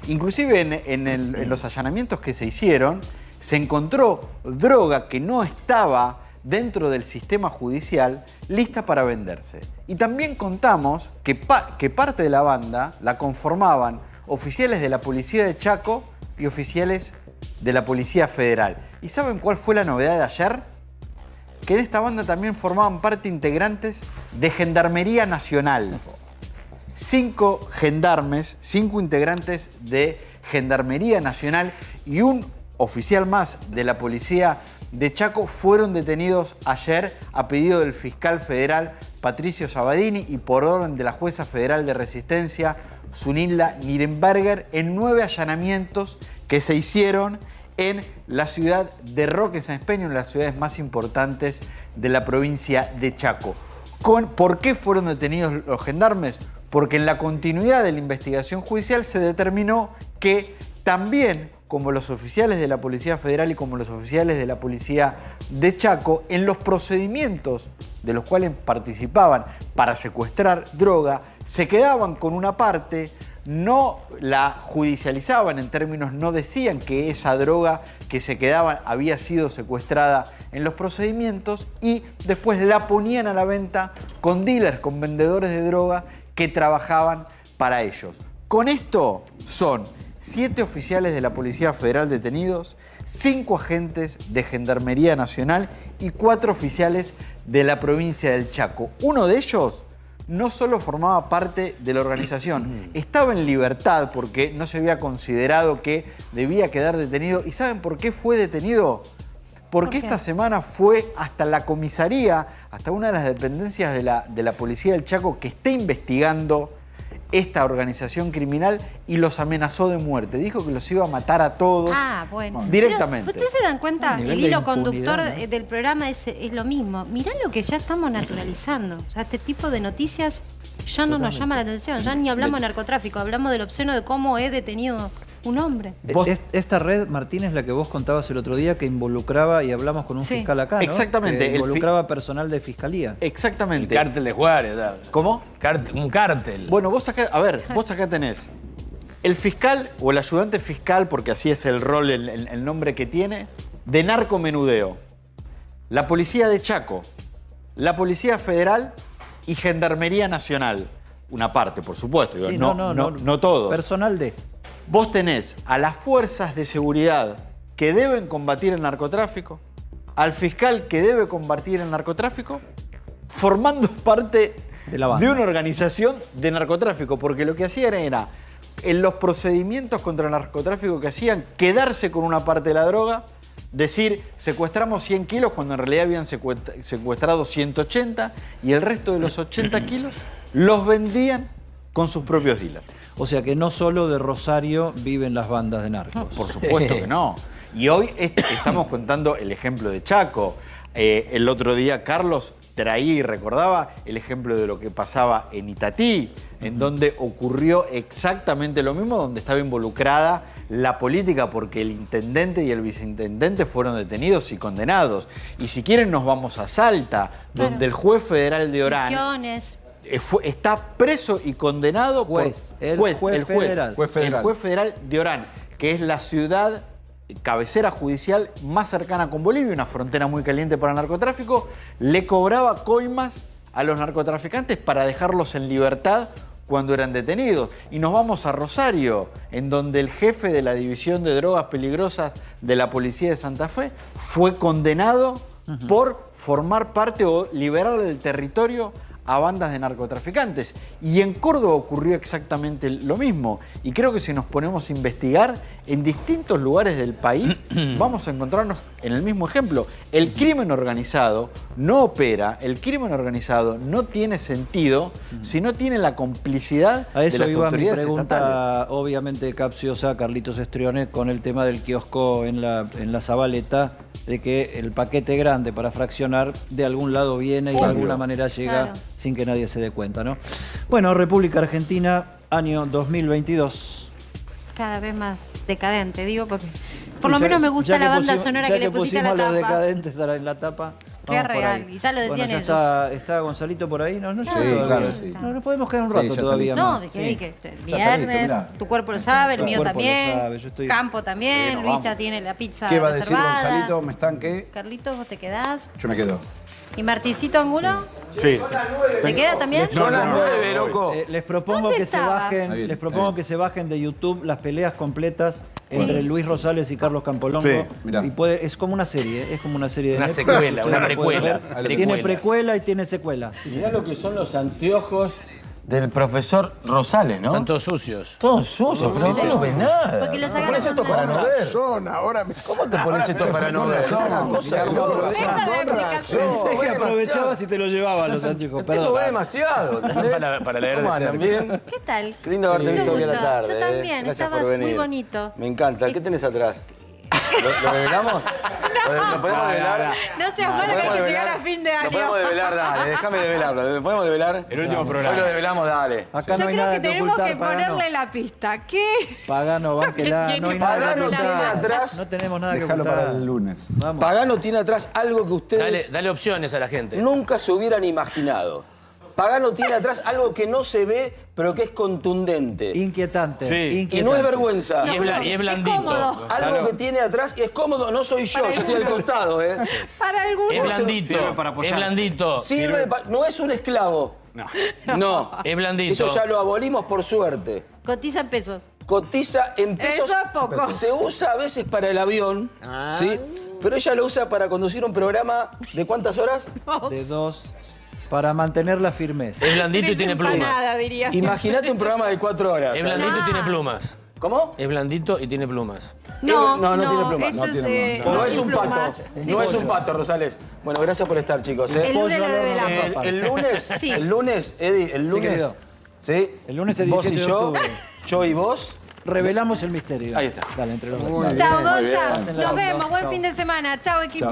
Inclusive en los allanamientos que se hicieron, se encontró droga que no estaba dentro del sistema judicial lista para venderse. Y también contamos que parte de la banda la conformaban oficiales de la policía de Chaco y oficiales de la Policía Federal. ¿Y saben cuál fue la novedad de ayer? Que en esta banda también formaban parte integrantes de Gendarmería Nacional. 5 gendarmes, 5 integrantes de Gendarmería Nacional y un oficial más de la Policía de Chaco fueron detenidos ayer a pedido del fiscal federal Patricio Sabadini y por orden de la jueza federal de Resistencia, Zunilda Nirenberger, en 9 allanamientos que se hicieron en la ciudad de Roque Sáenz Peña, una de las ciudades más importantes de la provincia de Chaco. ¿Por qué fueron detenidos los gendarmes? Porque en la continuidad de la investigación judicial se determinó que también, como los oficiales de la Policía Federal y como los oficiales de la Policía de Chaco, en los procedimientos de los cuales participaban para secuestrar droga, se quedaban con una parte, no la judicializaban, en términos no decían que esa droga que se quedaban había sido secuestrada en los procedimientos y después la ponían a la venta con dealers, con vendedores de droga que trabajaban para ellos. Con esto son 7 oficiales de la Policía Federal detenidos, 5 agentes de Gendarmería Nacional y 4 oficiales de la provincia del Chaco. Uno de ellos no solo formaba parte de la organización, estaba en libertad porque no se había considerado que debía quedar detenido. ¿Y saben por qué fue detenido? Porque esta semana fue hasta la comisaría, hasta una de las dependencias de la Policía del Chaco que está investigando esta organización criminal y los amenazó de muerte. Dijo que los iba a matar a todos directamente. Pero, ¿ustedes se dan cuenta? El hilo conductor, ¿no?, del programa es lo mismo. Mirá lo que ya estamos naturalizando. O sea, este tipo de noticias ya no nos llama la atención. Ya ni hablamos de narcotráfico, hablamos del obsceno de cómo he detenido un hombre. Esta red, Martín, es la que vos contabas el otro día que involucraba, y hablamos con un fiscal acá, ¿no? Exactamente. Que involucraba personal de fiscalía. Exactamente. El cártel de Juárez. ¿Cómo? Un cártel. Bueno, vos acá tenés el fiscal o el ayudante fiscal, porque así es el rol, el nombre que tiene, de narcomenudeo, la Policía de Chaco, la Policía Federal y Gendarmería Nacional. Una parte, por supuesto, Sí, no todos. Personal de... Vos tenés a las fuerzas de seguridad que deben combatir el narcotráfico, al fiscal que debe combatir el narcotráfico, formando parte de una organización de narcotráfico, porque lo que hacían era, en los procedimientos contra el narcotráfico que hacían, quedarse con una parte de la droga, decir, secuestramos 100 kilos cuando en realidad habían secuestrado 180 y el resto de los 80 kilos los vendían con sus propios dealers. O sea que no solo de Rosario viven las bandas de narcos. Por supuesto que no. Y hoy estamos contando el ejemplo de Chaco. El otro día Carlos traía y recordaba el ejemplo de lo que pasaba en Itatí, en donde ocurrió exactamente lo mismo, donde estaba involucrada la política, porque el intendente y el viceintendente fueron detenidos y condenados. Y si quieren nos vamos a Salta, donde el juez federal de Orán... Misiones. Está preso y condenado el juez federal de Orán, que es la ciudad cabecera judicial más cercana con Bolivia, una frontera muy caliente para el narcotráfico. Le cobraba coimas a los narcotraficantes para dejarlos en libertad cuando eran detenidos. Y nos vamos a Rosario, en donde el jefe de la División de Drogas Peligrosas de la Policía de Santa Fe fue condenado por formar parte o liberar el territorio a bandas de narcotraficantes. Y en Córdoba ocurrió exactamente lo mismo. Y creo que si nos ponemos a investigar en distintos lugares del país, vamos a encontrarnos en el mismo ejemplo. El crimen organizado no opera, el crimen organizado no tiene sentido si no tiene la complicidad a eso de las iba autoridades mi pregunta, estatales. obviamente capciosa, Carlitos Estrione, con el tema del kiosco en la Zabaleta, de que el paquete grande para fraccionar de algún lado viene y de alguna manera llega sin que nadie se dé cuenta, ¿no? Bueno, República Argentina, año 2022. Cada vez más decadente, digo, porque por lo menos me gusta la banda sonora que le pusiste a la pusimos tapa. los decadentes ahora en la tapa. Qué real, y ya lo decían ellos. ¿Está Gonzalito por ahí? No, Sí, claro, sí. No podemos quedar un rato todavía no, más. viernes, tu cuerpo lo sabe, el mío también, sabe, Campo también, Luis ya tiene la pizza ¿Qué va a decir reservada. Gonzalito? ¿Me están qué? Carlitos, ¿vos te quedás? Yo me quedo. ¿Y Marticito Angulo? Sí. ¿Se queda también? Son las 9, loco. Les propongo que se bajen, de YouTube las peleas completas entre Luis Rosales y Carlos Campolongo. Sí, mirá. Y es como una serie, de Una Netflix. secuela, una Ustedes pueden precuela. ver. Tiene precuela y tiene secuela. Mirá lo que son los anteojos del profesor Rosales, ¿no? Están todos sucios. Todos sucios, pero no ves nada. Porque los ¿Te pones agarran esto con para la- no ver? ¿Cómo te pones esto para no ver? Es una cosa de loco. Esa es la explicación. Pensé que aprovechabas y te lo llevabas los anteojos. El tipo ve demasiado, ¿entendés? Para leer ¿Cómo de andan? cerca. ¿Bien? ¿Qué tal? Qué lindo haberte Mucho visto hoy a la gusto. tarde. Yo también, Gracias estabas por venir. muy bonito. Me encanta. ¿Qué tenés atrás? ¿Lo develamos? ¿Lo podemos develar? No seas malo que hay que llegar a fin de año. Lo podemos develar, dale, déjame develarlo. ¿Lo podemos develar? El último programa. Hoy lo develamos, dale. Acá Yo no hay creo nada que que tenemos ocultar, que Pagano. ponerle la pista. ¿Qué? Pagano, bánquela, tiene no hay nada que Pagano ocultar. tiene atrás- No tenemos nada que Déjalo ocultar. para el lunes. Vamos. Pagano tiene atrás algo que ustedes Dale opciones a la gente. nunca se hubieran imaginado. Pagano tiene atrás algo que no se ve, pero que es contundente. Inquietante. Sí. Inquietante. Y no es vergüenza. Y es blandito. cómodo. Algo que tiene atrás y es cómodo, no soy yo estoy al costado, ¿eh? Para algunos. Es blandito. Sirve para Es apoyarse. blandito. No es un esclavo. No. Es blandito. Eso ya lo abolimos por suerte. Cotiza en pesos. Cotiza en pesos. Eso es poco. Se usa a veces para el avión, ¿sí? Pero ella lo usa para conducir un programa ¿de cuántas horas? De 2 para mantener la firmeza. Es blandito y tiene plumas. Nada, diría. Imagínate un programa de 4 horas. Es blandito y tiene plumas. ¿Cómo? Es blandito y tiene plumas. No, No tiene plumas. esto No, es, No es sin un pato. plumas. No es un pato, Rosales. Bueno, gracias por estar, chicos. El lunes Pollo lo al horno revelamos. con El lunes, Sí. el lunes, Eddie, el lunes. querido. ¿Sí? El lunes es Vos y 17 de yo, octubre. yo y vos. Revelamos el misterio. Ahí está. Dale, entre los dos. Chao, Muy bien. Gonza. Nos vemos. Buen fin de semana. Chao, equipo.